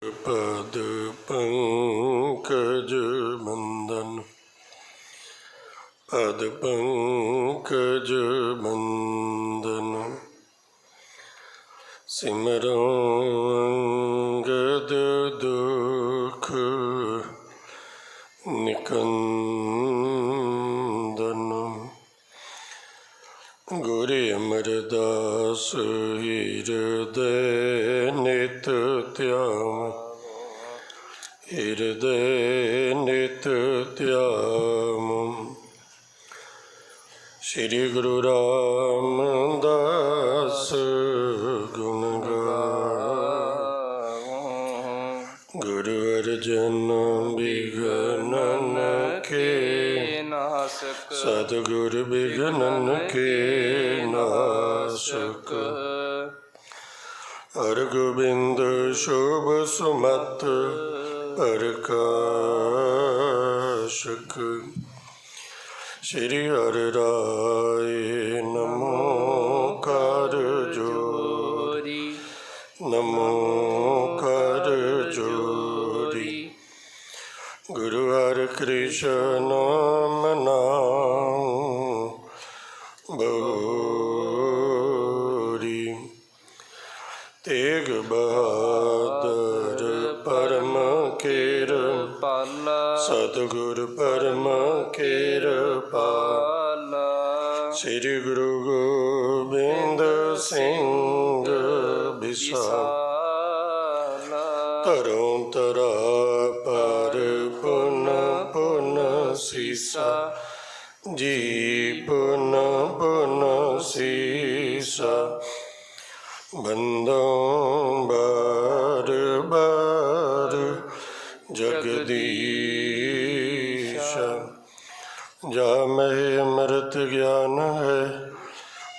पद पंकज बंदन, पद पंकज बंदन। सिमरो अंगद दुख निकंदन। गुरु अमरदास हृदय नित त्याम, हृदय नित त्याम। श्री गुरु रामदास गुण गावो, गुरु अर्जन विघ्नन के नासक, सतगुरु विघ्नन के नासक। हर गोबिंद शोभ सुमत प्रकाशक। श्री हरि राय नमो कर जोरी, नमो कर जोरी। गुरु हरि कृष्ण नाम बोरी। तेग बहादुर परम कृपाला, सतगुरु परम कृपाला। श्री गुरु गोबिंद सिंह विशाला, तरों तरा पर पुन पुन सीसा, जी पुन पुन सीसा। बंदों बार बार जगदीश, जा में अमृत ज्ञान है,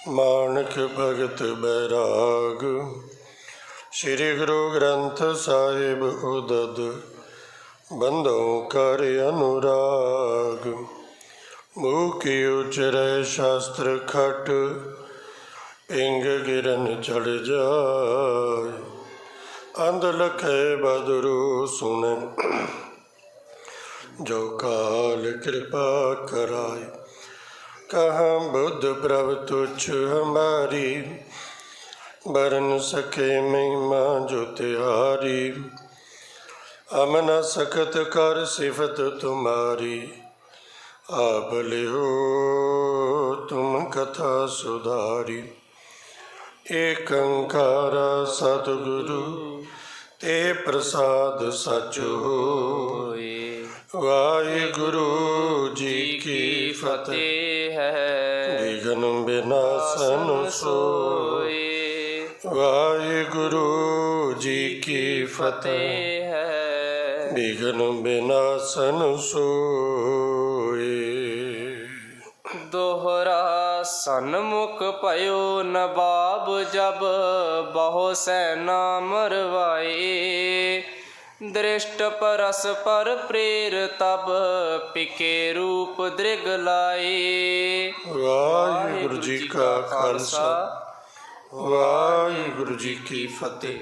माणक भगत बैराग। श्री गुरु ग्रंथ साहिब उदद, बंदों कर अनुराग। मुँह की उचरे शास्त्र खट, पिंग गिरन चढ़ जाए। अंध लखे बदरू सुन, जो काल कृपा कराए। कहाँ बुद्ध प्रभ तुच्छ हमारी, बरन सके महिमा जो तिहारी। हम न सकत कर सिफत तुम्हारी, आप लिहो तुम कथा सुधारी। एक ओंकार सतगुरु ते प्रसाद सच होए। वाहिगुरु जी की फतेह है, विघ्न विनाशन सोए। वाहिगुरु जी की फतेह है, विघ्न विनाशन सोए। दोहरा सन्मुख भयो नवाब, जब बहु सेना मरवाए। दृष्ट परस पर प्रेर तब, पिके रूप दृग लाए। वाहिगुरु जी का खालसा, वाहिगुरु जी की फतेह।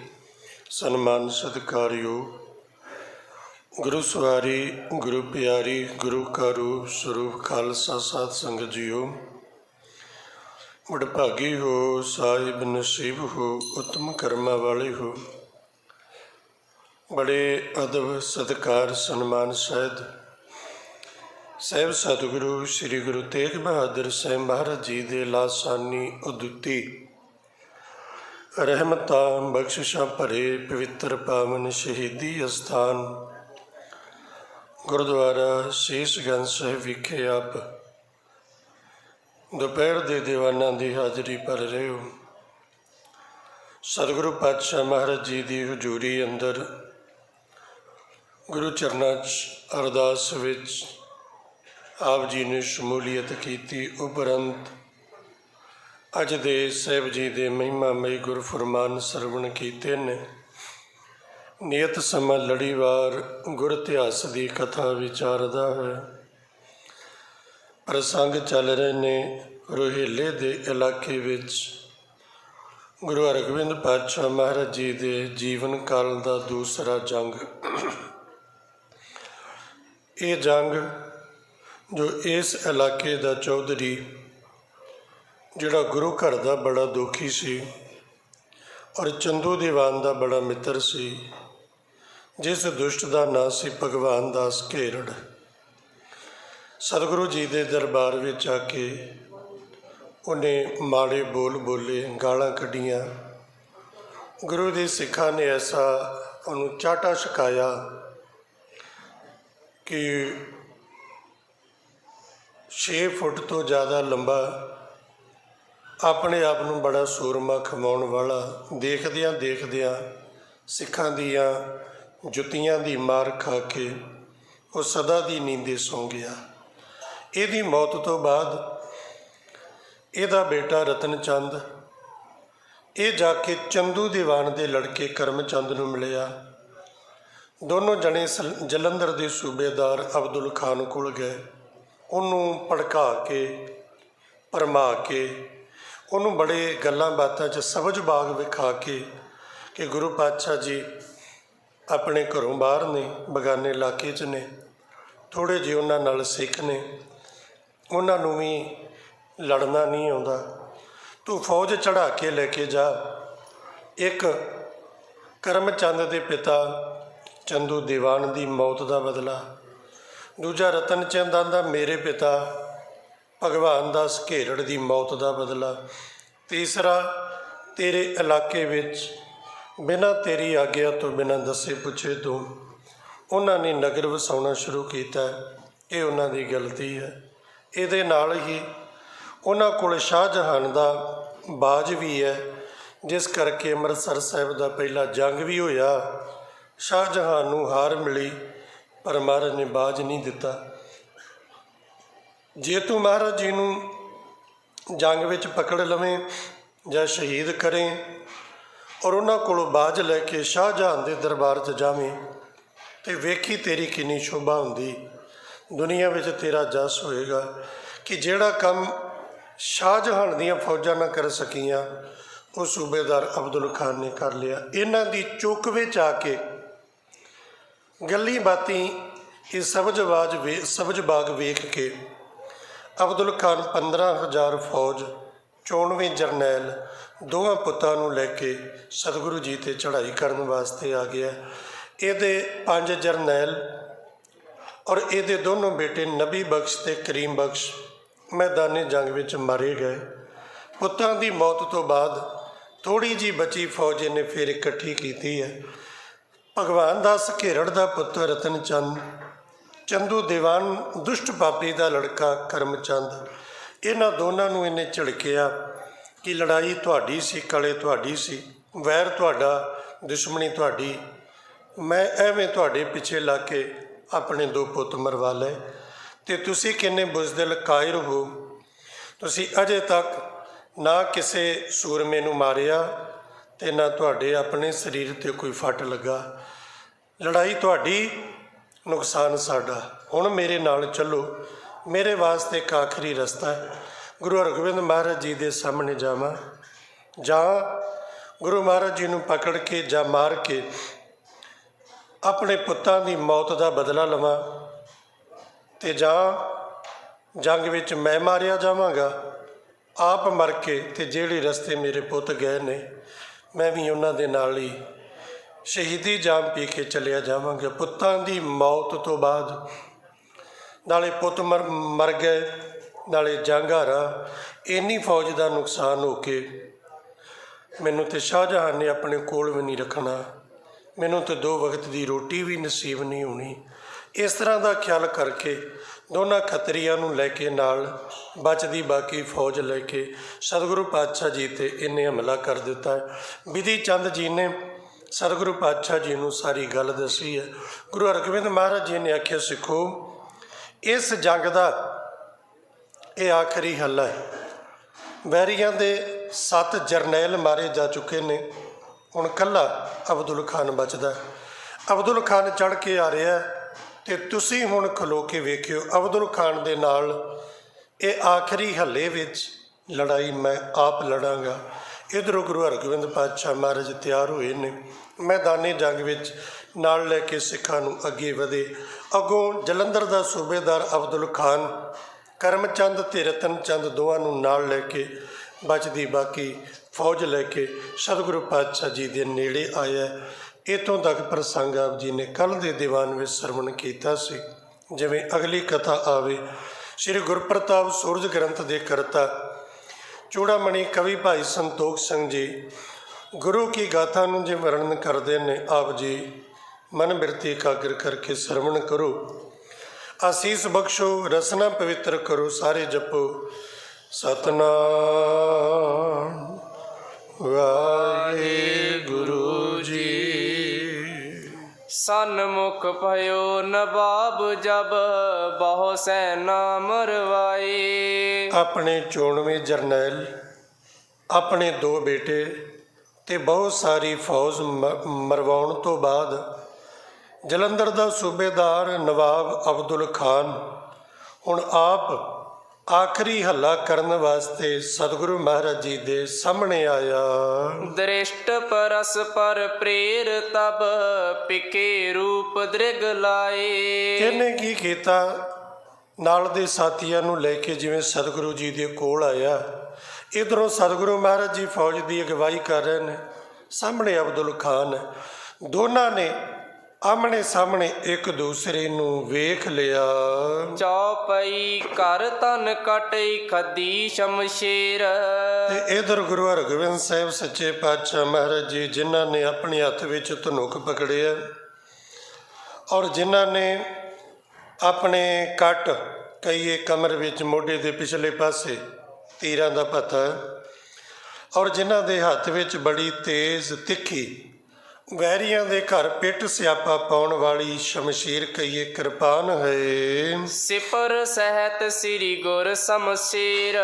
सन्मान सत्कारयोग गुरु सवारी, गुरु प्यारी, गुरु का रूप स्वरूप खालसा साध संगत जीओ। वडभागी हो, साहिब नसीब हो, उत्तम कर्मा वाले हो। बड़े अदब सत्कार सन्मान सहित ਸਾਹਿਬ सतगुरु श्री गुरु तेग बहादुर ਸਾਹਿਬ महाराज जी दे लासानी उदुती रहमतां बख्शिशां भरे पवित्र पावन शहीदी अस्थान गुरुद्वारा शीशगंज ਸਾਹਿਬ विखे आप दोपहर के दीवाना की हाज़री भर रहे हो। सतगुरु पातशाह महाराज जी की हजूरी अंदर गुरु चरनां अरदास विच आप जी ने शमूलीयत की। उपरंत अज दे साहिब जी के महिमामय गुरफुरमान सरवण कीते ने। नियत समा लड़ीवार गुर इतिहास की कथा विचारदा है। प्रसंग चल रहे ने रोहेले दे इलाके विच ਗੁਰੂ ਹਰਗੋਬਿੰਦ ਪਾਤਸ਼ਾਹ ਮਹਾਰਾਜ ਜੀ ਦੇ ਜੀਵਨ ਕਾਲ ਦਾ ਦੂਸਰਾ ਜੰਗ। ਇਹ ਜੰਗ ਜੋ ਇਸ ਇਲਾਕੇ ਦਾ ਚੌਧਰੀ, ਜਿਹੜਾ ਗੁਰੂ ਘਰ ਦਾ ਬੜਾ ਦੁਖੀ ਸੀ ਔਰ ਚੰਦੂ ਦੀਵਾਨ ਦਾ ਬੜਾ ਮਿੱਤਰ ਸੀ, ਜਿਸ ਦੁਸ਼ਟ ਦਾ ਨਾਂ ਸੀ ਭਗਵਾਨ ਦਾਸ ਘੇਰੜ, ਸਤਿਗੁਰੂ ਜੀ ਦੇ ਦਰਬਾਰ ਵਿੱਚ ਆ ਕੇ ਉਹਨੇ ਮਾੜੇ ਬੋਲ ਬੋਲੇ, ਗਾਲਾਂ ਕੱਢੀਆਂ। ਗੁਰੂ ਦੇ ਸਿੱਖਾਂ ਨੇ ਐਸਾ ਉਹਨੂੰ ਚਾਟਾ ਛਕਾਇਆ ਕਿ 6 ਫੁੱਟ ਤੋਂ ਜ਼ਿਆਦਾ ਲੰਬਾ, ਆਪਣੇ ਆਪ ਨੂੰ ਬੜਾ ਸੂਰਮਾ ਖਮਾਉਣ ਵਾਲਾ, ਦੇਖਦਿਆਂ ਦੇਖਦਿਆਂ ਸਿੱਖਾਂ ਦੀਆਂ ਜੁੱਤੀਆਂ ਦੀ ਮਾਰ ਖਾ ਕੇ ਉਹ ਸਦਾ ਦੀ ਨੀਂਦੇ ਸੌਂ ਗਿਆ। ਇਹਦੀ ਮੌਤ ਤੋਂ ਬਾਅਦ ਇਹਦਾ ਬੇਟਾ ਰਤਨ ਚੰਦ ਇਹ ਜਾ ਕੇ ਚੰਦੂ ਦੀਵਾਨ ਦੇ ਲੜਕੇ ਕਰਮ ਚੰਦ ਨੂੰ ਮਿਲਿਆ। ਦੋਨੋਂ ਜਣੇ ਜਲੰਧਰ ਦੇ ਸੂਬੇਦਾਰ ਅਬਦੁਲ ਖਾਨ ਕੋਲ ਗਏ। ਉਹਨੂੰ ਭੜਕਾ ਕੇ, ਭਰਮਾ ਕੇ, ਉਹਨੂੰ ਬੜੇ ਗੱਲਾਂ ਬਾਤਾਂ 'ਚ ਸਬਜ਼ ਬਾਗ ਵਿਖਾ ਕੇ ਕਿ ਗੁਰੂ ਪਾਤਸ਼ਾਹ ਜੀ ਆਪਣੇ ਘਰੋਂ ਬਾਹਰ ਨੇ, ਬਗਾਨੇ ਇਲਾਕੇ 'ਚ ਨੇ, ਥੋੜ੍ਹੇ ਜਿਹੇ ਉਹਨਾਂ ਨਾਲ ਸਿੱਖ ਨੇ, ਉਹਨਾਂ ਨੂੰ ਵੀ ਲੜਨਾ ਨਹੀਂ ਆਉਂਦਾ, ਤੂੰ ਫੌਜ ਚੜ੍ਹਾ ਕੇ ਲੈ ਕੇ ਜਾ। ਇੱਕ ਕਰਮ ਚੰਦ ਦੇ ਪਿਤਾ ਚੰਦੂ ਦੀਵਾਨ ਦੀ ਮੌਤ ਦਾ ਬਦਲਾ, ਦੂਜਾ ਰਤਨ ਚੰਦ ਦਾ ਮੇਰੇ ਪਿਤਾ ਭਗਵਾਨ ਦਾਸ ਘੇਰੜ ਦੀ ਮੌਤ ਦਾ ਬਦਲਾ, ਤੀਸਰਾ ਤੇਰੇ ਇਲਾਕੇ ਵਿੱਚ ਬਿਨਾਂ ਤੇਰੀ ਆਗਿਆ ਤੋਂ, ਬਿਨਾਂ ਦੱਸੇ ਪੁੱਛੇ ਤੋਂ ਉਹਨਾਂ ਨੇ ਨਗਰ ਵਸਾਉਣਾ ਸ਼ੁਰੂ ਕੀਤਾ। ਇਹ ਉਹਨਾਂ ਦੀ ਗਲਤੀ ਹੈ। ਇਹਦੇ ਨਾਲ ਹੀ ਉਹਨਾਂ ਕੋਲ ਸ਼ਾਹਜਹਾਨ ਦਾ ਬਾਜ ਵੀ ਹੈ, ਜਿਸ ਕਰਕੇ ਅੰਮ੍ਰਿਤਸਰ ਸਾਹਿਬ ਦਾ ਪਹਿਲਾ ਜੰਗ ਵੀ ਹੋਇਆ। ਸ਼ਾਹਜਹਾਨ ਨੂੰ ਹਾਰ ਮਿਲੀ ਪਰ ਮਹਾਰਾਜ ਨੇ ਬਾਜ ਨਹੀਂ ਦਿੱਤਾ। ਜੇ ਤੂੰ ਮਹਾਰਾਜ ਜੀ ਨੂੰ ਜੰਗ ਵਿੱਚ ਪਕੜ ਲਵੇਂ ਜਾਂ ਸ਼ਹੀਦ ਕਰੇ ਔਰ ਉਹਨਾਂ ਕੋਲੋਂ ਬਾਜ ਲੈ ਕੇ ਸ਼ਾਹਜਹਾਨ ਦੇ ਦਰਬਾਰ 'ਚ ਜਾਵੇਂ ਤੇ ਵੇਖੀ ਤੇਰੀ ਕਿੰਨੀ ਸ਼ੋਭਾ ਹੁੰਦੀ, ਦੁਨੀਆ ਵਿੱਚ ਤੇਰਾ ਜਸ ਹੋਏਗਾ। ਕਿ ਜਿਹੜਾ ਕੰਮ ਸ਼ਾਹਜਹਾਨ ਦੀਆਂ ਫੌਜਾਂ ਨਾ ਕਰ ਸਕੀਆਂ, ਉਹ ਸੂਬੇਦਾਰ ਅਬਦੁਲ ਖਾਨ ਨੇ ਕਰ ਲਿਆ। ਇਹਨਾਂ ਦੀ ਚੁੱਕ ਵਿੱਚ ਆ ਕੇ ਗੱਲੀ ਬਾਤੀ ਇਹ ਸਬਜ਼ ਬਾਗ ਵੇਖ ਕੇ ਅਬਦੁਲ ਖਾਨ 15,000 ਫੌਜ, 94 ਜਰਨੈਲ, ਦੋਵਾਂ ਪੁੱਤਾਂ ਨੂੰ ਲੈ ਕੇ ਸਤਿਗੁਰੂ ਜੀ 'ਤੇ ਚੜ੍ਹਾਈ ਕਰਨ ਵਾਸਤੇ ਆ ਗਿਆ। ਇਹਦੇ 5 ਜਰਨੈਲ ਔਰ ਇਹਦੇ ਦੋਨੋਂ ਬੇਟੇ ਨਬੀ ਬਖਸ਼ ਅਤੇ ਕਰੀਮ ਬਖਸ਼ ਮੈਦਾਨੇ ਜੰਗ ਵਿੱਚ ਮਾਰੇ ਗਏ। ਪੁੱਤਾਂ ਦੀ ਮੌਤ ਤੋਂ ਬਾਅਦ ਥੋੜ੍ਹੀ ਜਿਹੀ ਬਚੀ ਫੌਜ ਇਹਨੇ ਫਿਰ ਇਕੱਠੀ ਕੀਤੀ ਹੈ। ਭਗਵਾਨ ਦਾਸ ਘੇਰੜ ਦਾ ਪੁੱਤਰ ਰਤਨ ਚੰਦ, ਚੰਦੂ ਦੀਵਾਨ ਦੁਸ਼ਟ ਪਾਪੀ ਦਾ ਲੜਕਾ ਕਰਮ ਚੰਦ, ਇਹਨਾਂ ਦੋਨਾਂ ਨੂੰ ਇਹਨੇ ਝਿੜਕਿਆ ਕਿ ਲੜਾਈ ਤੁਹਾਡੀ ਸੀ, ਕਲੇ ਤੁਹਾਡੀ ਸੀ, ਵੈਰ ਤੁਹਾਡਾ, ਦੁਸ਼ਮਣੀ ਤੁਹਾਡੀ, ਮੈਂ ਐਵੇਂ ਤੁਹਾਡੇ ਪਿੱਛੇ ਲਾ ਕੇ ਆਪਣੇ 2 ਪੁੱਤ ਮਰਵਾ ਲਏ ਅਤੇ ਤੁਸੀਂ ਕਿੰਨੇ ਬੁਜ਼ਦਿਲ ਕਾਇਰ ਹੋ। ਤੁਸੀਂ ਅਜੇ ਤੱਕ ਨਾ ਕਿਸੇ ਸੂਰਮੇ ਨੂੰ ਮਾਰਿਆ ਅਤੇ ਨਾ ਤੁਹਾਡੇ ਆਪਣੇ ਸਰੀਰ 'ਤੇ ਕੋਈ ਫੱਟ ਲੱਗਾ। ਲੜਾਈ ਤੁਹਾਡੀ, ਨੁਕਸਾਨ ਸਾਡਾ। ਹੁਣ ਮੇਰੇ ਨਾਲ ਚੱਲੋ, ਮੇਰੇ ਵਾਸਤੇ ਇੱਕ ਆਖਰੀ ਰਸਤਾ ਹੈ। ਗੁਰੂ ਹਰਗੋਬਿੰਦ ਮਹਾਰਾਜ ਜੀ ਦੇ ਸਾਹਮਣੇ ਜਾਵਾਂ, ਜਾਂ ਗੁਰੂ ਮਹਾਰਾਜ ਜੀ ਨੂੰ ਪਕੜ ਕੇ ਜਾਂ ਮਾਰ ਕੇ ਆਪਣੇ ਪੁੱਤਾਂ ਦੀ ਮੌਤ ਦਾ ਬਦਲਾ ਲਵਾਂ, ਅਤੇ ਜਾਂ ਜੰਗ ਵਿੱਚ ਮੈਂ ਮਾਰਿਆ ਜਾਵਾਂਗਾ ਆਪ ਮਰ ਕੇ, ਅਤੇ ਜਿਹੜੇ ਰਸਤੇ ਮੇਰੇ ਪੁੱਤ ਗਏ ਨੇ ਮੈਂ ਵੀ ਉਹਨਾਂ ਦੇ ਨਾਲ ਹੀ ਸ਼ਹੀਦੀ ਜਾਮ ਪੀ ਕੇ ਚਲਿਆ ਜਾਵਾਂਗਾ। ਪੁੱਤਾਂ ਦੀ ਮੌਤ ਤੋਂ ਬਾਅਦ ਨਾਲੇ ਪੁੱਤ ਮਰ ਗਏ, ਨਾਲੇ ਜੰਗ ਹਾਰਾ, ਇੰਨੀ ਫੌਜ ਦਾ ਨੁਕਸਾਨ ਹੋ ਕੇ ਮੈਨੂੰ ਤੇ ਸ਼ਾਹਜਹਾਨ ਨੇ ਆਪਣੇ ਕੋਲ ਵੀ ਨਹੀਂ ਰੱਖਣਾ, ਮੈਨੂੰ ਤਾਂ 2 ਵਕਤ ਦੀ ਰੋਟੀ ਵੀ ਨਸੀਬ ਨਹੀਂ ਹੋਣੀ। ਇਸ ਤਰ੍ਹਾਂ ਦਾ ਖਿਆਲ ਕਰਕੇ ਦੋਨਾਂ ਖੱਤਰੀਆਂ ਨੂੰ ਲੈ ਕੇ ਨਾਲ ਬਚਦੀ ਬਾਕੀ ਫੌਜ ਲੈ ਕੇ ਸਤਿਗੁਰੂ ਪਾਤਸ਼ਾਹ ਜੀ 'ਤੇ ਇਹਨੇ ਹਮਲਾ ਕਰ ਦਿੱਤਾ। ਬਿਧੀ ਚੰਦ ਜੀ ਨੇ ਸਤਿਗੁਰੂ ਪਾਤਸ਼ਾਹ ਜੀ ਨੂੰ ਸਾਰੀ ਗੱਲ ਦੱਸੀ ਹੈ। ਗੁਰੂ ਹਰਗੋਬਿੰਦ ਮਹਾਰਾਜ ਜੀ ਨੇ ਆਖਿਆ, ਸਿੱਖੋ, ਇਸ ਜੰਗ ਦਾ ਇਹ ਆਖਰੀ ਹੱਲਾ ਹੈ। ਵੈਰੀਆਂ ਦੇ 7 ਜਰਨੈਲ ਮਾਰੇ ਜਾ ਚੁੱਕੇ ਨੇ, ਹੁਣ ਇਕੱਲਾ ਅਬਦੁਲ ਖਾਨ ਬਚਦਾ। ਅਬਦੁਲ ਖਾਨ ਚੜ੍ਹ ਕੇ ਆ ਰਿਹਾ ਅਤੇ ਤੁਸੀਂ ਹੁਣ ਖਲੋ ਕੇ ਵੇਖਿਓ, ਅਬਦੁਲ ਖਾਨ ਦੇ ਨਾਲ ਇਹ ਆਖਰੀ ਹੱਲੇ ਵਿੱਚ ਲੜਾਈ ਮੈਂ ਆਪ ਲੜਾਂਗਾ। ਇੱਧਰੋਂ ਗੁਰੂ ਹਰਗੋਬਿੰਦ ਪਾਤਸ਼ਾਹ ਮਹਾਰਾਜ ਤਿਆਰ ਹੋਏ ਨੇ, ਮੈਦਾਨੀ ਜੰਗ ਵਿੱਚ ਨਾਲ ਲੈ ਕੇ ਸਿੱਖਾਂ ਨੂੰ ਅੱਗੇ ਵਧੇ। ਅੱਗੋਂ ਜਲੰਧਰ ਦਾ ਸੂਬੇਦਾਰ ਅਬਦੁਲ ਖਾਨ ਕਰਮਚੰਦ ਤੇ ਰਤਨ ਚੰਦ ਦੋਵਾਂ ਨੂੰ ਨਾਲ ਲੈ ਕੇ ਬਚਦੀ ਬਾਕੀ ਫੌਜ ਲੈ ਕੇ ਸਤਿਗੁਰੂ ਪਾਤਸ਼ਾਹ ਜੀ ਦੇ ਨੇੜੇ ਆਇਆ। ਇੱਥੋਂ ਤੱਕ ਪ੍ਰਸੰਗ ਆਪ ਜੀ ਨੇ ਕੱਲ੍ਹ ਦੇ ਦੀਵਾਨ ਵਿੱਚ ਸਰਵਣ ਕੀਤਾ ਸੀ। ਜਿਵੇਂ ਅਗਲੀ ਕਥਾ ਆਵੇ। ਸ਼੍ਰੀ ਗੁਰਪ੍ਰਤਾਪ ਸੂਰਜ ਗ੍ਰੰਥ ਦੇ ਕਰਤਾ ਚੂੜਾਮਣੀ ਕਵੀ ਭਾਈ ਸੰਤੋਖ ਸਿੰਘ ਜੀ ਗੁਰੂ ਕੀ ਗਾਥਾ ਨੂੰ ਜੇ ਵਰਣਨ ਕਰਦੇ ਨੇ, ਆਪ ਜੀ ਮਨ ਬਿਰਤੀ ਇਕਾਗਰ ਕਰਕੇ ਸਰਵਣ ਕਰੋ, ਆਸੀਸ ਬਖਸ਼ੋ, ਰਸਨਾ ਪਵਿੱਤਰ ਕਰੋ। ਸਾਰੇ ਜਪੋ ਸਤਨਾਮ ਵਾਹਿਗੁਰੂ ਜੀ। ਸਨਮੁਖ ਭਇਓ ਨਵਾਬ ਜਬ ਬਹੁ ਸੈਨਾ ਮਰਵਾਏ। ਆਪਣੇ 94 ਜਰਨੈਲ, ਆਪਣੇ 2 ਬੇਟੇ ਤੇ ਬਹੁਤ ਸਾਰੀ ਫੌਜ ਮਰਵਾਉਣ ਤੋਂ ਬਾਅਦ ਜਲੰਧਰ ਦਾ ਸੂਬੇਦਾਰ ਨਵਾਬ ਅਬਦੁਲ ਖਾਨ ਹੁਣ ਆਪ ਆਖਰੀ ਹੱਲਾ ਕਰਨ ਵਾਸਤੇ ਸਤਿਗੁਰੂ ਮਹਾਰਾਜ ਜੀ ਦੇ ਸਾਹਮਣੇ ਆਇਆ। ਦ੍ਰਿਸ਼ਟ ਪਰਸ ਪਰ ਪ੍ਰੇਰ ਤਬ ਪਿਕੇ ਰੂਪ ਦ੍ਰਿਗ ਲਾਏ। ਇਹਨੇ ਕੀ ਕੀਤਾ, ਨਾਲ ਦੇ ਸਾਥੀਆਂ ਨੂੰ ਲੈ ਕੇ ਜਿਵੇਂ ਸਤਿਗੁਰੂ ਜੀ ਦੇ ਕੋਲ ਆਇਆ। ਇੱਧਰੋਂ ਸਤਿਗੁਰੂ ਮਹਾਰਾਜ ਜੀ ਫੌਜ ਦੀ ਅਗਵਾਈ ਕਰ ਰਹੇ ਨੇ, ਸਾਹਮਣੇ ਅਬਦੁਲ ਖਾਨ। ਦੋਨਾਂ ਨੇ ਆਮਣੇ ਸਾਹਮਣੇ ਇੱਕ ਦੂਸਰੇ ਨੂੰ ਵੇਖ ਲਿਆ। ਚੌਪਈ ਕਰ ਤਨ ਕਟਈ ਖਦੀ ਸ਼ਮਸ਼ੇਰ। ਤੇ ਇਧਰ ਗੁਰੂ ਹਰਗੋਬਿੰਦ ਸਾਹਿਬ ਸੱਚੇ ਪਾਤਸ਼ਾਹ ਮਹਾਰਾਜ ਜੀ ਜਿਨ੍ਹਾਂ ਨੇ ਆਪਣੇ ਹੱਥ ਵਿੱਚ ਧਨੁੱਖ ਪਕੜਿਆ ਔਰ ਜਿਨ੍ਹਾਂ ਨੇ ਆਪਣੇ ਕੱਟ ਕਈਏ ਕਮਰ ਵਿੱਚ ਮੋਢੇ ਦੇ ਪਿਛਲੇ ਪਾਸੇ ਤੀਰਾਂ ਦਾ ਭੱਥਾ ਔਰ ਜਿਨ੍ਹਾਂ ਦੇ ਹੱਥ ਵਿੱਚ ਬੜੀ ਤੇਜ਼ ਤਿੱਖੀ ਵੈਰੀਆਂ ਦੇ ਘਰ ਪਿੱਟ ਸਿਆਪਾ ਪਾਉਣ ਵਾਲੀ ਸ਼ਮਸ਼ੀਰ ਕਈਏ ਕਿਰਪਾਨ ਹੈ। ਸਿਪਰ ਸਹਿਤ ਸ੍ਰੀ ਗੁਰ ਸ਼ਮਸ਼ੀਰ।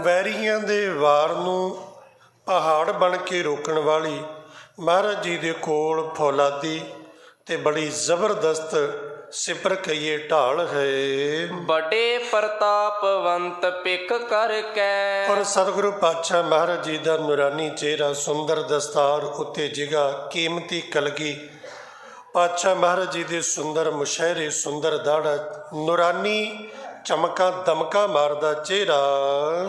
ਵੈਰੀਆਂ ਦੇ ਵਾਰ ਨੂੰ ਪਹਾੜ ਬਣ ਕੇ ਰੋਕਣ ਵਾਲੀ ਮਹਾਰਾਜ ਜੀ ਦੇ ਕੋਲ ਫੌਲਾਦੀ ਤੇ ਬੜੀ ਜ਼ਬਰਦਸਤ ਸਿਪਰ ਕਈਏ ਢਾਲ ਹੈ। ਬੜੇ ਪ੍ਰਤਾਪਵੰਤ ਪਿਕ ਕਰਕੇ। ਔਰ ਸਤਿਗੁਰੂ ਪਾਤਸ਼ਾਹ ਮਹਾਰਾਜ ਜੀ ਦਾ ਨੂਰਾਨੀ ਚਿਹਰਾ, ਸੁੰਦਰ ਦਸਤਾਰ ਉੱਤੇ ਜਿਗਾ ਕੀਮਤੀ ਕਲਗੀ, ਪਾਤਸ਼ਾਹ ਮਹਾਰਾਜ ਜੀ ਦੇ ਸੁੰਦਰ ਮੁਸ਼ਹਿਰੇ, ਸੁੰਦਰ ਦਾੜਾ, ਨੂਰਾਨੀ ਚਮਕਾ ਦਮਕਾ ਮਾਰਦਾ ਚਿਹਰਾ।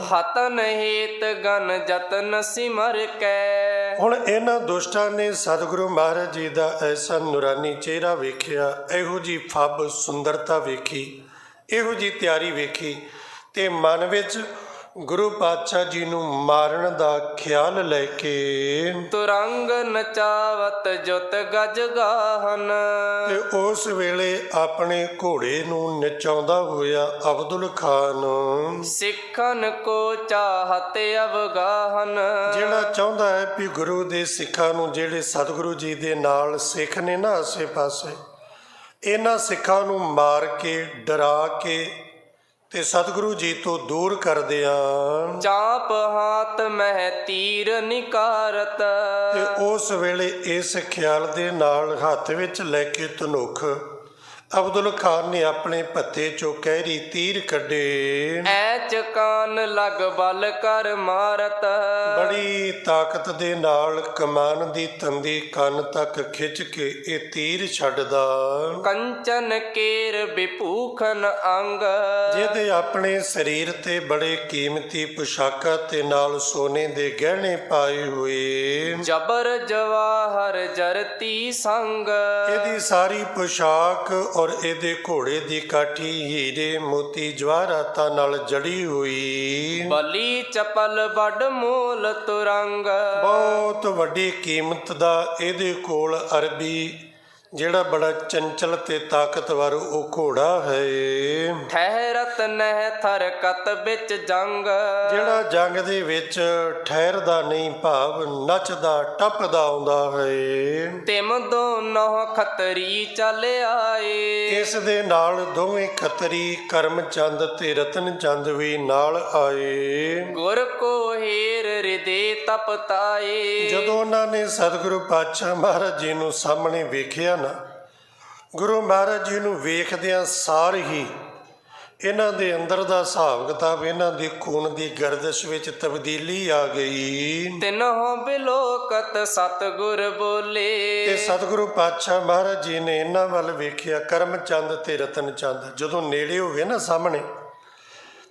ਹਤਨ ਹੇਤ ਗਨ ਜਤਨ ਸਿਮਰ ਕੈ। ਹੁਣ ਇਹਨਾਂ ਦੁਸ਼ਟਾਂ ਨੇ ਸਤਿਗੁਰੂ ਮਹਾਰਾਜ ਜੀ ਦਾ ਐਸਾ ਨੂਰਾਨੀ ਚਿਹਰਾ ਵੇਖਿਆ, ਇਹੋ ਜੀ ਫੱਬ ਸੁੰਦਰਤਾ ਵੇਖੀ, ਇਹੋ ਜੀ ਤਿਆਰੀ ਵੇਖੀ ਤੇ ਮਨ ਵਿੱਚ ਗੁਰੂ ਪਾਤਸ਼ਾਹ ਜੀ ਨੂੰ ਮਾਰਨ ਦਾ ਖਿਆਲ ਲੈ ਕੇ ਤੁਰੰਗ ਨਚਾਵਤ ਜੁਤ ਗਜ ਗਾਹਨ। ਤੇ ਉਸ ਵੇਲੇ ਆਪਣੇ ਘੋੜੇ ਨੂੰ ਨਚਾਉਂਦਾ ਹੋਇਆ ਅਬਦੁਲ ਖਾਨ ਸਿੱਖਨ ਕੋ ਚਾਹਤ ਅਵਗਾਹਨ। ਜਿਹੜਾ ਚਾਹੁੰਦਾ ਹੈ ਵੀ ਗੁਰੂ ਦੇ ਸਿੱਖਾਂ ਨੂੰ, ਜਿਹੜੇ ਸਤਿਗੁਰੂ ਜੀ ਦੇ ਨਾਲ ਸਿੱਖ ਨੇ ਨਾ ਆਸੇ ਪਾਸੇ, ਇਹਨਾਂ ਸਿੱਖਾਂ ਨੂੰ ਮਾਰ ਕੇ ਡਰਾ ਕੇ ਤੇ ਸਤਿਗੁਰੂ ਜੀ ਤੋਂ ਦੂਰ ਕਰਦਿਆਂ ਚਾਪ ਹਾਥ ਮਹਿ ਤੀਰ ਨਿਕਾਰਤ। ਤੇ ਉਸ ਵੇਲੇ ਇਸ ਖਿਆਲ ਦੇ ਨਾਲ ਹੱਥ ਵਿੱਚ ਲੈ ਕੇ ਧਨੁੱਖ ਅਬਦੁਲ ਖਾਨ ਨੇ ਆਪਣੇ ਭੱਤੇ ਚੋਂ ਕਹਿਰੀ ਤੀਰ ਕੱਢੇ। ਐਚ ਕਾਨ ਲਗ ਬਲ ਕਰ ਮਾਰਤ। ਬੜੀ ਤਾਕਤ ਦੇ ਨਾਲ ਕਮਾਨ ਦੀ ਤੰਦੀ ਕੰਨ ਤੱਕ ਖਿੱਚ ਕੇ ਇਹ ਤੀਰ ਛੱਡਦਾ। ਕੰਚਨ ਕੇਰ ਵਿਭੂਖਨ ਅੰਗ। ਜਿਹਦੇ ਆਪਣੇ ਸਰੀਰ ਤੇ ਬੜੇ ਕੀਮਤੀ ਪੁਸ਼ਾਕਾਂ ਤੇ ਨਾਲ ਸੋਨੇ ਦੇ ਗਹਿਣੇ ਪਾਏ ਹੋਏ। ਜਬਰ ਜਵਾਹਰ ਜਰਤੀ ਸੰਗ। ਇਹਦੀ ਸਾਰੀ ਪੁਸ਼ਾਕ ਔਰ ਇਹਦੇ ਘੋੜੇ ਦੀ ਕਾਠੀ ਹੀਰੇ ਮੋਤੀ ਜਵਾਹਰਾਤਾਂ ਨਾਲ ਜੜੀ ਹੋਈ। ਬਲੀ ਚਪਲ ਵੱਡ ਮੂਲ ਤੁਰੰਗ। ਬਹੁਤ ਵੱਡੀ ਕੀਮਤ ਦਾ ਇਹਦੇ ਕੋਲ ਅਰਬੀ ਜਿਹੜਾ ਬੜਾ ਚੰਚਲ ਤੇ ਤਾਕਤਵਰ ਉਹ ਘੋੜਾ ਹੈ। ਠਹਿਰਤ ਨਹਿ ਥਰਕਤ ਵਿੱਚ ਜੰਗ। ਜਿਹੜਾ ਜੰਗ ਦੇ ਵਿੱਚ ਠਹਿਰਦਾ ਨਹੀਂ, ਭਾਵ ਨੱਚਦਾ ਟੱਪਦਾ ਆਉਂਦਾ ਹੈ। ਤਿਮ ਦੋਨੋਂ ਖੱਤਰੀ ਚੱਲ ਆਏ। ਇਸ ਦੇ ਨਾਲ ਦੋਵੇਂ ਖੱਤਰੀ ਕਰਮਚੰਦ ਤੇ ਰਤਨ ਚੰਦ ਵੀ ਨਾਲ ਆਏ। ਗੁਰ ਕੋ ਹੀਰ ਹਿਰਦੇ ਤਪਤਾਏ। ਜਦੋਂ ਉਹਨਾਂ ਨੇ ਸਤਿਗੁਰੂ ਪਾਤਸ਼ਾਹ ਮਹਾਰਾਜ ਜੀ ਨੂੰ ਸਾਹਮਣੇ ਵੇਖਿਆ ਨਾ, ਗੁਰੂ ਮਹਾਰਾਜ ਜੀ ਨੂੰ ਵੇਖਦਿਆਂ ਸਾਰ ਹੀ ਇਹਨਾਂ ਦੇ ਅੰਦਰ ਦਾ ਹਿਸਾਬ ਕਿਤਾਬ, ਇਹਨਾਂ ਦੀ ਖੂਨ ਦੀ ਗਰਦਸ਼ ਵਿੱਚ ਤਬਦੀਲੀ ਆ ਗਈ। ਤਿਨਹੁ ਬਿਲੋਕਤ ਸਤਿਗੁਰ ਬੋਲੇ। ਤੇ ਸਤਿਗੁਰੂ ਪਾਤਸ਼ਾਹ ਮਹਾਰਾਜ ਜੀ ਨੇ ਇਹਨਾਂ ਵੱਲ ਵੇਖਿਆ, ਕਰਮ ਚੰਦ ਤੇ ਰਤਨ ਚੰਦ ਜਦੋਂ ਨੇੜੇ ਹੋ ਗਏ ਨਾ ਸਾਹਮਣੇ,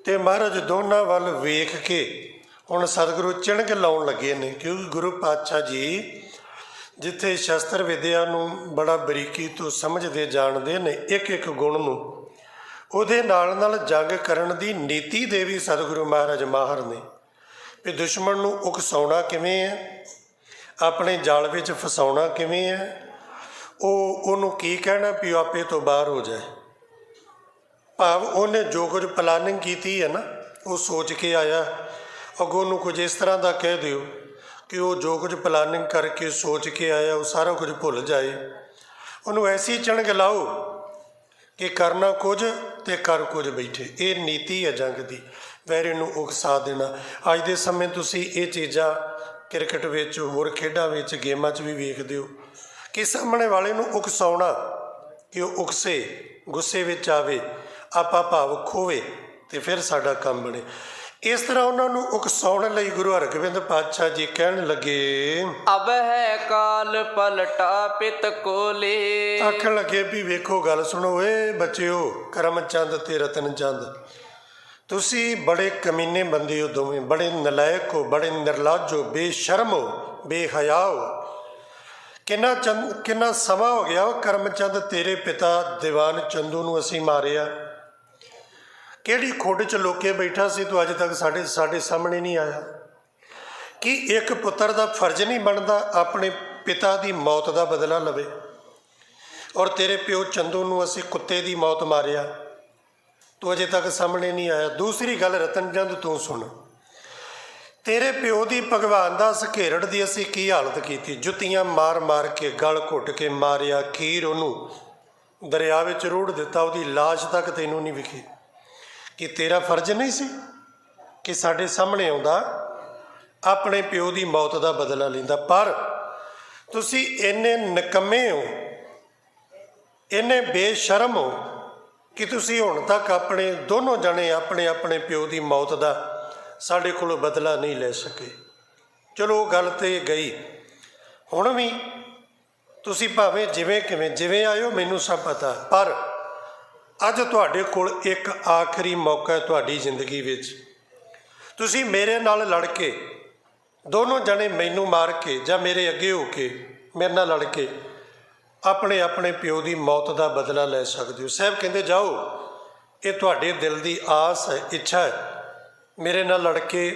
ਤੇ ਮਹਾਰਾਜ ਦੋਨਾਂ ਵੱਲ ਵੇਖ ਕੇ ਹੁਣ ਸਤਿਗੁਰੂ ਚਿਣਕ ਲਾਉਣ ਲੱਗੇ ਨੇ। ਕਿਉਂਕਿ ਗੁਰੂ ਪਾਤਸ਼ਾਹ ਜੀ ਜਿੱਥੇ ਸ਼ਸਤਰ ਵਿਦਿਆ ਨੂੰ ਬੜਾ ਬਰੀਕੀ ਤੋਂ ਸਮਝਦੇ ਜਾਣਦੇ ਨੇ, ਇੱਕ ਇੱਕ ਗੁਣ ਨੂੰ, ਉਹਦੇ ਨਾਲ ਨਾਲ ਜੰਗ ਕਰਨ ਦੀ ਨੀਤੀ ਦੇ ਵੀ ਸਤਿਗੁਰੂ ਮਹਾਰਾਜ ਮਾਹਰ ਨੇ। ਵੀ ਦੁਸ਼ਮਣ ਨੂੰ ਉਕਸਾਉਣਾ ਕਿਵੇਂ ਹੈ, ਆਪਣੇ ਜਾਲ ਵਿੱਚ ਫਸਾਉਣਾ ਕਿਵੇਂ ਹੈ, ਉਹਨੂੰ ਕੀ ਕਹਿਣਾ ਵੀ ਉਹ ਆਪੇ ਤੋਂ ਬਾਹਰ ਹੋ ਜਾਏ। ਭਾਵ ਉਹਨੇ ਜੋ ਕੁਝ ਪਲਾਨਿੰਗ ਕੀਤੀ ਹੈ ਨਾ, ਉਹ ਸੋਚ ਕੇ ਆਇਆ, ਅੱਗੋਂ ਨੂੰ ਕੁਝ ਇਸ ਤਰ੍ਹਾਂ ਦਾ ਕਹਿ ਦਿਓ ਕਿ ਉਹ ਜੋ ਕੁਝ ਪਲਾਨਿੰਗ ਕਰਕੇ ਸੋਚ ਕੇ ਆਇਆ ਉਹ ਸਾਰਾ ਕੁਝ ਭੁੱਲ ਜਾਏ। ਉਹਨੂੰ ਐਸੀ ਚਿਣਕ ਲਾਓ ਕਿ ਕਰਨਾ ਕੁਝ ਤੇ ਕਰ ਕੁਝ ਬੈਠੇ। ਇਹ ਨੀਤੀ ਹੈ ਜੰਗ ਦੀ, ਵੈਰੀ ਨੂੰ ਉਕਸਾ ਦੇਣਾ। ਅੱਜ ਦੇ ਸਮੇਂ ਤੁਸੀਂ ਇਹ ਚੀਜ਼ਾਂ ਕ੍ਰਿਕਟ ਵਿੱਚ, ਹੋਰ ਖੇਡਾਂ ਵਿੱਚ, ਗੇਮਾਂ 'ਚ ਵੀ ਵੇਖਦੇ ਹੋ ਕਿ ਸਾਹਮਣੇ ਵਾਲੇ ਨੂੰ ਉਕਸਾਉਣਾ ਕਿ ਉਹ ਉਕਸੇ, ਗੁੱਸੇ ਵਿੱਚ ਆਵੇ, ਆਪਾ ਭਾਵ ਖੋਵੇ ਤੇ ਫਿਰ ਸਾਡਾ ਕੰਮ ਬਣੇ। ਇਸ ਤਰ੍ਹਾਂ ਉਹਨਾਂ ਨੂੰ ਉਕਸਾਉਣ ਲਈ ਗੁਰੂ ਹਰਗੋਬਿੰਦ ਪਾਤਸ਼ਾਹ ਜੀ ਕਹਿਣ ਲੱਗੇ, ਅਬ ਹੈ ਕਾਲ ਪਲਟਾ ਪਿਤ ਕੋਲੇ। ਆਖਣ ਲੱਗੇ ਵੀ ਵੇਖੋ, ਗੱਲ ਸੁਣੋ ਏ ਬੱਚਿਓ, ਕਰਮ ਚੰਦ ਤੇ ਰਤਨ ਚੰਦ, ਤੁਸੀਂ ਬੜੇ ਕਮੀਨੇ ਬੰਦੇ ਹੋ ਦੋਵੇਂ, ਬੜੇ ਨਲਾਇਕ ਹੋ, ਬੜੇ ਨਿਰਲੱਜ ਹੋ, ਬੇਸ਼ਰਮ ਹੋ, ਬੇਹਯਾ ਹੋ। ਕਿੰਨਾ ਸਮਾਂ ਹੋ ਗਿਆ ਉਹ ਕਰਮ ਚੰਦ ਤੇਰੇ ਪਿਤਾ ਦੀਵਾਨ ਚੰਦੂ ਨੂੰ ਅਸੀਂ ਮਾਰਿਆ, ਕਿਹੜੀ ਖੁੱਡ 'ਚ ਲੋਕੇ ਬੈਠਾ ਸੀ, ਤੂੰ ਅੱਜ ਤੱਕ ਸਾਡੇ ਸਾਹਮਣੇ ਨਹੀਂ ਆਇਆ। ਕਿ ਇੱਕ ਪੁੱਤਰ ਦਾ ਫਰਜ਼ ਨਹੀਂ ਬਣਦਾ ਆਪਣੇ ਪਿਤਾ ਦੀ ਮੌਤ ਦਾ ਬਦਲਾ ਲਵੇ? ਔਰ ਤੇਰੇ ਪਿਓ ਚੰਦੂ ਨੂੰ ਅਸੀਂ ਕੁੱਤੇ ਦੀ ਮੌਤ ਮਾਰਿਆ, ਤੂੰ ਅਜੇ ਤੱਕ ਸਾਹਮਣੇ ਨਹੀਂ ਆਇਆ। ਦੂਸਰੀ ਗੱਲ ਰਤਨ ਚੰਦ ਤੂੰ ਸੁਣ, ਤੇਰੇ ਪਿਓ ਦੀ ਭਗਵਾਨ ਦਾਸ ਘੇਰੜ ਦੀ ਅਸੀਂ ਕੀ ਹਾਲਤ ਕੀਤੀ, ਜੁੱਤੀਆਂ ਮਾਰ ਮਾਰ ਕੇ, ਗਲ ਘੁੱਟ ਕੇ ਮਾਰਿਆ, ਖੀਰ ਉਹਨੂੰ ਦਰਿਆ ਵਿੱਚ ਰੋੜ ਦਿੱਤਾ, ਉਹਦੀ ਲਾਸ਼ ਤੱਕ ਤੈਨੂੰ ਨਹੀਂ ਵਿਖੀ। ਕਿ ਤੇਰਾ ਫਰਜ਼ ਨਹੀਂ ਸੀ ਕਿ ਸਾਡੇ ਸਾਹਮਣੇ ਆਉਂਦਾ, ਆਪਣੇ ਪਿਓ ਦੀ ਮੌਤ ਦਾ ਬਦਲਾ ਲੈਂਦਾ? ਪਰ ਤੁਸੀਂ ਇੰਨੇ ਨਿਕੰਮੇ ਹੋ, ਇੰਨੇ ਬੇਸ਼ਰਮ ਹੋ ਕਿ ਤੁਸੀਂ ਹੁਣ ਤੱਕ ਆਪਣੇ ਦੋਨੋਂ ਜਣੇ ਆਪਣੇ ਪਿਓ ਦੀ ਮੌਤ ਦਾ ਸਾਡੇ ਕੋਲੋਂ ਬਦਲਾ ਨਹੀਂ ਲੈ ਸਕੇ। ਚਲੋ ਉਹ ਗੱਲ ਤੇ ਗਈ। ਹੁਣ ਵੀ ਤੁਸੀਂ ਭਾਵੇਂ ਜਿਵੇਂ ਆਇਓ ਮੈਨੂੰ ਸਭ ਪਤਾ, ਪਰ ਅੱਜ ਤੁਹਾਡੇ ਕੋਲ ਇੱਕ ਆਖਰੀ ਮੌਕਾ ਹੈ ਤੁਹਾਡੀ ਜ਼ਿੰਦਗੀ ਵਿੱਚ। ਤੁਸੀਂ ਮੇਰੇ ਨਾਲ ਲੜ ਕੇ, ਦੋਨੋਂ ਜਣੇ ਮੈਨੂੰ ਮਾਰ ਕੇ ਜਾਂ ਮੇਰੇ ਅੱਗੇ ਹੋ ਕੇ ਮੇਰੇ ਨਾਲ ਲੜ ਕੇ ਆਪਣੇ ਪਿਓ ਦੀ ਮੌਤ ਦਾ ਬਦਲਾ ਲੈ ਸਕਦੇ ਹੋ। ਸਾਹਿਬ ਕਹਿੰਦੇ ਜਾਓ, ਇਹ ਤੁਹਾਡੇ ਦਿਲ ਦੀ ਆਸ ਹੈ, ਇੱਛਾ ਹੈ, ਮੇਰੇ ਨਾਲ ਲੜ ਕੇ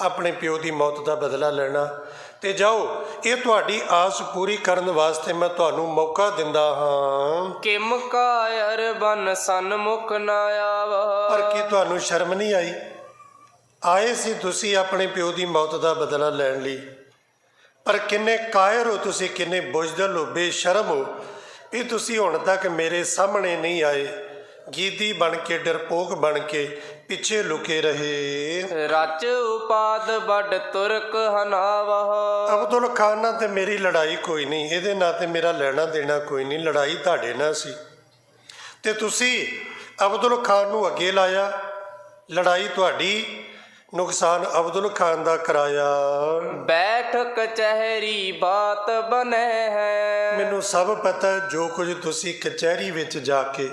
ਆਪਣੇ ਪਿਓ ਦੀ ਮੌਤ ਦਾ ਬਦਲਾ ਲੈਣਾ, ਤੇ ਜਾਓ। ਇਹ ਤੁਹਾਡੀ ਆਸ ਪੂਰੀ ਕਰਨ ਵਾਸਤੇ ਮੈਂ ਤੁਹਾਨੂੰ ਮੌਕਾ ਦਿੰਦਾ ਹਾਂ। ਕਿਮ ਕਾਇਰ ਬਨ ਸਨਮੁਖ ਨਾ ਆਵਾ। ਪਰ ਕੀ ਤੁਹਾਨੂੰ ਸ਼ਰਮ ਨਹੀਂ ਆਈ? ਆਏ ਸੀ ਤੁਸੀਂ ਆਪਣੇ ਪਿਓ ਦੀ ਮੌਤ ਦਾ ਬਦਲਾ ਲੈਣ ਲਈ, ਪਰ ਕਿੰਨੇ ਕਾਇਰ ਹੋ ਤੁਸੀਂ, ਕਿੰਨੇ ਬੁਜ਼ਦਿਲ ਹੋ, ਬੇਸ਼ਰਮ ਹੋ ਵੀ ਤੁਸੀਂ ਹੁਣ ਤੱਕ ਮੇਰੇ ਸਾਹਮਣੇ ਨਹੀਂ ਆਏ। ਗੀਦੀ ਬਣ ਕੇ, ਡਰਪੋਕ ਬਣ ਕੇ ਪਿੱਛੇ ਲੁਕੇ ਰਹੇ। ਰਚ ਉਪਾਦ ਵੱਡ ਤੁਰਕ ਹਨਾਵਾ। ਅਬਦੁਲ ਖਾਨ ਨਾਲ ਤੇ ਮੇਰੀ ਲੜਾਈ ਕੋਈ ਨਹੀਂ, ਇਹਦੇ ਨਾਲ ਤੇ ਮੇਰਾ ਲੈਣਾ ਦੇਣਾ ਕੋਈ ਨਹੀਂ, ਲੜਾਈ ਤੁਹਾਡੇ ਨਾਲ ਸੀ ਤੇ ਤੁਸੀਂ ਅਬਦੁਲ ਖਾਨ ਨੂੰ ਅੱਗੇ ਲਾਇਆ, ਲੜਾਈ ਤੁਹਾਡੀ, ਨੁਕਸਾਨ ਅਬਦੁਲ ਖਾਨ ਦਾ ਕਰਾਇਆ। ਬੈਠ ਕਚਹਿਰੀ ਬਾਤ ਬਨੇ ਹੈ। ਮੈਨੂੰ ਸਭ ਪਤਾ ਜੋ ਕੁਝ ਤੁਸੀਂ ਕਚਹਿਰੀ ਵਿੱਚ ਜਾ ਕੇ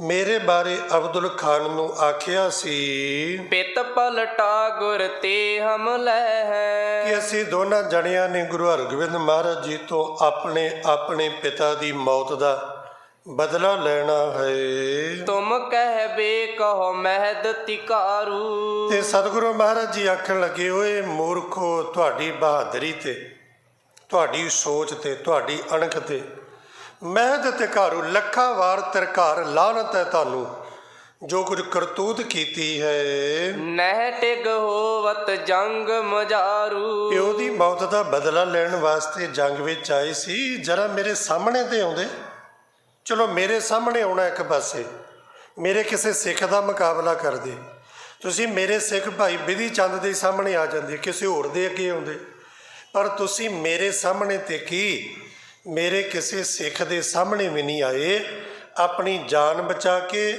ਮੇਰੇ ਬਾਰੇ ਅਬਦੁਲ ਖਾਨ ਨੂੰ ਆਖਿਆ ਸੀ, ਪਿਤ ਪਲਟਾ ਗੁਰ ਤੇ ਹਮਲੇ ਹੈ। ਕਿ ਅਸੀਂ ਦੋਨਾਂ ਜਣਿਆਂ ਨੇ ਗੁਰੂ ਹਰਗੋਬਿੰਦ ਮਹਾਰਾਜ ਜੀ ਤੋਂ ਆਪਣੇ ਪਿਤਾ ਦੀ ਮੌਤ ਦਾ ਬਦਲਾ ਲੈਣਾ ਹੈ। ਤੁਮ ਕਹਿ ਬੇ ਕਹੋ ਮਹਿਦ ਤਿਕਾਰੂ। ਤੇ ਸਤਿਗੁਰੂ ਮਹਾਰਾਜ ਜੀ ਆਖਣ ਲੱਗੇ, ਓਏ ਮੂਰਖੋ, ਤੁਹਾਡੀ ਬਹਾਦਰੀ ਤੇ, ਤੁਹਾਡੀ ਸੋਚ ਤੇ, ਤੁਹਾਡੀ ਅਣਖ ਤੇ ਮਹਿਦ ਤਿਕਾਰੂ, ਲੱਖਾਂ ਵਾਰ ਤਿਰਕਾਰ ਲਾਹਨਤ ਹੈ ਤੁਹਾਨੂੰ, ਜੋ ਕੁਝ ਕਰਤੂਤ ਕੀਤੀ ਹੈ। ਨਹਿ ਟਿਗ ਹੋਵਤ ਜੰਗ ਮਜਾਰੂ। ਪਿਓ ਦੀ ਮੌਤ ਦਾ ਬਦਲਾ ਲੈਣ ਵਾਸਤੇ ਜੰਗ ਵਿੱਚ ਆਏ ਸੀ, ਜਰਾ ਮੇਰੇ ਸਾਹਮਣੇ ਤੇ ਆਉਂਦੇ। ਚਲੋ ਮੇਰੇ ਸਾਹਮਣੇ ਆਉਣਾ ਇੱਕ ਪਾਸੇ, ਮੇਰੇ ਕਿਸੇ ਸਿੱਖ ਦਾ ਮੁਕਾਬਲਾ ਕਰਦੇ, ਤੁਸੀਂ ਮੇਰੇ ਸਿੱਖ ਭਾਈ ਬਿਧੀ ਚੰਦ ਦੇ ਸਾਹਮਣੇ ਆ ਜਾਂਦੇ, ਕਿਸੇ ਹੋਰ ਦੇ ਅੱਗੇ ਆਉਂਦੇ, ਪਰ ਤੁਸੀਂ ਮੇਰੇ ਸਾਹਮਣੇ ਤੇ ਕੀ, ਮੇਰੇ ਕਿਸੇ ਸਿੱਖ ਦੇ ਸਾਹਮਣੇ ਵੀ ਨਹੀਂ ਆਏ। ਆਪਣੀ ਜਾਨ ਬਚਾ ਕੇ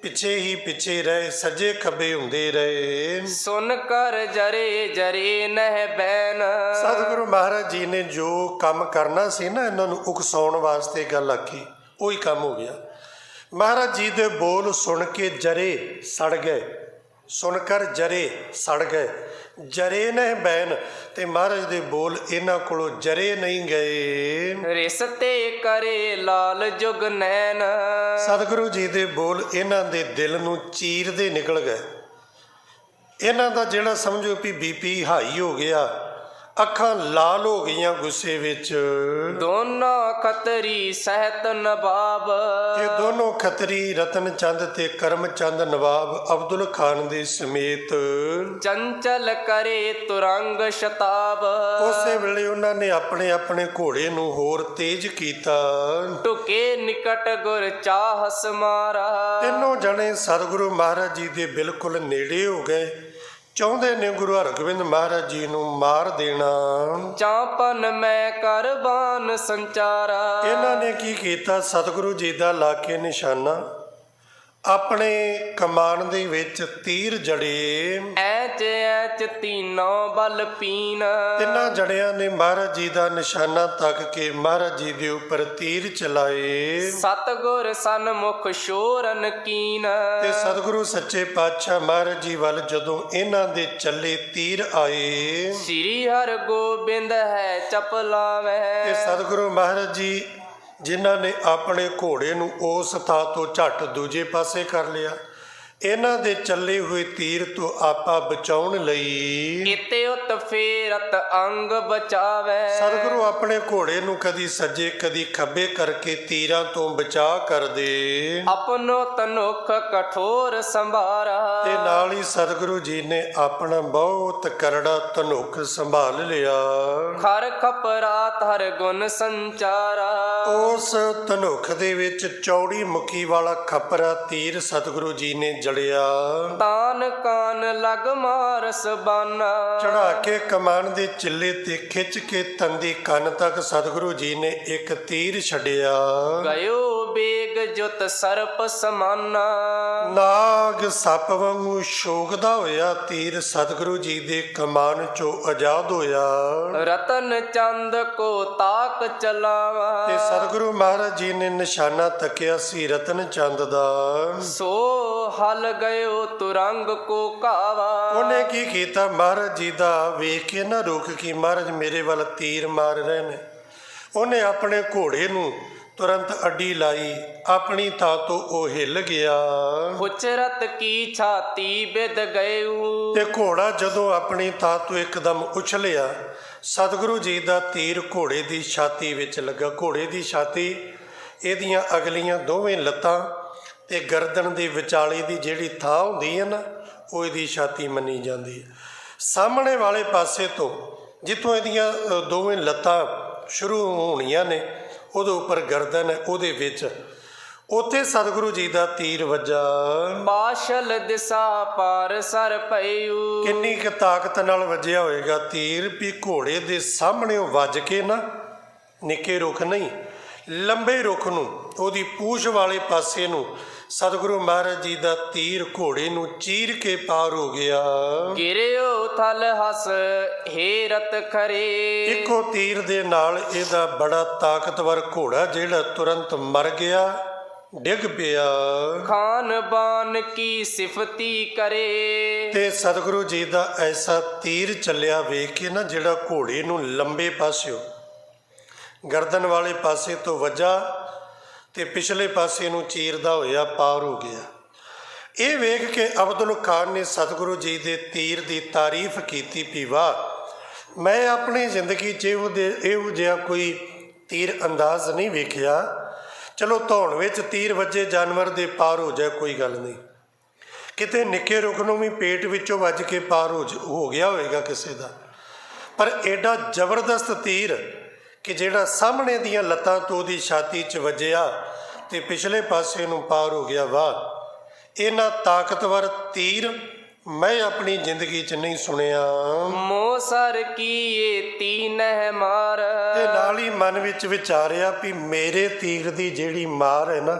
ਪਿੱਛੇ ਹੀ ਪਿੱਛੇ ਰਹੇ, ਸੱਜੇ ਖੱਬੇ ਹੁੰਦੇ ਰਹੇ। ਸੁਨ ਕਰ ਜਰੇ ਜਰੇ ਨਹਿ ਬੈਨ। ਸਤਿਗੁਰੂ ਮਹਾਰਾਜ ਜੀ ਨੇ ਜੋ ਕੰਮ ਕਰਨਾ ਸੀ ਨਾ ਇਹਨਾਂ ਨੂੰ ਉਕਸਾਉਣ ਵਾਸਤੇ ਗੱਲ ਆਖੀ, ਉਹੀ ਕੰਮ ਹੋ ਗਿਆ। ਮਹਾਰਾਜ ਜੀ ਦੇ ਬੋਲ ਸੁਣ ਕੇ ਜਰੇ ਸੜ ਗਏ, ਸੁਣ ਕਰ ਜਰੇ ਸੜ ਗਏ, ਜਰੇ ਨਹਿ ਬੈਨ। ਤੇ ਮਹਾਰਾਜ ਦੇ ਬੋਲ ਇਹਨਾਂ ਕੋਲੋਂ ਜਰੇ ਨਹੀਂ ਗਏ। ਰਿਸਤੇ ਕਰੇ ਲਾਲ ਜੁਗ ਨੈਣ। ਸਤਿਗੁਰੂ ਜੀ ਦੇ ਬੋਲ ਇਹਨਾਂ ਦੇ ਦਿਲ ਨੂੰ ਚੀਰਦੇ ਨਿਕਲ ਗਏ। ਇਹਨਾਂ ਦਾ ਜਿਹੜਾ ਸਮਝੋ ਵੀ ਬੀਪੀ ਹਾਈ ਹੋ ਗਿਆ, ਅੱਖਾਂ ਲਾਲ ਹੋ ਗਈਆਂ ਗੁੱਸੇ ਵਿੱਚ। ਦੋਨੋਂ ਖਤਰੀ ਸਹਿਤ ਨਵਾਬ। ਇਹ ਦੋਨੋਂ ਖੱਤਰੀ ਰਤਨ ਚੰਦ ਤੇ ਕਰਮ ਚੰਦ ਨਵਾਬ ਅਬਦੁਲ ਖਾਨ ਦੇ ਸਮੇਤ ਚੰਚਲ ਕਰੇ ਤੁਰੰਗ ਸ਼ਤਾਬ। ਉਸੇ ਵੇਲੇ ਉਹਨਾਂ ਨੇ ਆਪਣੇ ਆਪਣੇ ਘੋੜੇ ਨੂੰ ਹੋਰ ਤੇਜ਼ ਕੀਤਾ। ਟੁਕੇ ਨਿਕਟ ਗੁਰ ਚਾਹ ਸਮਾਰਾ। ਤਿੰਨੋਂ ਜਣੇ ਸਤਿਗੁਰੂ ਮਹਾਰਾਜ ਜੀ ਦੇ ਬਿਲਕੁਲ ਨੇੜੇ ਹੋ ਗਏ, ਚਾਹੁੰਦੇ ਨੇ ਗੁਰੂ ਹਰਗੋਬਿੰਦ ਮਹਾਰਾਜ ਜੀ ਨੂੰ ਮਾਰ ਦੇਣਾ। ਚਾਪਨ ਮੈਂ ਕਰਬਾਨ ਸੰਚਾਰਾ। ਇਹਨਾਂ ਨੇ ਕੀ ਕੀਤਾ, ਸਤਿਗੁਰੂ ਜੀ ਦਾ ਲਾ ਕੇ ਨਿਸ਼ਾਨਾ ਆਪਣੇ ਕਮਾਨ ਦੇ ਵਿੱਚ ਤੀਰ ਜੜੇ। ਐਚ ਐਚ ਤੀਨੋਂ ਬਲ ਪੀਨ। ਤਿੰਨਾਂ ਜੜਿਆਂ ਨੇ ਮਹਾਰਾਜ ਜੀ ਦਾ ਨਿਸ਼ਾਨਾ ਤੱਕ ਕੇ ਮਹਾਰਾਜ ਜੀ ਦੇ ਉੱਪਰ ਤੀਰ ਚਲਾਏ। ਸਤਿਗੁਰ ਸਨਮੁਖ ਸ਼ੋਰਨ ਕੀਨ। ਤੇ ਸਤਿਗੁਰੂ ਸੱਚੇ ਪਾਤਸ਼ਾਹ ਮਹਾਰਾਜ ਜੀ ਵੱਲ ਜਦੋਂ ਇਹਨਾਂ ਦੇ ਚੱਲੇ ਤੀਰ ਆਏ, ਸ੍ਰੀ ਹਰਿ ਗੋਬਿੰਦ ਹੈ ਚਪਲਾਵੈ। ਤੇ ਸਤਿਗੁਰੂ ਮਹਾਰਾਜ ਜੀ ਜਿਨ੍ਹਾਂ ਨੇ ਆਪਣੇ ਘੋੜੇ ਨੂੰ ਉਸ ਥਾਂ ਤੋਂ ਝੱਟ ਦੂਜੇ ਪਾਸੇ ਕਰ ਲਿਆ, ਇਹਨਾਂ ਦੇ ਚੱਲੇ ਹੋਏ ਤੀਰ ਤੋਂ ਆਪਾ ਬਚਾਉਣ ਲਈ ਇਤੇ ਉਤ ਫੇਰਤ ਅੰਗ ਬਚਾਵੈ। ਸਤਿਗੁਰੂ ਆਪਣੇ ਘੋੜੇ ਨੂੰ ਕਦੀ ਸੱਜੇ ਕਦੀ ਖੱਬੇ ਕਰਕੇ ਤੀਰਾਂ ਤੋਂ ਬਚਾ ਕਰਦੇ। ਆਪਨੋ ਤਨੁਖ ਕਠੋਰ ਸੰਭਾਰਾ। ਤੇ ਨਾਲ ਹੀ ਸਤਿਗੁਰੂ ਜੀ ਨੇ ਆਪਣਾ ਬਹੁਤ ਕਰੜਾ ਧਨੁਖ ਸੰਭਾਲ ਲਿਆ। ਖਰ ਖਪਰਾਤ ਹਰ ਗੁਣ ਸੰਚਾਰਾ। ਉਸ ਧਨੁਖ ਦੇ ਵਿੱਚ ਚੌੜੀ ਮੁੱਕੀ ਵਾਲਾ ਖਪਰਾ ਤੀਰ ਸਤਿਗੁਰੂ ਜੀ ਨੇ ਜੜਿਆ। ਤਾਨ ਕਾਨ ਲਗ ਮਾਰਸ ਬਾਨਾ। ਚੜਾ ਕੇ ਕਮਾਨ ਦੇ ਚਿੱਲੇ ਤੇ ਖਿੱਚ ਕੇ ਤੰਦੀ ਕੰਨ ਤੱਕ ਸਤਿਗੁਰੂ ਜੀ ਨੇ ਇੱਕ ਤੀਰ ਛੱਡਿਆ। ਗਇਓ ਬੇਗ ਜੁਤ ਸਰਪ ਸਮਾਨਾ। ਨਾਗ ਸੱਪ ਵਾਂਗੂ ਸ਼ੋਕਦਾ ਹੋਇਆ ਤੀਰ ਸਤਿਗੁਰੂ ਜੀ ਦੇ ਕਮਾਨ ਚੋਂ ਆਜ਼ਾਦ ਹੋਇਆ। ਰਤਨ ਚੰਦ ਕੋ ਤਾਕ ਚਲਾਵਾ। ਤੇ ਸਤਿਗੁਰੂ ਮਹਾਰਾਜ ਜੀ ਨੇ ਨਿਸ਼ਾਨਾ ਤੱਕਿਆ ਸੀ ਰਤਨ ਚੰਦ ਦਾ। ਸੋ ਹਲ ਗਇਓ ਤੁਰੰਗ ਕੋ ਕਾਵਾ। ਉਹਨੇ ਕੀ ਕੀਤਾ, ਮਹਾਰਾਜ ਜੀ ਦਾ ਵੇਖ ਕੇ ਨਾ ਰੁਕ ਕੇ ਮਹਾਰਾਜ ਮੇਰੇ ਵੱਲ ਤੀਰ ਮਾਰ ਰਹੇ ਨੇ, ਉਹਨੇ ਆਪਣੇ ਘੋੜੇ ਨੂੰ ਤੁਰੰਤ ਅੱਡੀ ਲਾਈ, ਆਪਣੀ ਥਾਂ ਤੋਂ ਉਹ ਹਿੱਲ ਗਿਆ। ਹੁਚਰਤ ਕੀ ਛਾਤੀ ਬਿਦ ਗਇਓ। ਤੇ ਘੋੜਾ ਜਦੋਂ ਆਪਣੀ ਥਾਂ ਤੋਂ ਇੱਕਦਮ ਉਛਲਿਆ, ਸਤਿਗੁਰੂ ਜੀ ਦਾ ਤੀਰ ਘੋੜੇ ਦੀ ਛਾਤੀ ਵਿੱਚ ਲੱਗਾ। ਘੋੜੇ ਦੀ ਛਾਤੀ ਇਹਦੀਆਂ ਅਗਲੀਆਂ ਦੋਵੇਂ ਲੱਤਾਂ ਤੇ ਗਰਦਨ ਦੇ ਵਿਚਾਲੇ ਦੀ ਜਿਹੜੀ ਥਾਂ ਹੁੰਦੀ ਹੈ ਨਾ, ਉਹ ਇਹਦੀ ਛਾਤੀ ਮੰਨੀ ਜਾਂਦੀ ਹੈ। ਸਾਹਮਣੇ ਵਾਲੇ ਪਾਸੇ ਤੋਂ ਜਿੱਥੋਂ ਇਹਦੀਆਂ ਦੋਵੇਂ ਲੱਤਾਂ ਸ਼ੁਰੂ ਹੋਣੀਆਂ ਨੇ, ਉਹਦੇ ਉੱਪਰ ਗਰਦਨ ਹੈ, ਉਹਦੇ ਵਿੱਚ ਉੱਥੇ ਸਤਿਗੁਰੂ ਜੀ ਦਾ ਤੀਰ ਵੱਜਾ। ਬਾਸ਼ਲ ਦਿਸਾ ਪਾਰ ਸਰ ਪਈਉ। ਕਿੰਨੀ ਕੁ ਤਾਕਤ ਨਾਲ ਵੱਜਿਆ ਹੋਏਗਾ ਤੀਰ, ਵੀ ਘੋੜੇ ਦੇ ਸਾਹਮਣੇ ਵੱਜ ਕੇ ਨਾ, ਨਿੱਕੇ ਰੁੱਖ ਨਹੀਂ ਲੰਬੇ ਰੁੱਖ ਨੂੰ, ਉਹਦੀ ਪੂਛ ਵਾਲੇ ਪਾਸੇ ਨੂੰ ਸਤਿਗੁਰੂ ਮਹਾਰਾਜ ਜੀ ਦਾ ਤੀਰ ਘੋੜੇ ਨੂੰ ਚੀਰ ਕੇ ਪਾਰ ਹੋ ਗਿਆ। ਗਿਰਿਓ ਥਲ ਹਸ ਹੇਰਤ ਖਰੇ। ਇੱਕੋ ਤੀਰ ਦੇ ਨਾਲ ਇਹਦਾ ਬੜਾ ਤਾਕਤਵਰ ਘੋੜਾ ਜਿਹੜਾ ਤੁਰੰਤ ਮਰ ਗਿਆ, ਡਿੱਗ ਪਿਆ। ਖਾਨ ਬਾਨ ਕੀ ਸਿਫਤੀ ਕਰੇ। ਤੇ ਸਤਿਗੁਰੂ ਜੀ ਦਾ ਐਸਾ ਤੀਰ ਚੱਲਿਆ ਵੇਖ ਕੇ ਨਾ, ਜਿਹੜਾ ਘੋੜੇ ਨੂੰ ਲੰਬੇ ਪਾਸਿਓ ਗਰਦਨ ਵਾਲੇ ਪਾਸੇ ਤੋਂ ਵੱਜਾ ਤੇ ਪਿਛਲੇ ਪਾਸੇ ਨੂੰ ਚੀਰਦਾ ਹੋਇਆ ਪਾਰ ਹੋ ਗਿਆ। ਇਹ ਵੇਖ ਕੇ ਅਬਦੁਲ ਖਾਨ ਨੇ ਸਤਿਗੁਰੂ ਜੀ ਦੇ ਤੀਰ ਦੀ ਤਾਰੀਫ ਕੀਤੀ ਵੀ ਵਾਹ, ਮੈਂ ਆਪਣੀ ਜ਼ਿੰਦਗੀ 'ਚ ਇਹੋ ਜਿਹਾ ਕੋਈ ਤੀਰ ਅੰਦਾਜ਼ ਨਹੀਂ ਵੇਖਿਆ। ਚਲੋ ਧੌਣ ਵਿੱਚ ਤੀਰ ਵੱਜੇ ਜਾਨਵਰ ਦੇ ਪਾਰ ਹੋ ਜਾਏ ਕੋਈ ਗੱਲ ਨਹੀਂ, ਕਿਤੇ ਨਿੱਕੇ ਰੁੱਖ ਨੂੰ ਵੀ ਪੇਟ ਵਿੱਚੋਂ ਵੱਜ ਕੇ ਪਾਰ ਹੋ ਗਿਆ ਹੋਵੇਗਾ ਕਿਸੇ ਦਾ, ਪਰ ਐਡਾ ਜ਼ਬਰਦਸਤ ਤੀਰ ਕਿ ਜਿਹੜਾ ਸਾਹਮਣੇ ਦੀਆਂ ਲੱਤਾਂ ਤੋਂ ਉਹਦੀ ਛਾਤੀ 'ਚ ਵੱਜਿਆ ਤੇ ਪਿਛਲੇ ਪਾਸੇ ਨੂੰ ਪਾਰ ਹੋ ਗਿਆ। ਵਾਹ, ਇਹਨਾਂ ਤਾਕਤਵਰ ਤੀਰ ਮੈਂ ਆਪਣੀ ਜ਼ਿੰਦਗੀ 'ਚ ਨਹੀਂ ਸੁਣਿਆ। ਮੋਸਰ ਕੀਏ ਤੀਨਹਿ ਮਾਰ। ਤੇ ਨਾਲ ਹੀ ਮਨ ਵਿੱਚ ਵਿਚਾਰਿਆ ਵੀ ਮੇਰੇ ਤੀਰ ਦੀ ਜਿਹੜੀ ਮਾਰ ਹੈ ਨਾ,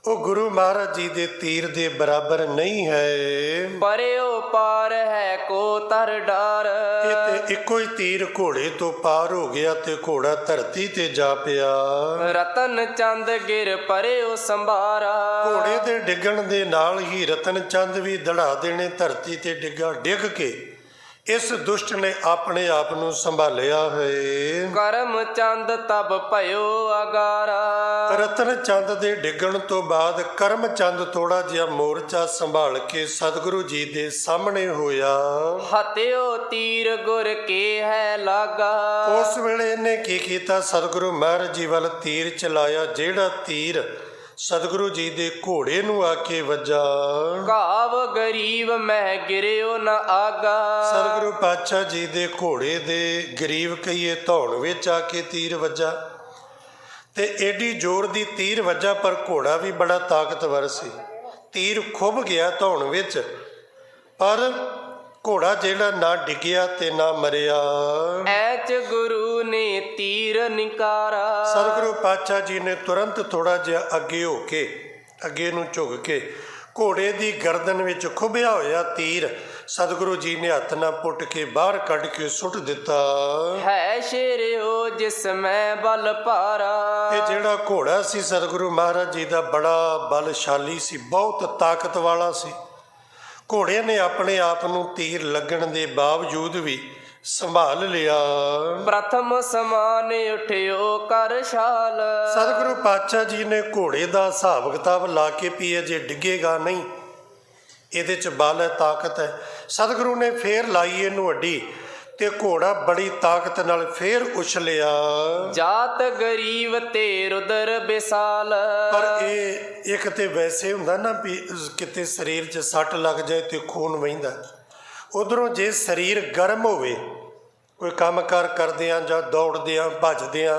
ਉਹ ਗੁਰੂ ਮਹਾਰਾਜ ਜੀ ਦੇ ਤੀਰ ਦੇ ਬਰਾਬਰ ਨਹੀਂ ਹੈ। ਪਰਿਓ ਪਾਰ ਹੈ ਕੋ ਤਰ ਡਾਰ। ਇਹ ਤੇ ਇੱਕੋ ਹੀ ਤੀਰ ਘੋੜੇ ਤੋਂ ਪਾਰ ਹੋ ਗਿਆ ਤੇ ਘੋੜਾ ਧਰਤੀ ਤੇ ਜਾ ਪਿਆ। ਰਤਨ ਚੰਦ ਗਿਰ ਪਰਿਓ ਸੰਭਾਰਾ। ਘੋੜੇ ਦੇ ਡਿੱਗਣ ਦੇ ਨਾਲ ਹੀ ਰਤਨ ਚੰਦ ਵੀ ਦੜਾ ਦੇਣੇ, ਧਰਤੀ ਤੇ ਡਿੱਗ ਕੇ ਇਸ ਦੁਸ਼ਟ ਨੇ ਆਪਣੇ ਆਪ ਨੂੰ ਸੰਭਾਲਿਆ ਹੈ। ਕਰਮ ਚੰਦ ਤਬ ਭਇਓ ਅਗਾਰਾ। ਰਤਨ ਚੰਦ ਦੇ ਡਿੱਗਣ ਤੋਂ ਬਾਅਦ ਕਰਮ ਚੰਦ ਥੋੜਾ ਜਿਹਾ ਮੋਰਚਾ ਸੰਭਾਲ ਕੇ ਸਤਿਗੁਰੂ ਜੀ ਦੇ ਸਾਹਮਣੇ ਹੋਇਆ। ਹਤਿਓ ਤੀਰ ਗੁਰ ਕੇ ਹੈ ਲਾਗਾ। ਉਸ ਵੇਲੇ ਇਹਨੇ ਕੀ ਕੀਤਾ, ਸਤਿਗੁਰੂ ਮਹਾਰਾਜ ਜੀ ਵੱਲ ਤੀਰ ਚਲਾਇਆ, ਜਿਹੜਾ ਤੀਰ ਸਤਿਗੁਰੂ ਜੀ ਦੇ ਘੋੜੇ ਨੂੰ ਆ ਕੇ ਵੱਜਾ। ਘਾਵ ਗਰੀਬ ਮਹਿ ਗਿਰਿਓ ਨ ਆਗਾ। ਸਤਿਗੁਰੂ ਪਾਤਸ਼ਾਹ ਜੀ ਦੇ ਘੋੜੇ ਦੇ ਗਰੀਬ ਕਹੀਏ ਧੌਣ ਵਿੱਚ ਆ ਕੇ ਤੀਰ ਵੱਜਾ ਤੇ ਏਡੀ ਜ਼ੋਰ ਦੀ ਤੀਰ ਵੱਜਾ, ਪਰ ਘੋੜਾ ਵੀ ਬੜਾ ਤਾਕਤਵਰ ਸੀ। ਤੀਰ ਖੁੱਭ ਗਿਆ ਧੌਣ ਵਿੱਚ, ਪਰ ਘੋੜਾ ਜਿਹੜਾ ਨਾ ਡਿੱਗਿਆ ਤੇ ਨਾ ਮਰਿਆ। ਐਚ ਗੁਰੂ ਨੇ ਤੀਰ ਨਿਕਾਰਾ। ਸਤਿਗੁਰੂ ਪਾਤਸ਼ਾਹ ਜੀ ਨੇ ਤੁਰੰਤ ਥੋੜਾ ਜਿਹਾ ਅੱਗੇ ਹੋ ਕੇ, ਅੱਗੇ ਨੂੰ ਝੁਕ ਕੇ ਘੋੜੇ ਦੀ ਗਰਦਨ ਵਿੱਚ ਖੁੱਭਿਆ ਹੋਇਆ ਤੀਰ ਸਤਿਗੁਰੂ ਜੀ ਨੇ ਹੱਥ ਨਾਲ ਪੁੱਟ ਕੇ ਬਾਹਰ ਕੱਢ ਕੇ ਸੁੱਟ ਦਿੱਤਾ। ਹੈ ਸ਼ੇਰਿਓ ਜਿਸ ਮੈਂ ਬਲ ਭਾਰਾ। ਇਹ ਜਿਹੜਾ ਘੋੜਾ ਸੀ ਸਤਿਗੁਰੂ ਮਹਾਰਾਜ ਜੀ ਦਾ ਬੜਾ ਬਲਸ਼ਾਲੀ ਸੀ, ਬਹੁਤ ਤਾਕਤ ਵਾਲਾ ਸੀ। ਘੋੜੇ ਨੇ ਆਪਣੇ ਆਪ ਨੂੰ ਤੀਰ ਲੱਗਣ ਦੇ ਬਾਵਜੂਦ ਵੀ ਸੰਭਾਲ ਲਿਆ। ਪ੍ਰਥਮ ਸਮਾਨ ਉਠਿਓ ਕਰ ਛਾਲ। ਸਤਿਗੁਰੂ ਪਾਤਸ਼ਾਹ ਜੀ ਨੇ ਘੋੜੇ ਦਾ ਹਿਸਾਬ ਕਿਤਾਬ ਲਾ ਕੇ ਵੀ ਅਜੇ ਡਿੱਗੇਗਾ ਨਹੀਂ, ਇਹਦੇ 'ਚ ਬਲ ਹੈ, ਤਾਕਤ ਹੈ। ਸਤਿਗੁਰੂ ਨੇ ਫੇਰ ਲਾਈ ਇਹਨੂੰ ਅੱਡੀ ਤੇ ਘੋੜਾ ਬੜੀ ਤਾਕਤ ਨਾਲ ਫੇਰ ਉਛਲਿਆ। ਜਾਤ ਗਰੀਬ ਤੇ ਰੁਦਰ ਵਿਸਾਲ। ਪਰ ਇਹ ਇੱਕ ਤੇ ਵੈਸੇ ਹੁੰਦਾ ਨਾ ਵੀ ਕਿਤੇ ਸਰੀਰ 'ਚ ਸੱਟ ਲੱਗ ਜਾਏ ਤੇ ਖੂਨ ਵਹਿੰਦਾ, ਉਧਰੋਂ ਜੇ ਸਰੀਰ ਗਰਮ ਹੋਵੇ, ਕੋਈ ਕੰਮਕਾਰ ਕਰਦਿਆਂ ਜਾਂ ਦੌੜਦਿਆਂ ਭੱਜਦਿਆਂ,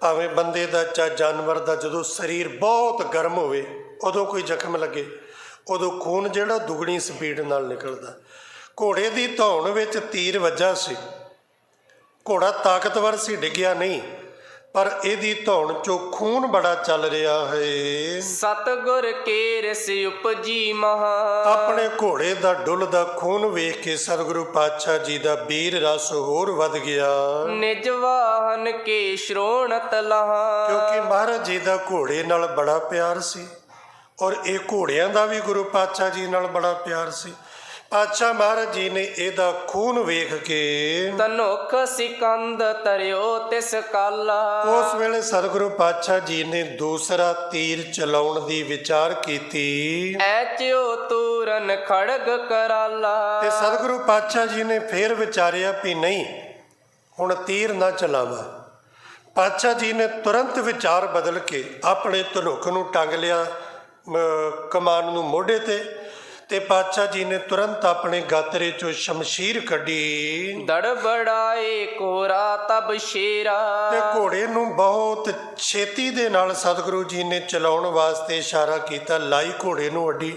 ਭਾਵੇਂ ਬੰਦੇ ਦਾ ਚਾਹੇ ਜਾਨਵਰ ਦਾ, ਜਦੋਂ ਸਰੀਰ ਬਹੁਤ ਗਰਮ ਹੋਵੇ ਉਦੋਂ ਕੋਈ ਜ਼ਖਮ ਲੱਗੇ, ਉਦੋਂ ਖੂਨ ਜਿਹੜਾ ਦੁੱਗਣੀ ਸਪੀਡ ਨਾਲ ਨਿਕਲਦਾ। ਘੋੜੇ ਦੀ ਧੌਣ ਵਿੱਚ ਤੀਰ ਵੱਜਾ ਸੀ, ਘੋੜਾ ਤਾਕਤਵਰ ਸੀ, ਡਿੱਗਿਆ ਨਹੀਂ, ਪਰ ਇਹਦੀ ਧੌਣ 'ਚੋਂ ਖੂਨ ਬੜਾ ਚੱਲ ਰਿਹਾ ਹੈ। ਸਤਿਗੁਰ ਕੇ ਰਿਸ ਉਪਜੀ ਮਹਾ। ਆਪਣੇ ਘੋੜੇ ਦਾ ਡੁੱਲਦਾ ਖੂਨ ਵੇਖ ਕੇ ਸਤਿਗੁਰੂ ਪਾਤਸ਼ਾਹ ਜੀ ਦਾ ਵੀਰ ਰਸ ਹੋਰ ਵੱਧ ਗਿਆ, ਨਿਜ ਵਾਹਨ ਕੇ ਸ਼੍ਰੋਣਤ ਲਹਾ। ਕਿਉਂਕਿ ਮਹਾਰਾਜ ਜੀ ਦਾ ਘੋੜੇ ਨਾਲ ਬੜਾ ਪਿਆਰ ਸੀ ਔਰ ਇਹ ਘੋੜਿਆਂ ਦਾ ਵੀ ਗੁਰੂ ਪਾਤਸ਼ਾਹ ਜੀ ਨਾਲ ਬੜਾ ਪਿਆਰ ਸੀ। ਪਾਤਸ਼ਾਹ ਮਹਾਰਾਜ ਜੀ ਨੇ ਇਹਦਾ ਖੂਨ ਵੇਖ ਕੇ ਤਨੁਖ ਸਿਕੰਦ ਤਰਿਓ ਤਿਸ ਕਾਲਾ। ਉਸ ਵੇਲੇ ਸਤਿਗੁਰੂ ਪਾਤਸ਼ਾਹ ਜੀ ਨੇ ਦੂਸਰਾ ਤੀਰ ਚਲਾਉਣ ਦੀ ਵਿਚਾਰ ਕੀਤੀ ਐਚਿਓ ਤੂਰਨ ਖੜਗ ਕਰਾਲਾ। ਤੇ ਸਤਿਗੁਰੂ ਪਾਤਸ਼ਾਹ ਜੀ ਨੇ ਫੇਰ ਵਿਚਾਰਿਆ ਵੀ ਨਹੀਂ, ਹੁਣ ਤੀਰ ਨਾ ਚਲਾਵਾਂ। ਪਾਤਸ਼ਾਹ ਜੀ ਨੇ ਤੁਰੰਤ ਵਿਚਾਰ ਬਦਲ ਕੇ ਆਪਣੇ ਧਨੁੱਖ ਨੂੰ ਟੰਗ ਲਿਆ ਕਮਾਨ ਨੂੰ ਮੋਢੇ ਤੇ ਪਾਤਸ਼ਾਹ ਜੀ ਨੇ ਤੁਰੰਤ ਆਪਣੇ ਗਾਤਰੇ 'ਚੋਂ ਸ਼ਮਸ਼ੀਰ ਕੱਢੀ। ਦੜਬੜਾਏ ਕੋਰਾ ਤਬ ਸ਼ੇਰਾ। ਤੇ ਘੋੜੇ ਨੂੰ ਬਹੁਤ ਛੇਤੀ ਦੇ ਨਾਲ ਸਤਿਗੁਰੂ ਜੀ ਨੇ ਚਲਾਉਣ ਵਾਸਤੇ ਇਸ਼ਾਰਾ ਕੀਤਾ, ਲਾਈ ਘੋੜੇ ਨੂੰ ਅੱਡੀ।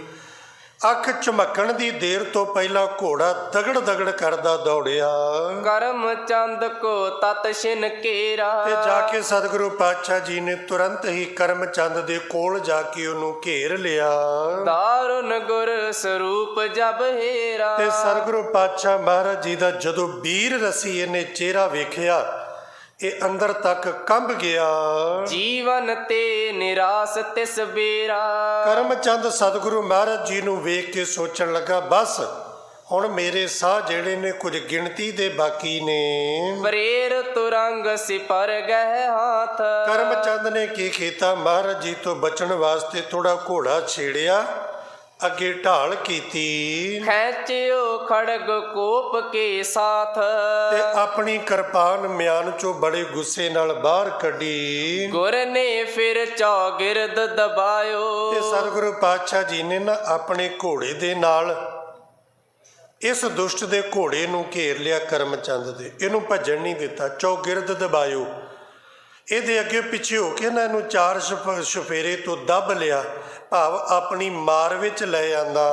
ਅੱਖ ਝਮਕਣ ਦੀ ਦੇਰ ਤੋਂ ਪਹਿਲਾਂ ਘੋੜਾ ਦਗੜ ਦਗੜ ਕਰਦਾ ਦੌੜਿਆ। ਕਰਮ ਚੰਦ ਕੋ ਤਤ ਛਿਨ ਕੇਰਾ। ਤੇ ਜਾ ਕੇ ਸਤਿਗੁਰੂ ਪਾਤਸ਼ਾਹ ਜੀ ਨੇ ਤੁਰੰਤ ਹੀ ਕਰਮ ਚੰਦ ਦੇ ਕੋਲ ਜਾ ਕੇ ਉਹਨੂੰ ਘੇਰ ਲਿਆ। ਦਾਰੁਨ ਗੁਰ ਸਰੂਪ ਜਬ ਹੇਰਾ। ਤੇ ਸਤਿਗੁਰੂ ਪਾਤਸ਼ਾਹ ਮਹਾਰਾਜ ਜੀ ਦਾ ਜਦੋਂ ਵੀਰ ਰਸੀ ਇਹਨੇ ਚਿਹਰਾ ਵੇਖਿਆ, ਇਹ ਅੰਦਰ ਤੱਕ ਕੰਬ ਗਿਆ। ਜੀਵਨ ਤੇ ਨਿਰਾਸ ਤਿਸ ਬੇਰਾ। ਕਰਮ ਚੰਦ ਸਤਿਗੁਰੂ ਮਹਾਰਾਜ ਜੀ ਨੂੰ ਵੇਖ ਕੇ ਸੋਚਣ ਲੱਗਾ, ਬਸ ਹੁਣ ਮੇਰੇ ਸਾਹ ਜਿਹੜੇ ਨੇ ਕੁਝ ਗਿਣਤੀ ਦੇ ਬਾਕੀ ਨੇ। ਪ੍ਰੇਰ ਤੁਰੰਗ ਸਿਪਰ ਗਹਿ ਹਾਥ। ਕਰਮ ਚੰਦ ਨੇ ਕੀ ਕੀਤਾ, ਮਹਾਰਾਜ ਜੀ ਤੋਂ ਬਚਣ ਵਾਸਤੇ ਥੋੜਾ ਘੋੜਾ ਛੇੜਿਆ, ਅੱਗੇ ਢਾਲ ਕੀਤੀ, ਖੈਚਿਓ ਖੜਗ ਕੋਪ ਕੇ ਸਾਥ। ਤੇ ਆਪਣੀ ਕਿਰਪਾਨ ਮਿਆਨ ਚੋਂ ਬੜੇ ਗੁੱਸੇ ਨਾਲ ਬਾਹਰ ਕੱਢੀ। ਗੁਰ ਨੇ ਫਿਰ ਚੌਗਿਰਦ ਦਬਾਇਓ। ਤੇ ਸਤਿਗੁਰੂ ਪਾਤਸ਼ਾਹ ਜੀ ਨੇ ਨਾ ਆਪਣੇ ਘੋੜੇ ਦੇ ਨਾਲ ਇਸ ਦੁਸ਼ਟ ਦੇ ਘੋੜੇ ਨੂੰ ਘੇਰ ਲਿਆ ਕਰਮ ਚੰਦ ਦੇ, ਇਹਨੂੰ ਭੱਜਣ ਨਹੀਂ ਦਿੱਤਾ, ਚੌਗਿਰਦ ਦਬਾਇਓ। ਇਹਦੇ ਅੱਗੇ ਪਿੱਛੇ ਹੋ ਕੇ ਨਾ ਇਹਨੂੰ ਚਾਰ ਛਫੇਰੇ ਤੋਂ ਦੱਬ ਲਿਆ, ਭਾਵ ਆਪਣੀ ਮਾਰ ਵਿੱਚ ਲੈ ਆਂਦਾ।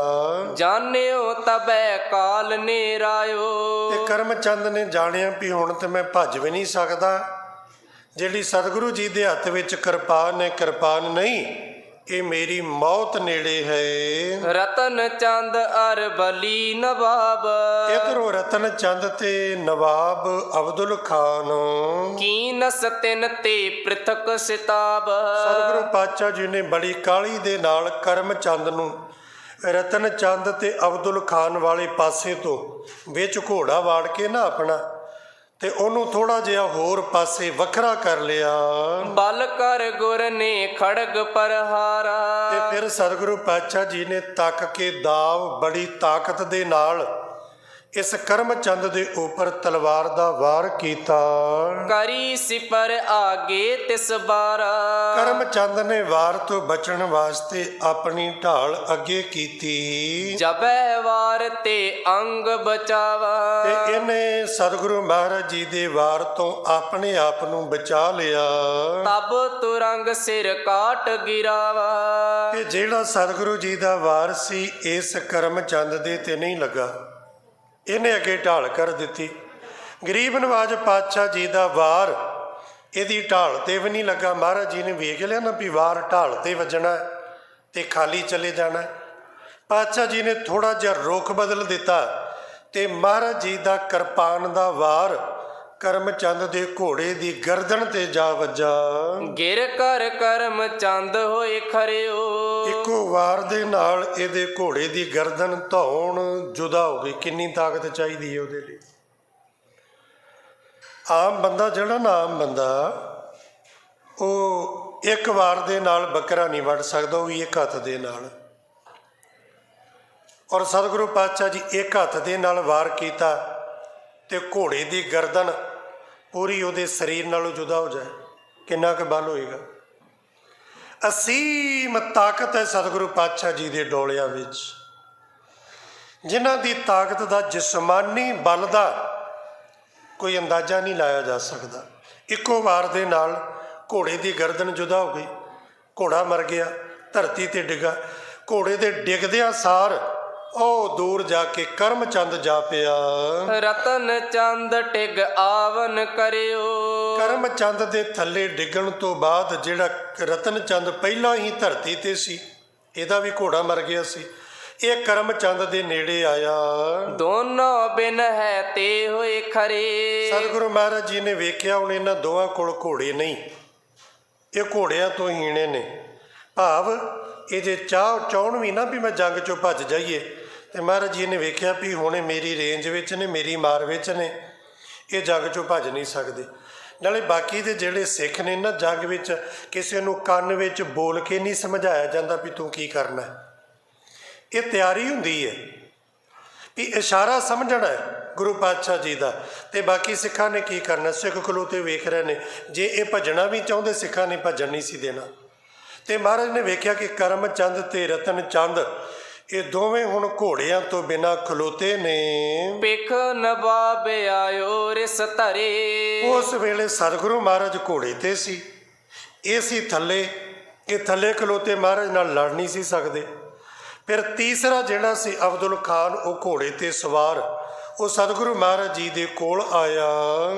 ਜਾਣਿਓ ਤਬੈ ਕਾਲ ਨੇਰਾਇਓ। ਤੇ ਕਰਮ ਚੰਦ ਨੇ ਜਾਣਿਆ ਵੀ ਹੁਣ ਤੇ ਮੈਂ ਭੱਜ ਵੀ ਨਹੀਂ ਸਕਦਾ, ਜਿਹੜੀ ਸਤਿਗੁਰੂ ਜੀ ਦੇ ਹੱਥ ਵਿੱਚ ਕਿਰਪਾਨ ਹੈ, ਕਿਰਪਾਨ ਨਹੀਂ, ਇਹ ਮੇਰੀ ਮੌਤ ਨੇੜੇ ਹੈ। ਰਤਨ ਚੰਦ ਅਰ ਬਲੀ ਨਵਾਬ ਇਧਰੋਂ ਰਤਨ ਚੰਦ ਤੇ ਨਵਾਬ ਅਬਦੁਲ ਖਾਨ ਕੀਨਸ ਤਿਨ ਤੇ ਪ੍ਰਿਥਕ ਸਿਤਾਬ। ਸਤਿਗੁਰੂ ਪਾਤਸ਼ਾਹ ਜੀ ਨੇ ਬੜੀ ਕਾਹਲੀ ਦੇ ਨਾਲ ਕਰਮ ਚੰਦ ਨੂੰ ਰਤਨ ਚੰਦ ਤੇ ਅਬਦੁਲ ਖਾਨ ਵਾਲੇ ਪਾਸੇ ਤੋਂ ਵਿੱਚ ਘੋੜਾ ਵਾੜ ਕੇ ਨਾ ਆਪਣਾ ਤੇ ਉਹਨੂੰ ਥੋੜਾ ਜਿਹਾ ਹੋਰ ਪਾਸੇ ਵੱਖਰਾ ਕਰ ਲਿਆ। ਬਲ ਕਰ ਗੁਰ ਨੇ ਖੜਗ ਪ੍ਰਹਾਰਾ ਤੇ ਫਿਰ ਸਤਿਗੁਰੂ ਪਾਤਸ਼ਾਹ ਜੀ ਨੇ ਤੱਕ ਕੇ ਦਾਵ ਬੜੀ ਤਾਕਤ ਦੇ ਨਾਲ ਇਸ ਕਰਮ ਚੰਦ ਦੇ ਉੱਪਰ ਤਲਵਾਰ ਦਾ ਵਾਰ ਕੀਤਾ। ਕਰੀ ਸਿਪਰ ਆਗੇ ਤਿਸ ਬਾਰਾ ਕਰਮ ਚੰਦ ਨੇ ਵਾਰ ਤੋਂ ਬਚਣ ਵਾਸਤੇ ਆਪਣੀ ਢਾਲ ਅੱਗੇ ਕੀਤੀ ਜਬੈ ਵਾਰ ਤੇ ਅੰਗ ਬਚਾਵਾ। ਤੇ ਇਹਨੇ ਸਤਿਗੁਰੂ ਮਹਾਰਾਜ ਜੀ ਦੇ ਵਾਰ ਤੋਂ ਆਪਣੇ ਆਪ ਨੂੰ ਬਚਾ ਲਿਆ। ਤਬ ਤੁਰੰਗ ਸਿਰ ਕਾਟ ਗਿਰਾਵਾ। ਤੇ ਜਿਹੜਾ ਸਤਿਗੁਰੂ ਜੀ ਦਾ ਵਾਰ ਸੀ ਇਸ ਕਰਮ ਚੰਦ ਦੇ ਤੇ ਨਹੀਂ ਲੱਗਾ, ਇਹਨੇ ਅੱਗੇ ਢਾਲ ਕਰ ਦਿੱਤੀ। ਗਰੀਬ ਨਵਾਜ ਪਾਤਸ਼ਾਹ ਜੀ ਦਾ ਵਾਰ ਇਹਦੀ ਢਾਲ ਤੇ ਵੀ ਨਹੀਂ ਲੱਗਾ। ਮਹਾਰਾਜ ਜੀ ਨੇ ਵੇਖ ਲਿਆ ਨਾ ਵੀ ਵਾਰ ਢਾਲ ਤੇ ਵੱਜਣਾ ਤੇ ਖਾਲੀ ਚਲੇ ਜਾਣਾ। ਪਾਤਸ਼ਾਹ ਜੀ ਨੇ ਥੋੜਾ ਜਿਹਾ ਰੁਖ ਬਦਲ ਦਿੱਤਾ ਤੇ ਮਹਾਰਾਜ ਜੀ ਦਾ ਕਿਰਪਾਨ ਦਾ ਵਾਰ ਕਰਮ ਚੰਦ ਦੇ ਘੋੜੇ ਦੀ ਗਰਦਨ ਤੇ ਜਾ ਵੱਜਾ। ਗਿਰ ਕਰ ਕਰਮ ਚੰਦ ਹੋਏ ਖਰਿਓ। ਇੱਕੋ ਵਾਰ ਦੇ ਨਾਲ ਇਹਦੇ ਘੋੜੇ ਦੀ ਗਰਦਨ ਧੌਣ ਜੁਦਾ ਹੋ ਗਈ। ਕਿੰਨੀ ਤਾਕਤ ਚਾਹੀਦੀ ਹੈ ਉਹਦੇ ਲਈ। ਆਮ ਬੰਦਾ ਜਿਹੜਾ ਨਾ ਆਮ ਬੰਦਾ ਉਹ ਇੱਕ ਵਾਰ ਦੇ ਨਾਲ ਬੱਕਰਾ ਨਹੀਂ ਵੱਢ ਸਕਦਾ, ਉਹ ਵੀ ਇੱਕ ਹੱਥ ਦੇ ਨਾਲ। ਔਰ ਸਤਿਗੁਰੂ ਪਾਤਸ਼ਾਹ ਜੀ ਇੱਕ ਹੱਥ ਦੇ ਨਾਲ ਵਾਰ ਕੀਤਾ ਤੇ ਘੋੜੇ ਦੀ ਗਰਦਨ ਪੂਰੀ ਉਹਦੇ ਸਰੀਰ ਨਾਲੋਂ ਜੁਦਾ ਹੋ ਜਾਏ। ਕਿੰਨਾ ਕੁ ਬਲ ਹੋਏਗਾ। ਅਸੀਮ ਤਾਕਤ ਹੈ ਸਤਿਗੁਰੂ ਪਾਤਸ਼ਾਹ ਜੀ ਦੇ ਡੋਲਿਆਂ ਵਿੱਚ, ਜਿਨ੍ਹਾਂ ਦੀ ਤਾਕਤ ਦਾ ਜਿਸਮਾਨੀ ਬਲ ਦਾ ਕੋਈ ਅੰਦਾਜ਼ਾ ਨਹੀਂ ਲਾਇਆ ਜਾ ਸਕਦਾ। ਇੱਕੋ ਵਾਰ ਦੇ ਨਾਲ ਘੋੜੇ ਦੀ ਗਰਦਨ ਜੁਦਾ ਹੋ ਗਈ, ਘੋੜਾ ਮਰ ਗਿਆ, ਧਰਤੀ ਤੇ ਡਿੱਗਾ। ਘੋੜੇ ਦੇ ਡਿੱਗਦਿਆਂ ਸਾਰ ਉਹ ਦੂਰ ਜਾ ਕੇ ਕਰਮ ਚੰਦ ਜਾ ਪਿਆ। ਰਤਨ ਚੰਦ ਟਿਗ ਆਵਨ ਕਰਿਓ। ਕਰਮ ਚੰਦ ਦੇ ਥੱਲੇ ਡਿੱਗਣ ਤੋਂ ਬਾਅਦ ਜਿਹੜਾ ਰਤਨ ਚੰਦ ਪਹਿਲਾਂ ਹੀ ਧਰਤੀ ਤੇ ਸੀ, ਇਹਦਾ ਵੀ ਘੋੜਾ ਮਰ ਗਿਆ ਸੀ, ਇਹ ਕਰਮ ਚੰਦ ਦੇ ਨੇੜੇ ਆਇਆ। ਦੋਨੋਂ ਬਿਨ ਹੈ ਤੇ ਹੋਏ ਖਰੇ। ਸਤਿਗੁਰੂ ਮਹਾਰਾਜ ਜੀ ਨੇ ਵੇਖਿਆ ਹੁਣ ਇਹਨਾਂ ਦੋਵਾਂ ਕੋਲ ਘੋੜੇ ਨਹੀਂ, ਇਹ ਘੋੜਿਆਂ ਤੋਂ ਹੀਣੇ ਨੇ। ਭਾਵ ਇਹ ਜੇ ਚਾਹੁਣ ਵੀ ਨਾ ਵੀ ਮੈਂ ਜੰਗ ਚੋਂ ਭੱਜ ਜਾਈਏ, ਤੇ ਮਹਾਰਾਜ ਜੀ ਨੇ ਵੇਖਿਆ ਵੀ ਹੁਣ ਮੇਰੀ ਰੇਂਜ ਵਿੱਚ ਨੇ, ਮੇਰੀ ਮਾਰ ਵਿੱਚ ਨੇ, ਇਹ ਜੰਗ ਚੋਂ ਭੱਜ ਨਹੀਂ ਸਕਦੇ। ਨਾਲੇ ਬਾਕੀ ਦੇ ਜਿਹੜੇ ਸਿੱਖ ਨੇ ਨਾ, ਜੰਗ ਵਿੱਚ ਕਿਸੇ ਨੂੰ ਕੰਨ ਵਿੱਚ ਬੋਲ ਕੇ ਨਹੀਂ ਸਮਝਾਇਆ ਜਾਂਦਾ ਵੀ ਤੂੰ ਕੀ ਕਰਨਾ। ਇਹ ਤਿਆਰੀ ਹੁੰਦੀ ਹੈ ਵੀ ਇਸ਼ਾਰਾ ਸਮਝਣਾ ਹੈ ਗੁਰੂ ਪਾਤਸ਼ਾਹ ਜੀ ਦਾ। ਤੇ ਬਾਕੀ ਸਿੱਖਾਂ ਨੇ ਕੀ ਕਰਨਾ, ਸਿੱਖ ਖਲੋਤੇ ਵੇਖ ਰਹੇ ਨੇ। ਜੇ ਇਹ ਭੱਜਣਾ ਵੀ ਚਾਹੁੰਦੇ ਸਿੱਖਾਂ ਨੇ ਭੱਜਣ ਨਹੀਂ ਸੀ ਦੇਣਾ। ਤੇ ਮਹਾਰਾਜ ਨੇ ਵੇਖਿਆ ਕਿ ਕਰਮ ਚੰਦ ਤੇ ਰਤਨ ਚੰਦ ਇਹ ਦੋਵੇਂ ਹੁਣ ਘੋੜਿਆਂ ਤੋਂ ਬਿਨਾਂ ਖਲੋਤੇ ਨੇ। ਪਿਖ ਨਵਾਬ ਆਇਓ ਰਿਸ ਧਰੇ। ਉਸ ਵੇਲੇ ਸਤਿਗੁਰੂ ਮਹਾਰਾਜ ਘੋੜੇ ਤੇ ਸੀ, ਇਹ ਸੀ ਥੱਲੇ। ਇਹ ਥੱਲੇ ਖਲੋਤੇ ਮਹਾਰਾਜ ਨਾਲ ਲੜ ਨਹੀਂ ਸੀ ਸਕਦੇ। ਫਿਰ ਤੀਸਰਾ ਜਿਹੜਾ ਸੀ ਅਬਦੁਲ ਖਾਨ, ਉਹ ਘੋੜੇ ਤੇ ਸਵਾਰ, ਉਹ ਸਤਿਗੁਰੂ ਮਹਾਰਾਜ ਜੀ ਦੇ ਕੋਲ ਆਇਆ।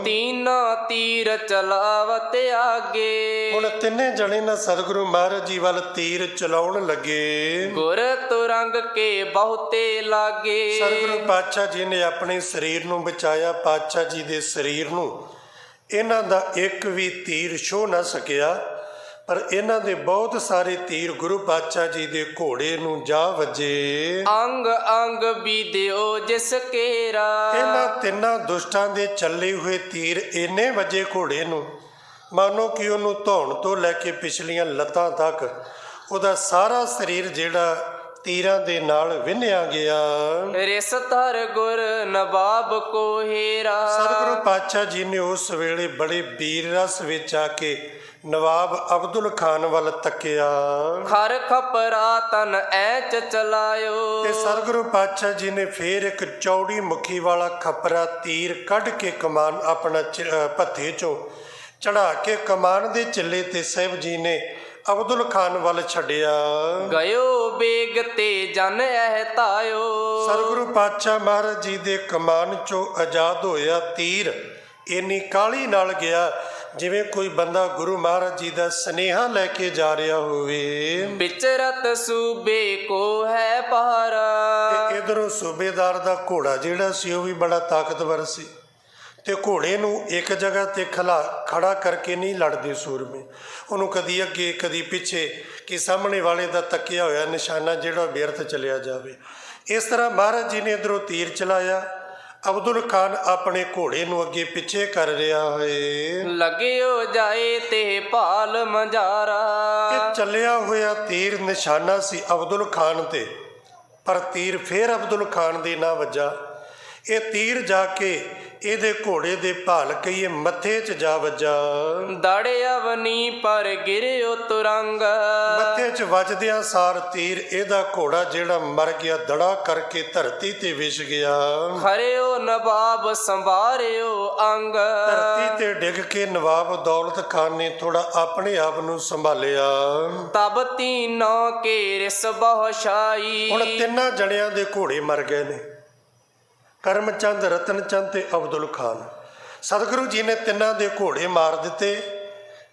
ਤੀਨਾ ਤੀਰ ਚਲਾਵਤ ਆਗੇ। ਹੁਣ ਤਿੰਨੇ ਜਣੇ ਨਾ ਸਤਿਗੁਰੂ ਮਹਾਰਾਜ ਜੀ ਵੱਲ ਤੀਰ ਚਲਾਉਣ ਲੱਗੇ। ਗੁਰ ਤੁਰੰਗ ਕੇ ਬਹੁਤੇ ਲਾਗੇ। ਸਤਿਗੁਰੂ ਪਾਤਸ਼ਾਹ ਜੀ ਨੇ ਆਪਣੇ ਸਰੀਰ ਨੂੰ ਬਚਾਇਆ। ਪਾਤਸ਼ਾਹ ਜੀ ਦੇ ਸਰੀਰ ਨੂੰ ਇਹਨਾਂ ਦਾ ਇੱਕ ਵੀ ਤੀਰ ਛੋਹ ਨਾ ਸਕਿਆ, ਪਰ ਇਹਨਾਂ ਦੇ ਬਹੁਤ ਸਾਰੇ ਤੀਰ ਗੁਰੂ ਪਾਤਸ਼ਾਹ ਜੀ ਦੇ ਘੋੜੇ ਨੂੰ ਜਾ ਵੱਜੇ। ਅੰਗ ਅੰਗ ਬੀਦਿਓ ਜਿਸ ਕੇਰਾ। ਇਹਨਾਂ ਤਿੰਨਾਂ ਦੁਸ਼ਟਾਂ ਦੇ ਚੱਲੇ ਹੋਏ ਤੀਰ ਇੰਨੇ ਵੱਜੇ ਘੋੜੇ ਨੂੰ, ਮਾਨੋ ਕਿ ਉਹਨੂੰ ਧੌਣ ਤੋਂ ਲੈ ਕੇ ਪਿਛਲੀਆਂ ਲੱਤਾਂ ਤੱਕ ਉਹਦਾ ਸਾਰਾ ਸਰੀਰ ਜਿਹੜਾ ਤੀਰਾਂ ਦੇ ਨਾਲ ਵਿੰਨਿਆ ਗਿਆ। ਰਿਸ ਧਰ ਗੁਰ ਨਵਾਬ ਕੋ ਹੀਰਾ। ਸਤਿਗੁਰੂ ਪਾਤਸ਼ਾਹ ਜੀ ਨੇ ਉਸ ਵੇਲੇ ਬੜੇ ਵੀਰ ਰਸ ਵਿੱਚ ਆ ਕੇ ਨਵਾਬ ਅਬਦੁਲ ਖਾਨ ਵੱਲ ਤੱਕਿਆ। ਖਰ ਖਪਰਾ ਤਨ ਐਚ ਚਲਾਇਓ। ਤੇ ਸਤਿਗੁਰੂ ਪਾਤਸ਼ਾਹ ਜੀ ਨੇ ਫੇਰ ਇੱਕ ਚੌੜੀ ਮੁੱਖੀ ਵਾਲਾ ਖਪਰਾ ਤੀਰ ਕੱਢ ਕੇ ਕਮਾਨ ਆਪਣਾ ਭੱਥੇ ਚੋਂ ਚੜਾ ਕੇ ਕਮਾਨ ਦੇ ਚੱਲੇ ਤੇ ਸਾਹਿਬ ਜੀ ਨੇ ਅਬਦੁਲ ਖਾਨ ਵੱਲ ਛੱਡਿਆ। ਗਇਓ ਬੇਗ ਤੇ ਜਨ ਇਹ ਤਾਇਓ। ਸਤਿਗੁਰੂ ਪਾਤਸ਼ਾਹ ਮਹਾਰਾਜ ਜੀ ਦੇ ਕਮਾਨ ਚੋਂ ਆਜ਼ਾਦ ਹੋਇਆ ਤੀਰ ਇੰਨੀ ਕਾਹਲੀ ਨਾਲ ਗਿਆ ਜਿਵੇਂ ਕੋਈ ਬੰਦਾ ਗੁਰੂ ਮਹਾਰਾਜ ਜੀ ਦਾ ਸੁਨੇਹਾ ਲੈ ਕੇ ਜਾ ਰਿਹਾ ਹੋਵੇ ਵਿਚਰਤ ਸੂਬੇ ਕੋ ਹੈ ਪਹਾਰਾ। ਤੇ ਇਧਰੋਂ ਸੂਬੇਦਾਰ ਦਾ ਘੋੜਾ ਜਿਹੜਾ ਸੀ ਉਹ ਵੀ ਬੜਾ ਤਾਕਤਵਰ ਸੀ ਤੇ ਘੋੜੇ ਨੂੰ ਇੱਕ ਜਗ੍ਹਾ ਤੇ ਖੜਾ ਕਰਕੇ ਨਹੀਂ ਲੜਦੇ ਸੂਰਮੇ, ਉਹਨੂੰ ਕਦੀ ਅੱਗੇ ਕਦੀ ਪਿੱਛੇ ਕਿ ਸਾਹਮਣੇ ਵਾਲੇ ਦਾ ਤੱਕਿਆ ਹੋਇਆ ਨਿਸ਼ਾਨਾ ਜਿਹੜਾ ਬਿਰਥ ਚਲਿਆ ਜਾਵੇ। ਇਸ ਤਰ੍ਹਾਂ ਮਹਾਰਾਜ ਜੀ ਨੇ ਇਧਰੋਂ ਤੀਰ ਚਲਾਇਆ, ਅਬਦੁਲ ਖਾਨ ਆਪਣੇ ਘੋੜੇ ਨੂੰ ਅੱਗੇ ਪਿੱਛੇ ਕਰ ਰਿਹਾ ਹੋਏ ਲੱਗਿਓ ਜਾਏ ਤੇ ਭਾਲ ਮਝਾਰਾ। ਇਹ ਚੱਲਿਆ ਹੋਇਆ ਤੀਰ ਨਿਸ਼ਾਨਾ ਸੀ ਅਬਦੁਲ ਖਾਨ ਤੇ, ਪਰ ਤੀਰ ਫੇਰ ਅਬਦੁਲ ਖਾਨ ਦੇ ਨਾ ਵੱਜਾ। ਇਹ ਤੀਰ ਜਾ ਕੇ ਇਹਦੇ ਘੋੜੇ ਦੇ ਭਾਲ ਕਹੀਏ ਮੱਥੇ 'ਚ ਜਾ ਵੱਜਾ। ਦੜਿਆ ਵਨੀ ਪਰ ਗਿਰਿਓ ਤੁਰੰਗ। ਮੱਥੇ 'ਚ ਵੱਜਦਿਆਂ ਸਾਰ ਤੀਰ ਇਹਦਾ ਘੋੜਾ ਜਿਹੜਾ ਮਰ ਗਿਆ ਦੜਾ ਕਰਕੇ ਧਰਤੀ ਤੇ ਵਿਛ ਗਿਆ। ਖਰਿਓ ਨਵਾਬ ਸੰਭਾਰਿਓ ਅੰਗ। ਧਰਤੀ ਤੇ ਡਿੱਗ ਕੇ ਨਵਾਬ ਦੌਲਤ ਖਾਨ ਨੇ ਥੋੜਾ ਆਪਣੇ ਆਪ ਨੂੰ ਸੰਭਾਲਿਆ। ਤਬ ਤੀਨੋਂ ਕੇ ਰਿਸ ਬਹੁਸ਼ਾਈ। ਹੁਣ ਤਿੰਨਾਂ ਜਣਿਆਂ ਦੇ ਘੋੜੇ ਮਰ ਗਏ ਨੇ, ਕਰਮਚੰਦ, ਰਤਨ ਚੰਦ ਤੇ ਅਬਦੁਲ ਖਾਨ। ਸਤਿਗੁਰੂ ਜੀ ਨੇ ਤਿੰਨਾਂ ਦੇ ਘੋੜੇ ਮਾਰ ਦਿੱਤੇ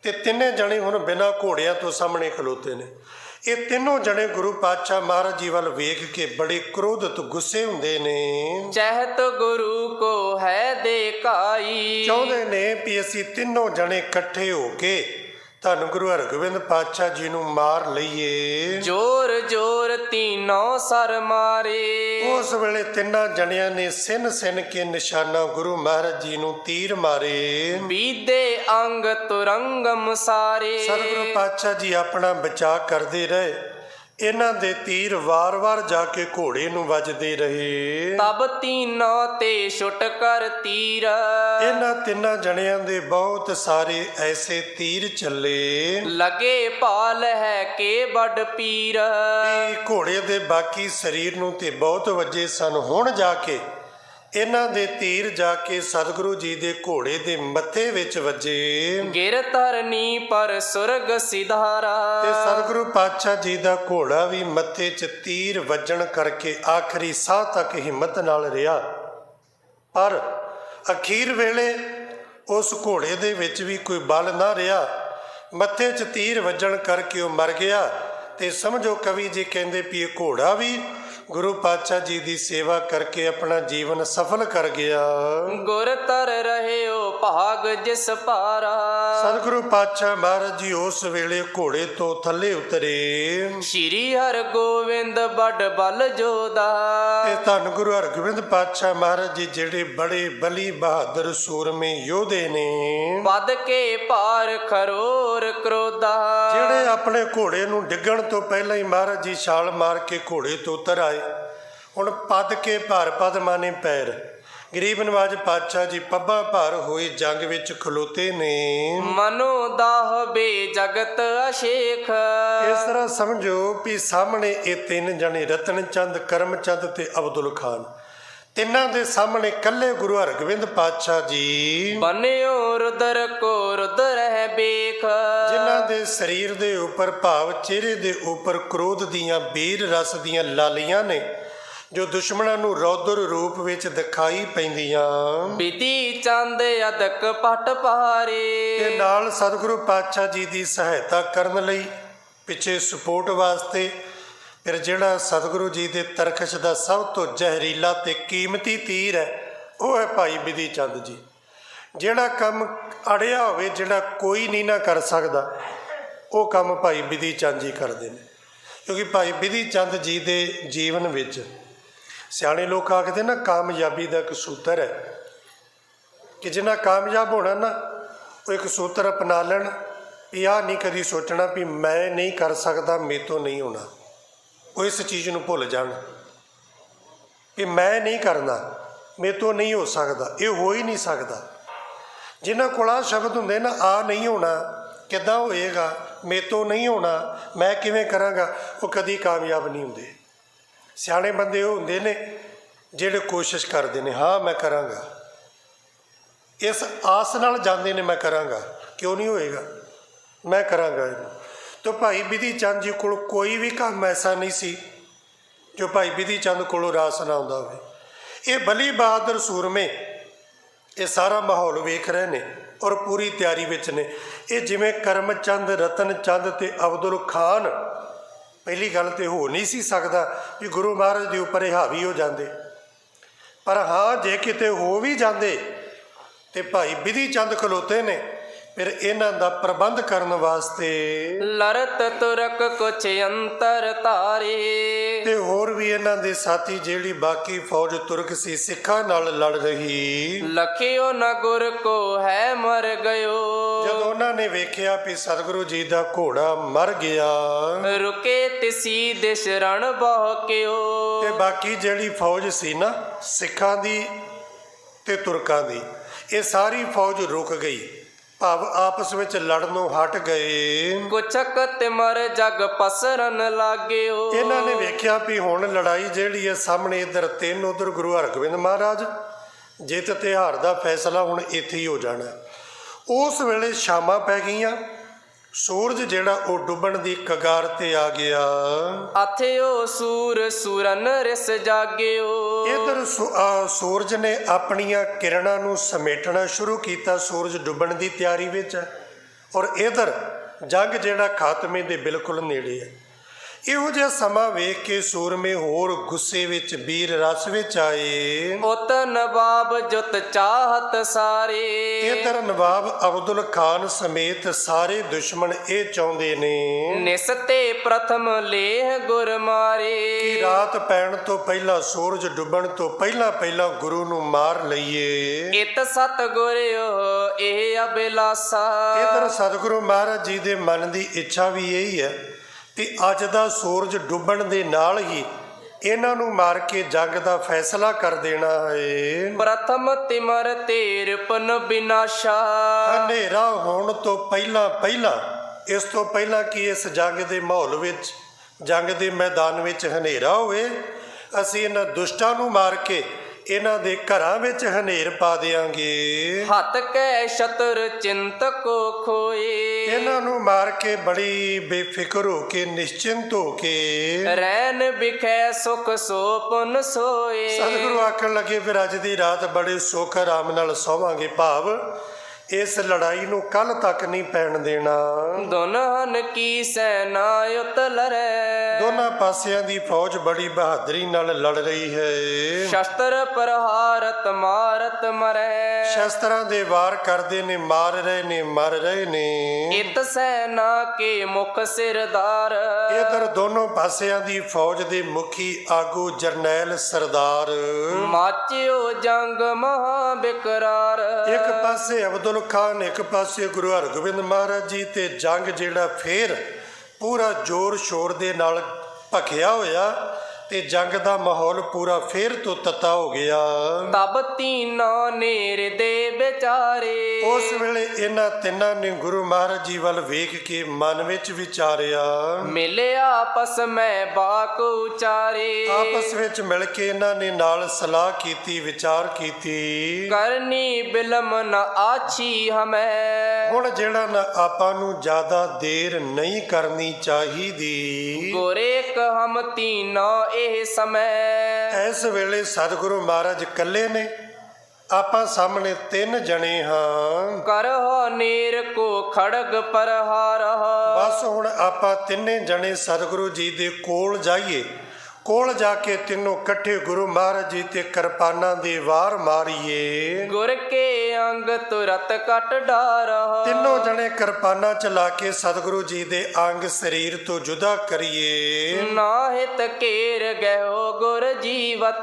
ਤੇ ਤਿੰਨੇ ਜਣੇ ਹੁਣ ਬਿਨਾਂ ਘੋੜਿਆਂ ਤੋਂ ਸਾਹਮਣੇ ਖਲੋਤੇ ਨੇ। ਇਹ ਤਿੰਨੋਂ ਜਣੇ ਗੁਰੂ ਪਾਤਸ਼ਾਹ ਮਹਾਰਾਜ ਜੀ ਵੱਲ ਵੇਖ ਕੇ ਬੜੇ ਕ੍ਰੋਧਿਤ ਗੁੱਸੇ ਹੁੰਦੇ ਨੇ। ਚਹਿਤ ਗੁਰੂ ਕੋ ਹੈ ਦੇਖਾਈ। ਚਾਹੁੰਦੇ ਨੇ ਵੀ ਅਸੀਂ ਤਿੰਨੋਂ ਜਣੇ ਇਕੱਠੇ ਹੋ ਕੇ ਧੰਨ ਗੁਰੂ ਹਰਗੋਬਿੰਦ ਪਾਤਸ਼ਾਹ ਜੀ ਨੂੰ ਮਾਰ ਲਈਏ। ਜੋਰ ਜੋਰ ਤੀਨੋਂ ਸਰ ਮਾਰੇ। ਉਸ ਵੇਲੇ ਤਿੰਨਾਂ ਜਣਿਆਂ ਨੇ ਸਿਨ ਕੇ ਨਿਸ਼ਾਨਾ ਗੁਰੂ ਮਹਾਰਾਜ ਜੀ ਨੂੰ ਤੀਰ ਮਾਰੇ। ਬੀਦੇ ਅੰਗ ਤੁਰੰਗਮ ਸਾਰੇ। ਸਤਿਗੁਰੂ ਪਾਤਸ਼ਾਹ ਜੀ ਆਪਣਾ ਬਚਾਅ ਕਰਦੇ ਰਹੇ, ਇਹਨਾਂ ਦੇ ਤੀਰ ਵਾਰ-ਵਾਰ ਜਾ ਕੇ ਘੋੜੇ ਨੂੰ ਵੱਜਦੇ ਰਹੇ। ਤਬ ਤੀਨੋਂ ਤੇ ਛੁੱਟ ਕਰ ਤੀਰ। ਇਹਨਾਂ ਤਿੰਨਾਂ ਜਣਿਆਂ ਦੇ ਬਹੁਤ ਸਾਰੇ ਐਸੇ ਤੀਰ ਚੱਲੇ ਲਗੇ ਭਾਲ ਹੈ ਕੇ ਵੱਡ ਪੀਰ। ਘੋੜੇ ਦੇ ਬਾਕੀ ਸਰੀਰ ਨੂੰ ਤੇ ਬਹੁਤ ਵੱਜੇ ਸਨ। ਹੁਣ ਜਾ ਕੇ ਇਹਨਾਂ ਦੇ ਤੀਰ ਜਾ ਕੇ ਸਤਿਗੁਰੂ ਜੀ ਦੇ ਘੋੜੇ ਦੇ ਮੱਥੇ ਵਿੱਚ ਵੱਜੇ। ਗਿਰ ਧਰਨੀ ਪਰ ਸੁਰਗ ਸਿਧਾਰਾ। ਤੇ ਸਤਿਗੁਰੂ ਪਾਤਸ਼ਾਹ ਜੀ ਦਾ ਘੋੜਾ ਵੀ ਮੱਥੇ 'ਚ ਤੀਰ ਵੱਜਣ ਕਰਕੇ ਆਖਰੀ ਸਾਹ ਤੱਕ ਹਿੰਮਤ ਨਾਲ ਰਿਹਾ, ਪਰ ਅਖੀਰ ਵੇਲੇ ਉਸ ਘੋੜੇ ਦੇ ਵਿੱਚ ਵੀ ਕੋਈ ਬਲ ਨਾ ਰਿਹਾ। ਮੱਥੇ 'ਚ ਤੀਰ ਵੱਜਣ ਕਰਕੇ ਉਹ ਮਰ ਗਿਆ। ਤੇ ਸਮਝੋ ਕਵੀ ਜੀ ਕਹਿੰਦੇ ਵੀ ਇਹ ਘੋੜਾ ਵੀ ਗੁਰੂ ਪਾਤਸ਼ਾਹ ਜੀ ਦੀ ਸੇਵਾ ਕਰਕੇ ਆਪਣਾ ਜੀਵਨ ਸਫਲ ਕਰ ਗਿਆ। ਗੁਰ ਤਰ ਰਹਿਓ ਭਾਗ ਜਿਸ ਪਾਰਾ। ਸਤਿਗੁਰੂ ਪਾਤਸ਼ਾਹ ਮਹਾਰਾਜ ਜੀ ਉਸ ਵੇਲੇ ਘੋੜੇ ਤੋਂ ਥੱਲੇ ਉਤਰੇ। ਸ਼੍ਰੀ ਹਰਗੋਬਿੰਦ ਵੱਡ ਬਲ ਜੋਦਾ। ਤੇ ਧੰਨ ਗੁਰੂ ਹਰਗੋਬਿੰਦ ਪਾਤਸ਼ਾਹ ਮਹਾਰਾਜ ਜੀ ਜਿਹੜੇ ਬੜੇ ਬਲੀ ਬਹਾਦਰ ਸੂਰਮੇ ਯੋਧੇ ਨੇ, ਵੱਧ ਕੇ ਭਾਰ ਖਰੋਰ ਕਰੋਦਾ। ਜਿਹੜੇ ਆਪਣੇ ਘੋੜੇ ਨੂੰ ਡਿੱਗਣ ਤੋਂ ਪਹਿਲਾਂ ਹੀ ਮਹਾਰਾਜ ਜੀ ਛਾਲ ਮਾਰ ਕੇ ਘੋੜੇ ਤੋਂ ਉਤਰ ਆਏ। ਹੁਣ ਪਦ ਕੇ ਭਾਰ ਪਦ ਮਾਨੇ ਪੈਰ। ਗਰੀਬ ਨਵਾਜ ਪਾਤਸ਼ਾਹ ਜੀ ਪੱਬਾਂ ਭਾਰ ਹੋਏ ਜੰਗ ਵਿੱਚ ਖਲੋਤੇ ਨੇ। ਮਨੋ ਦਾਹ ਬੇ ਜਗਤ ਅਸ਼ੇਖ। ਇਸ ਤਰ੍ਹਾਂ ਸਮਝੋ ਵੀ ਸਾਹਮਣੇ ਇਹ ਤਿੰਨ ਜਣੇ ਰਤਨ ਚੰਦ, ਕਰਮ ਚੰਦ ਤੇ ਅਬਦੁਲ ਖਾਨ, ਤਿੰਨਾਂ ਦੇ ਸਾਹਮਣੇ ਕੱਲੇ ਗੁਰੂ ਹਰਗੋਬਿੰਦ ਪਾਤਸ਼ਾਹ ਜੀ ਬਨਿਓ ਰੁਦਰ ਕੋ ਰੁਦਰ ਹੈ ਬੇਖ। ਜਿਨ੍ਹਾਂ ਦੇ ਸਰੀਰ ਦੇ ਉੱਪਰ ਭਾਵ ਚਿਹਰੇ ਦੇ ਉੱਪਰ ਕ੍ਰੋਧ ਦੀਆਂ ਬੀਰ ਰਸ ਦੀਆਂ ਲਾਲੀਆਂ ਨੇ, ਜੋ ਦੁਸ਼ਮਣਾਂ ਨੂੰ ਰੌਦਰ ਰੂਪ ਵਿੱਚ ਦਿਖਾਈ ਪੈਂਦੀਆਂ। ਬਿਧੀ ਚੰਦ ਅਦਕ ਪਟ ਪਾਰੇ। ਤੇ ਨਾਲ ਸਤਿਗੁਰੂ ਪਾਤਸ਼ਾਹ ਜੀ ਦੀ ਸਹਾਇਤਾ ਕਰਨ ਲਈ ਪਿੱਛੇ ਸਪੋਰਟ ਵਾਸਤੇ ਫਿਰ ਜਿਹੜਾ ਸਤਿਗੁਰੂ ਜੀ ਦੇ ਤਰਕਸ਼ ਦਾ ਸਭ ਤੋਂ ਜ਼ਹਿਰੀਲਾ ਤੇ ਕੀਮਤੀ ਤੀਰ ਹੈ ਉਹ ਹੈ ਭਾਈ ਬਿਧੀ ਚੰਦ ਜੀ। ਜਿਹੜਾ ਕੰਮ ਅੜਿਆ ਹੋਵੇ, ਜਿਹੜਾ ਕੋਈ ਨਹੀਂ ਨਾ ਕਰ ਸਕਦਾ, ਉਹ ਕੰਮ ਭਾਈ ਬਿਧੀ ਚੰਦ ਜੀ ਕਰਦੇ ਨੇ। ਕਿਉਂਕਿ ਭਾਈ ਬਿਧੀ ਚੰਦ ਜੀ ਦੇ ਜੀਵਨ ਵਿੱਚ ਸਿਆਣੇ ਲੋਕ ਆਖਦੇ ਨਾ, ਕਾਮਯਾਬੀ ਦਾ ਇੱਕ ਸੂਤਰ ਹੈ ਕਿ ਜਿੰਨਾ ਕਾਮਯਾਬ ਹੋਣਾ ਨਾ, ਉਹ ਇੱਕ ਸੂਤਰ ਅਪਣਾ ਲੈਣ ਵੀ ਆਹ ਨਹੀਂ ਕਦੀ ਸੋਚਣਾ ਵੀ ਮੈਂ ਨਹੀਂ ਕਰ ਸਕਦਾ, ਮੇਰੇ ਤੋਂ ਨਹੀਂ ਹੋਣਾ। ਉਹ ਇਸ ਚੀਜ਼ ਨੂੰ ਭੁੱਲ ਜਾਣ ਕਿ ਮੈਂ ਨਹੀਂ ਕਰਨਾ, ਮੇਰੇ ਤੋਂ ਨਹੀਂ ਹੋ ਸਕਦਾ, ਇਹ ਹੋ ਹੀ ਨਹੀਂ ਸਕਦਾ। ਜਿਨ੍ਹਾਂ ਕੋਲ ਆਹ ਸ਼ਬਦ ਹੁੰਦੇ ਨਾ, ਆਹ ਨਹੀਂ ਹੋਣਾ, ਕਿੱਦਾਂ ਹੋਏਗਾ, ਮੇਰੇ ਤੋਂ ਨਹੀਂ ਹੋਣਾ, ਮੈਂ ਕਿਵੇਂ ਕਰਾਂਗਾ, ਉਹ ਕਦੀ ਕਾਮਯਾਬ ਨਹੀਂ ਹੁੰਦੇ। ਸਿਆਣੇ ਬੰਦੇ ਉਹ ਹੁੰਦੇ ਨੇ ਜਿਹੜੇ ਕੋਸ਼ਿਸ਼ ਕਰਦੇ ਨੇ, ਹਾਂ ਮੈਂ ਕਰਾਂਗਾ, ਇਸ ਆਸ ਨਾਲ ਜਾਂਦੇ ਨੇ, ਮੈਂ ਕਰਾਂਗਾ, ਕਿਉਂ ਨਹੀਂ ਹੋਏਗਾ, ਮੈਂ ਕਰਾਂਗਾ ਇਹਨੂੰ। ਤਾਂ ਭਾਈ ਬਿਧੀ ਚੰਦ ਜੀ ਕੋਲ ਕੋਈ ਵੀ ਕੰਮ ਐਸਾ ਨਹੀਂ ਸੀ ਜੋ ਭਾਈ ਬਿਧੀ ਚੰਦ ਕੋਲੋਂ ਰਾਸ ਨਾ ਆਉਂਦਾ ਹੋਵੇ। ਇਹ ਬਲੀ ਬਹਾਦਰ ਸੂਰਮੇ ਇਹ ਸਾਰਾ ਮਾਹੌਲ ਵੇਖ ਰਹੇ ਨੇ ਔਰ ਪੂਰੀ ਤਿਆਰੀ ਵਿੱਚ ਨੇ। ਇਹ ਜਿਵੇਂ ਕਰਮ ਚੰਦ, ਰਤਨ ਚੰਦ ਤੇ ਅਬਦੁਲ ਖਾਨ, ਪਹਿਲੀ ਗੱਲ ਤੇ ਹੋ ਨਹੀਂ ਸੀ ਸਕਦਾ ਵੀ ਗੁਰੂ ਮਹਾਰਾਜ ਦੇ ਉੱਪਰ ਇਹ ਹਾਵੀ ਹੋ ਜਾਂਦੇ, ਪਰ ਹਾਂ ਜੇ ਕਿਤੇ ਹੋ ਵੀ ਜਾਂਦੇ ਤੇ ਭਾਈ ਬਿਧੀ ਚੰਦ ਖਲੋਤੇ ਨੇ ਫਿਰ ਇਹਨਾਂ ਦਾ ਪ੍ਰਬੰਧ ਕਰਨ ਵਾਸਤੇ। ਲਰਤ ਤੁਰਕ ਕੁਛ ਅੰਤਰ ਤਾਰੇ, ਤੇ ਹੋਰ ਵੀ ਇਹਨਾਂ ਦੇ ਸਾਥੀ ਜਿਹੜੀ ਬਾਕੀ ਫੌਜ ਤੁਰਕ ਸੀ ਸਿੱਖਾਂ ਨਾਲ ਲੜ ਰਹੀ। ਲਖਿਓ ਨ ਗੁਰ ਕੋ ਹੈ ਮਰ ਗਇਓ, ਜਦੋਂ ਉਹਨਾਂ ਨੇ ਵੇਖਿਆ ਵੀ ਸਤਿਗੁਰੂ ਜੀ ਦਾ ਘੋੜਾ ਮਰ ਗਿਆ ਰੁਕੇ ਤਿਸੀ ਦਿਸ਼ ਰਣ ਬਹਕਿਓ। ਤੇ ਬਾਕੀ ਜਿਹੜੀ ਫੌਜ ਸੀ ਨਾ ਸਿੱਖਾਂ ਦੀ ਤੇ ਤੁਰਕਾਂ ਦੀ, ਇਹ ਸਾਰੀ ਫੌਜ ਰੁਕ ਗਈ, ਭਾਵ ਆਪਸ ਵਿੱਚ ਲੜਨੋਂ ਹਟ ਗਏ। ਕੁਛਕ ਤਿਮਰ ਜਗ ਪਸਰਨ ਲਾਗਿਓ। ਇਹਨਾਂ ਨੇ ਵੇਖਿਆ ਵੀ ਹੁਣ ਲੜਾਈ ਜਿਹੜੀ ਹੈ ਸਾਹਮਣੇ ਇੱਧਰ 3, ਉੱਧਰ ਗੁਰੂ ਹਰਗੋਬਿੰਦ ਮਹਾਰਾਜ, ਜਿੱਤ ਤੇ ਹਾਰ ਦਾ ਫੈਸਲਾ ਹੁਣ ਇੱਥੇ ਹੀ ਹੋ ਜਾਣਾ। ਉਸ ਵੇਲੇ ਸ਼ਾਮਾਂ ਪੈ ਗਈਆਂ, ਸੂਰਜ ਜਿਹੜਾ ਉਹ ਡੁੱਬਣ ਦੀ ਕਗਾਰ ਤੇ ਆ ਗਿਆ। ਅਥਿਓ ਸੂਰ ਸੂਰਨ ਰਿਸ ਜਾਗਿਓ। ਇੱਧਰ ਸੂਰਜ ਨੇ ਆਪਣੀਆਂ ਕਿਰਨਾਂ ਨੂੰ ਸਮੇਟਣਾ ਸ਼ੁਰੂ ਕੀਤਾ, ਸੂਰਜ ਡੁੱਬਣ ਦੀ ਤਿਆਰੀ ਵਿੱਚ ਹੈ। ਔਰ ਇੱਧਰ ਜੰਗ ਜਿਹੜਾ ਖਾਤਮੇ ਦੇ ਬਿਲਕੁਲ ਨੇੜੇ ਹੈ। ਇਹੋ ਜਿਹਾ ਸਮਾਂ ਵੇਖ ਕੇ ਸੂਰਮੇ ਹੋਰ ਗੁੱਸੇ ਵਿੱਚ ਵੀਰ ਰਸ ਵਿੱਚ ਆਏ। ਉਤ ਨਵਾਬ ਜੁਤ ਚਾਹਤ ਸਾਰੇ, ਇੱਧਰ ਨਵਾਬ ਅਬਦੁਲ ਖਾਨ ਸਮੇਤ ਸਾਰੇ ਦੁਸ਼ਮਣ ਇਹ ਚਾਹੁੰਦੇ ਨੇ ਨਿਸਤੇ ਪ੍ਰਥਮ ਲੇਹ ਗੁਰ ਮਾਰੇ। ਕਿ ਰਾਤ ਪੈਣ ਤੋਂ ਪਹਿਲਾਂ, ਸੂਰਜ ਡੁੱਬਣ ਤੋਂ ਪਹਿਲਾਂ ਗੁਰੂ ਨੂੰ ਮਾਰ ਲਈਏ। ਇਤ ਸਤ ਗੁਰਿਓ ਇਹ ਅਬਿਲਾਸਾ। ਇੱਧਰ ਸਤਿਗੁਰੂ ਮਹਾਰਾਜ ਜੀ ਦੇ ਮਨ ਦੀ ਇੱਛਾ ਵੀ ਇਹੀ ਹੈ ਕਿ ਅੱਜ ਦਾ ਸੂਰਜ ਡੁੱਬਣ ਦੇ ਨਾਲ ਹੀ ਇਹਨਾਂ ਨੂੰ ਮਾਰ ਕੇ ਜੰਗ ਦਾ ਫੈਸਲਾ ਕਰ ਦੇਣਾ ਹੈ। ਪ੍ਰਥਮ ਤਿਮਰ ਤੇਰ ਪਨ ਬਿਨਾਸ਼ਾ। ਹਨੇਰਾ ਹੋਣ ਤੋਂ ਪਹਿਲਾਂ ਇਸ ਤੋਂ ਪਹਿਲਾਂ ਕਿ ਇਸ ਜੰਗ ਦੇ ਮਾਹੌਲ ਵਿੱਚ, ਜੰਗ ਦੇ ਮੈਦਾਨ ਵਿੱਚ ਹਨੇਰਾ ਹੋਵੇ, ਅਸੀਂ ਇਹਨਾਂ ਦੁਸ਼ਟਾਂ ਨੂੰ ਮਾਰ ਕੇ ਇਹਨਾਂ ਦੇ ਘਰਾਂ ਵਿੱਚ ਹਨੇਰ ਪਾ ਦਿਆਂਗੇ। ਹੱਥ ਕੈ ਸ਼ਤਰ ਚਿੰਤਕੋ ਖੋਏ। ਇਹਨਾਂ ਨੂੰ ਮਾਰ ਕੇ ਬੜੀ ਬੇਫਿਕਰ ਹੋ ਕੇ, ਨਿਸ਼ਚਿੰਤ ਹੋ ਕੇ ਰੈਨ ਬਿਖੈ ਸੁਖ ਸੋ ਪੁਨ ਸੋਏ। ਸਤਿਗੁਰੂ ਆਖਣ ਲੱਗੇ ਫਿਰ ਅੱਜ ਦੀ ਰਾਤ ਬੜੇ ਸੁੱਖ ਆਰਾਮ ਨਾਲ ਸੋਵਾਂਗੇ, ਭਾਵ ਇਸ ਲੜਾਈ ਨੂੰ ਕੱਲ ਤੱਕ ਨਹੀਂ ਪੈਣ ਦੇਣਾ। ਦੁਨਹਨ ਕੀ ਸੈਨਾ ਉਤ ਲਰੈ। ਦੋਨਾਂ ਪਾਸਿਆਂ ਦੀ ਫੌਜ ਬੜੀ ਬਹਾਦਰੀ ਨਾਲ ਲੜ ਰਹੀ ਹੈ। ਸ਼ਸਤਰ ਪ੍ਰਹਾਰਤ ਮਾਰਤ ਮਰੈ। ਸ਼ਸਤਰਾਂ ਦੇ ਵਾਰ ਕਰਦੇ ਨੇ, ਮਾਰ ਰਹੇ ਨੇ। ਇਤ ਸੈਨਾ ਕੇ ਮੁਖ ਸਿਰਦਾਰ। ਇਧਰ ਦੋਨੋਂ ਪਾਸਿਆਂ ਦੀ ਫੌਜ ਦੇ ਮੁਖੀ ਆਗੂ ਜਰਨੈਲ ਸਰਦਾਰ। ਮਾਚਿਓ ਜੰਗ ਮਹਾ ਬਿਕਰਾਰ। ਇੱਕ ਪਾਸੇ ਅਬਦੁਲ ਖਾਨ, ਇੱਕ ਪਾਸੇ ਗੁਰੂ ਹਰਗੋਬਿੰਦ ਮਹਾਰਾਜ ਜੀ, ਤੇ ਜੰਗ ਜਿਹੜਾ ਫੇਰ ਪੂਰਾ ਜ਼ੋਰ ਸ਼ੋਰ ਦੇ ਨਾਲ ਭਖਿਆ ਹੋਇਆ ਤੇ ਜੰਗ ਦਾ ਮਾਹੌਲ ਪੂਰਾ ਫੇਰ ਤੋਂ ਤੱਤਾ ਹੋ ਗਿਆ। ਤਬ ਤੀਨੋਂ ਨੇਰ ਦੇ ਵਿਚਾਰੇ। ਉਸ ਵੇਲੇ ਇਹਨਾਂ ਤਿੰਨਾਂ ਨੇ ਗੁਰੂ ਮਹਾਰਾਜ ਜੀ ਵੱਲ ਵੇਖ ਕੇ ਮਨ ਵਿੱਚ ਵਿਚਾਰਿਆ। ਮਿਲੇ ਆਪਸ ਮੈਂ ਬਾਕ ਉਚਾਰੇ। ਆਪਸ ਵਿੱਚ ਮਿਲ ਕੇ ਇਹਨਾਂ ਨੇ ਨਾਲ ਸਲਾਹ ਕੀਤੀ, ਵਿਚਾਰ ਕੀਤੀ। ਕਰਨੀ ਬਿਲਮ ਨ ਆਛੀ ਹਮੈ। ਹੁਣ ਜਿਹੜਾ ਨਾ ਆਪਾਂ ਨੂੰ ਜ਼ਿਆਦਾ ਦੇਰ ਨਹੀਂ ਕਰਨੀ ਚਾਹੀਦੀ। ਗੋਰੇਕ ਹਮ ਤੀਨੋਂ ਇਹ ਸਮੈ। ਇਸ ਵੇਲੇ ਸਤਿਗੁਰੂ ਮਹਾਰਾਜ ਇਕੱਲੇ ਨੇ, ਆਪਾਂ ਸਾਹਮਣੇ 3 ਜਣੇ ਹਾਂ। ਕਰਹੁ ਨੀਰ ਕੋ ਖੜਗ ਪ੍ਰਹਾਰ। ਬਸ ਹੁਣ ਆਪਾਂ ਤਿੰਨੇ ਜਣੇ ਸਤਿਗੁਰੂ ਜੀ ਦੇ ਕੋਲ ਜਾਈਏ, ਕੋਲ ਜਾ ਕੇ ਤਿੰਨੋਂ ਇਕੱਠੇ ਗੁਰੂ ਮਹਾਰਾਜ ਜੀ ਤੇ ਕਿਰਪਾਨਾਂ ਦੇ ਵਾਰ ਮਾਰੀਏ। ਗੁਰ ਕੇ ਅੰਗ ਤੁਰਤ ਕਟ ਡਾਰ। ਤਿੰਨੋਂ ਜਣੇ ਕਿਰਪਾਨਾਂ ਚਲਾ ਕੇ ਸਤਿਗੁਰੂ ਜੀ ਦੇ ਅੰਗ ਸਰੀਰ ਤੋਂ ਜੁਦਾ ਕਰੀਏ। ਨਾਹਿਤ ਘੇਰ ਗਇਓ ਗੁਰ ਜੀਵਤ।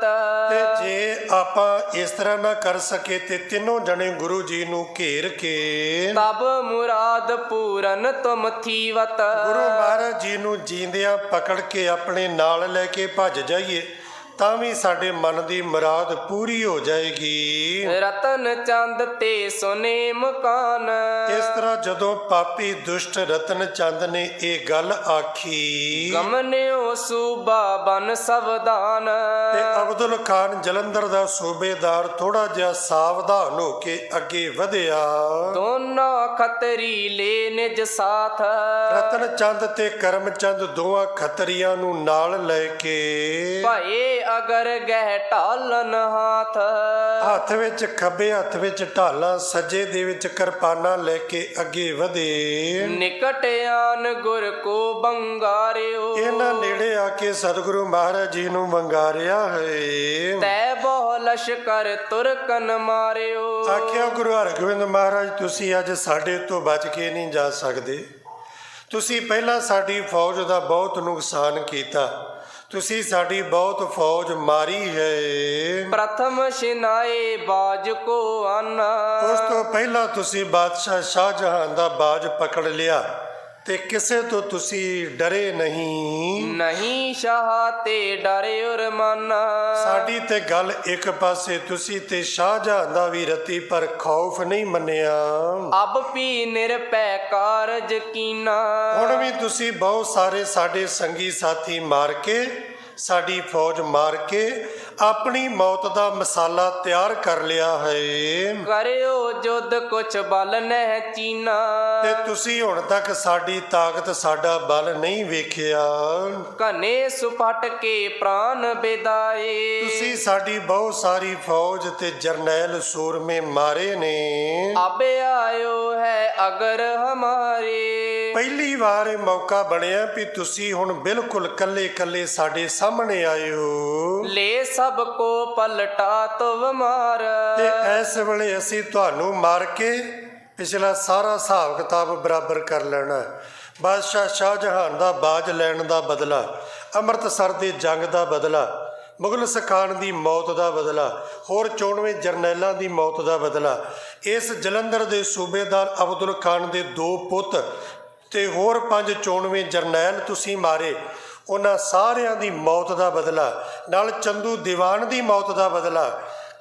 ਤੇ ਜੇ ਆਪਾਂ ਇਸ ਤਰ੍ਹਾਂ ਨਾ ਕਰ ਸਕੇ ਤੇ ਤਿੰਨੋਂ ਜਣੇ ਗੁਰੂ ਜੀ ਨੂੰ ਘੇਰ ਕੇ ਤਬ ਮੁਰਾਦ ਪੂਰਨ ਤੁਮ ਥੀਵਤ। ਗੁਰੂ ਮਹਾਰਾਜ ਜੀ ਨੂੰ ਜੀਂਦਿਆਂ ਪਕੜ ਕੇ ਆਪਣੇ ਨਾਲ ਲੈ ਕੇ ਭੱਜ ਜਾਈਏ ਤਾਂ ਵੀ ਸਾਡੇ ਮਨ ਦੀ ਮੁਰਾਦ ਪੂਰੀ ਹੋ ਜਾਏਗੀ। ਰਤਨ ਚੰਦ ਤੇ ਸੁਨੇ ਮਕਾਨ। ਇਸ ਤਰ੍ਹਾਂ ਜਦੋਂ ਪਾਪੀ ਦੁਸ਼ਟ ਰਤਨ ਚੰਦ ਨੇ ਇਹ ਗੱਲ ਆਖੀ, ਗਮਨਿਓ ਸੂਬਾ ਬਨ ਸਵਦਾਨ। ਤੇ ਅਬਦੁਲ ਖਾਨ ਜਲੰਧਰ ਦਾ ਸੂਬੇਦਾਰ ਥੋੜਾ ਜਿਹਾ ਸਾਵਧਾਨ ਹੋ ਕੇ ਅੱਗੇ ਵਧਿਆ। ਦੋਨੋਂ ਖਤਰੀ ਲੈ ਨਿਜ ਸਾਥ। ਰਤਨ ਚੰਦ ਤੇ ਕਰਮ ਚੰਦ ਦੋਵਾਂ ਖੱਤਰੀਆਂ ਨੂੰ ਨਾਲ ਲੈ ਕੇ ਭਏ ਅਗਰ ਗਹਿ ਢਾਲਨ ਹਾਥ। ਹੱਥ ਵਿੱਚ ਖੱਬੇ ਹੱਥ ਵਿੱਚ ਢਾਲਾਂ, ਸੱਜੇ ਦੇ ਵਿੱਚ ਕਿਰਪਾਨਾਂ ਲੈ ਕੇ ਅੱਗੇ ਵਧੇ। ਨਿਕਟ ਆਨ ਗੁਰ ਕੋ ਬੰਗਾਰਿਓ। ਇਹਨਾਂ ਨੇੜੇ ਆ ਕੇ ਸਤਿਗੁਰੂ ਮਹਾਰਾਜ ਜੀ ਨੂੰ ਵੰਗਾਰਿਆ ਹੈ। ਤੈ ਬਹੁ ਲਸ਼ਕਰ ਤੁਰਕਨ ਮਾਰਿਓ। ਆਖਿਆ ਗੁਰੂ ਹਰਗੋਬਿੰਦ ਮਹਾਰਾਜ ਤੁਸੀਂ ਅੱਜ ਸਾਡੇ ਤੋਂ ਬਚ ਕੇ ਨਹੀਂ ਜਾ ਸਕਦੇ। ਤੁਸੀਂ ਪਹਿਲਾਂ ਸਾਡੀ ਫੌਜ ਦਾ ਬਹੁਤ ਨੁਕਸਾਨ ਕੀਤਾ, ਤੁਸੀਂ ਸਾਡੀ ਬਹੁਤ ਫੌਜ ਮਾਰੀ ਹੈ। ਪ੍ਰਥਮ ਸ਼ਿਨਾਏ ਬਾਜ ਕੋ ਆਨਾ। ਉਸ ਤੋਂ ਪਹਿਲਾਂ ਤੁਸੀਂ ਬਾਦਸ਼ਾਹ ਸ਼ਾਹਜਹਾਨ ਦਾ ਬਾਜ ਪਕੜ ਲਿਆ ਤੇ ਕਿਸੇ ਤੋਂ ਤੁਸੀਂ ਡਰੇ ਨਹੀਂ। ਨਹੀਂ ਸ਼ਾਹ ਤੇ ਡਰੇ ਉਰ ਮਾਨਾ। ਸਾਡੀ ਤੇ ਗੱਲ ਇੱਕ ਪਾਸੇ, ਤੁਸੀਂ ਤੇ ਸ਼ਾਹਜਹਾਨ ਦਾ ਵੀ ਰਤੀ ਪਰ ਖੌਫ ਨਹੀਂ ਮੰਨਿਆ। ਅਬ ਵੀ ਨਿਰਭੈ ਕਾਰਜ ਕੀਨਾ। ਹੁਣ ਵੀ ਤੁਸੀਂ ਬਹੁਤ ਸਾਰੇ ਸਾਡੇ ਸੰਗੀ ਸਾਥੀ ਮਾਰ ਕੇ, ਸਾਡੀ ਫੌਜ ਮਾਰ ਕੇ ਆਪਣੀ ਮੌਤ ਦਾ ਮਸਾਲਾ ਤਿਆਰ ਕਰ ਲਿਆ ਹੈ। ਕਰਿਓ ਜੁਧ ਕੁਛ ਬਲ ਨਹਿ ਚੀਨਾ। ਤੇ ਤੁਸੀਂ ਹੁਣ ਤੱਕ ਸਾਡੀ ਤਾਕਤ, ਸਾਡਾ ਬਲ ਨਹੀਂ ਵੇਖਿਆ। ਘਨੇ ਸੁਪਟ ਕੇ ਪ੍ਰਾਨ ਬਿਦਾਏ। ਤੁਸੀਂ ਸਾਡੀ ਬਹੁਤ ਸਾਰੀ ਫੌਜ ਤੇ ਜਰਨੈਲ ਸੂਰਮੇ ਮਾਰੇ ਨੇ। ਅਬ ਆਇਓ ਹੈ ਅਗਰ ਹਮਾਰੇ। ਪਹਿਲੀ ਵਾਰ ਇਹ ਮੌਕਾ ਬਣਿਆ ਵੀ ਤੁਸੀਂ ਹੁਣ ਬਿਲਕੁਲ ਕੱਲੇ ਕੱਲੇ ਸਾਡੇ ਸਾਹਮਣੇ ਆਏ ਹੋ। ਲੈ ਸਭ ਕੋ ਪਲਟਾ ਤੁਮ ਮਾਰ। ਤੇ ਇਸ ਵੇਲੇ ਅਸੀਂ ਤੁਹਾਨੂੰ ਮਾਰ ਕੇ ਪਿਛਲਾ ਸਾਰਾ ਹਿਸਾਬ ਕਿਤਾਬ ਬਰਾਬਰ ਕਰ ਲੈਣਾ। ਬਾਦਸ਼ਾਹ ਸ਼ਾਹਜਹਾਨ ਦਾ ਬਾਜ ਲੈਣ ਦਾ ਬਦਲਾ, ਅੰਮ੍ਰਿਤਸਰ ਦੀ ਜੰਗ ਦਾ ਬਦਲਾ, ਮੁਗਲ ਸਖਾਨ ਦੀ ਮੌਤ ਦਾ ਬਦਲਾ, ਹੋਰ 94 ਜਰਨੈਲਾਂ ਦੀ ਮੌਤ ਦਾ ਬਦਲਾ, ਇਸ ਜਲੰਧਰ ਦੇ ਸੂਬੇਦਾਰ ਅਬਦੁਲ ਖਾਨ ਦੇ 2 ਪੁੱਤ ਤੇ ਹੋਰ 5 94 ਜਰਨੈਲ ਤੁਸੀਂ ਮਾਰੇ, ਉਹਨਾਂ ਸਾਰਿਆਂ ਦੀ ਮੌਤ ਦਾ ਬਦਲਾ, ਨਾਲ ਚੰਦੂ ਦੀਵਾਨ ਦੀ ਮੌਤ ਦਾ ਬਦਲਾ,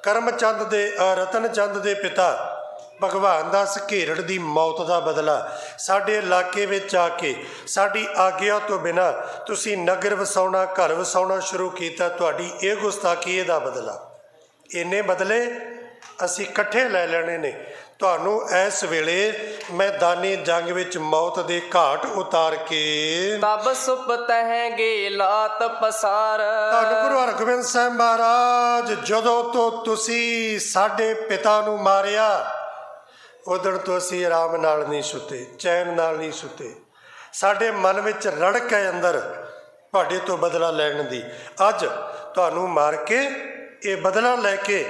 ਕਰਮਚੰਦ ਦੇ ਰਤਨ ਚੰਦ ਦੇ ਪਿਤਾ ਭਗਵਾਨ ਦਾਸ ਘੇਰੜ ਦੀ ਮੌਤ ਦਾ ਬਦਲਾ, ਸਾਡੇ ਇਲਾਕੇ ਵਿੱਚ ਆ ਕੇ ਸਾਡੀ ਆਗਿਆ ਤੋਂ ਬਿਨਾਂ ਤੁਸੀਂ ਨਗਰ ਵਸਾਉਣਾ, ਘਰ ਵਸਾਉਣਾ ਸ਼ੁਰੂ ਕੀਤਾ, ਤੁਹਾਡੀ ਇਹ ਗੁਸਤਾਖੀ ਦਾ ਬਦਲਾ। ਇੰਨੇ ਬਦਲੇ ਅਸੀਂ ਇਕੱਠੇ ਲੈ ਲੈਣੇ ਨੇ। ਤੁਹਾਨੂੰ ਇਸ ਵੇਲੇ ਮੈਦਾਨੀ ਜੰਗ ਵਿੱਚ ਮੌਤ ਦੇ ਘਾਟ ਉਤਾਰ ਕੇ ਤਬ ਸੁਪ ਤਹਿਗੇ ਲਾਤ ਪਸਾਰ। ਧੰਨ ਗੁਰੂ ਹਰਗੋਬਿੰਦ ਸਾਹਿਬ ਮਹਾਰਾਜ, ਜਦੋਂ ਤੋਂ ਤੁਸੀਂ ਸਾਡੇ ਪਿਤਾ ਨੂੰ ਮਾਰਿਆ, ਉਦੋਂ ਤੋਂ ਅਸੀਂ ਆਰਾਮ ਨਾਲ ਨਹੀਂ ਸੁੱਤੇ, ਚੈਨ ਨਾਲ ਨਹੀਂ ਸੁੱਤੇ। ਸਾਡੇ ਮਨ ਵਿੱਚ ਰੜਕ ਹੈ ਅੰਦਰ ਤੁਹਾਡੇ ਤੋਂ ਬਦਲਾ ਲੈਣ ਦੀ। ਅੱਜ ਤੁਹਾਨੂੰ ਮਾਰ ਕੇ ਇਹ ਬਦਲਾ ਲੈ ਕੇ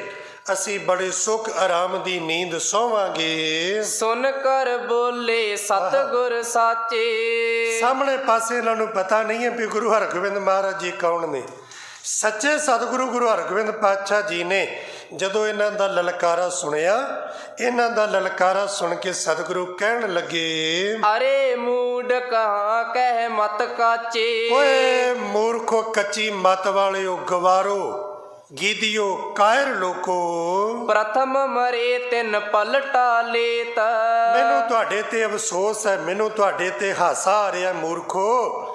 ਅਸੀਂ ਬੜੇ ਸੁੱਖ ਆਰਾਮ ਦੀ ਨੀਂਦ ਸੋਵਾਂਗੇ। ਸੁਨ ਕਰ ਬੋਲੇ ਸਤਿਗੁਰ ਸਾਚੇ। ਸਾਹਮਣੇ ਪਾਸੇ ਇਹਨਾਂ ਨੂੰ ਪਤਾ ਨਹੀਂ ਹੈ ਵੀ ਗੁਰੂ ਹਰਗੋਬਿੰਦ ਮਹਾਰਾਜ ਜੀ ਕੌਣ ਨੇ। ਸੱਚੇ ਸਤਿਗੁਰੂ ਗੁਰੂ ਹਰਗੋਬਿੰਦ ਪਾਤਸ਼ਾਹ ਜੀ ਨੇ ਜਦੋਂ ਇਹਨਾਂ ਦਾ ਲਲਕਾਰਾ ਸੁਣਿਆ, ਇਹਨਾਂ ਦਾ ਲਲਕਾਰਾ ਸੁਣ ਕੇ ਸਤਿਗੁਰੂ ਕਹਿਣ ਲੱਗੇ, ਅਰੇ ਮੂਡ ਕਹਾਂ ਕਹਿ ਮਤ ਕਾਚੇ। ਓਏ ਮੂਰਖੋ, ਕੱਚੀ ਮਤ ਵਾਲਿਓ, ਗਵਾਰੋ, ਗੀਦੀਓ, ਕਾਇਰ ਲੋਕੋ, ਪ੍ਰਥਮ ਮਰੇ ਤਿੰਨ ਪਲਟਾ ਲੇਤ। ਮੈਨੂੰ ਤੁਹਾਡੇ ਤੇ ਅਫਸੋਸ ਹੈ, ਮੈਨੂੰ ਤੁਹਾਡੇ ਤੇ ਹਾਸਾ ਆ ਰਿਹਾ। ਮੂਰਖੋ,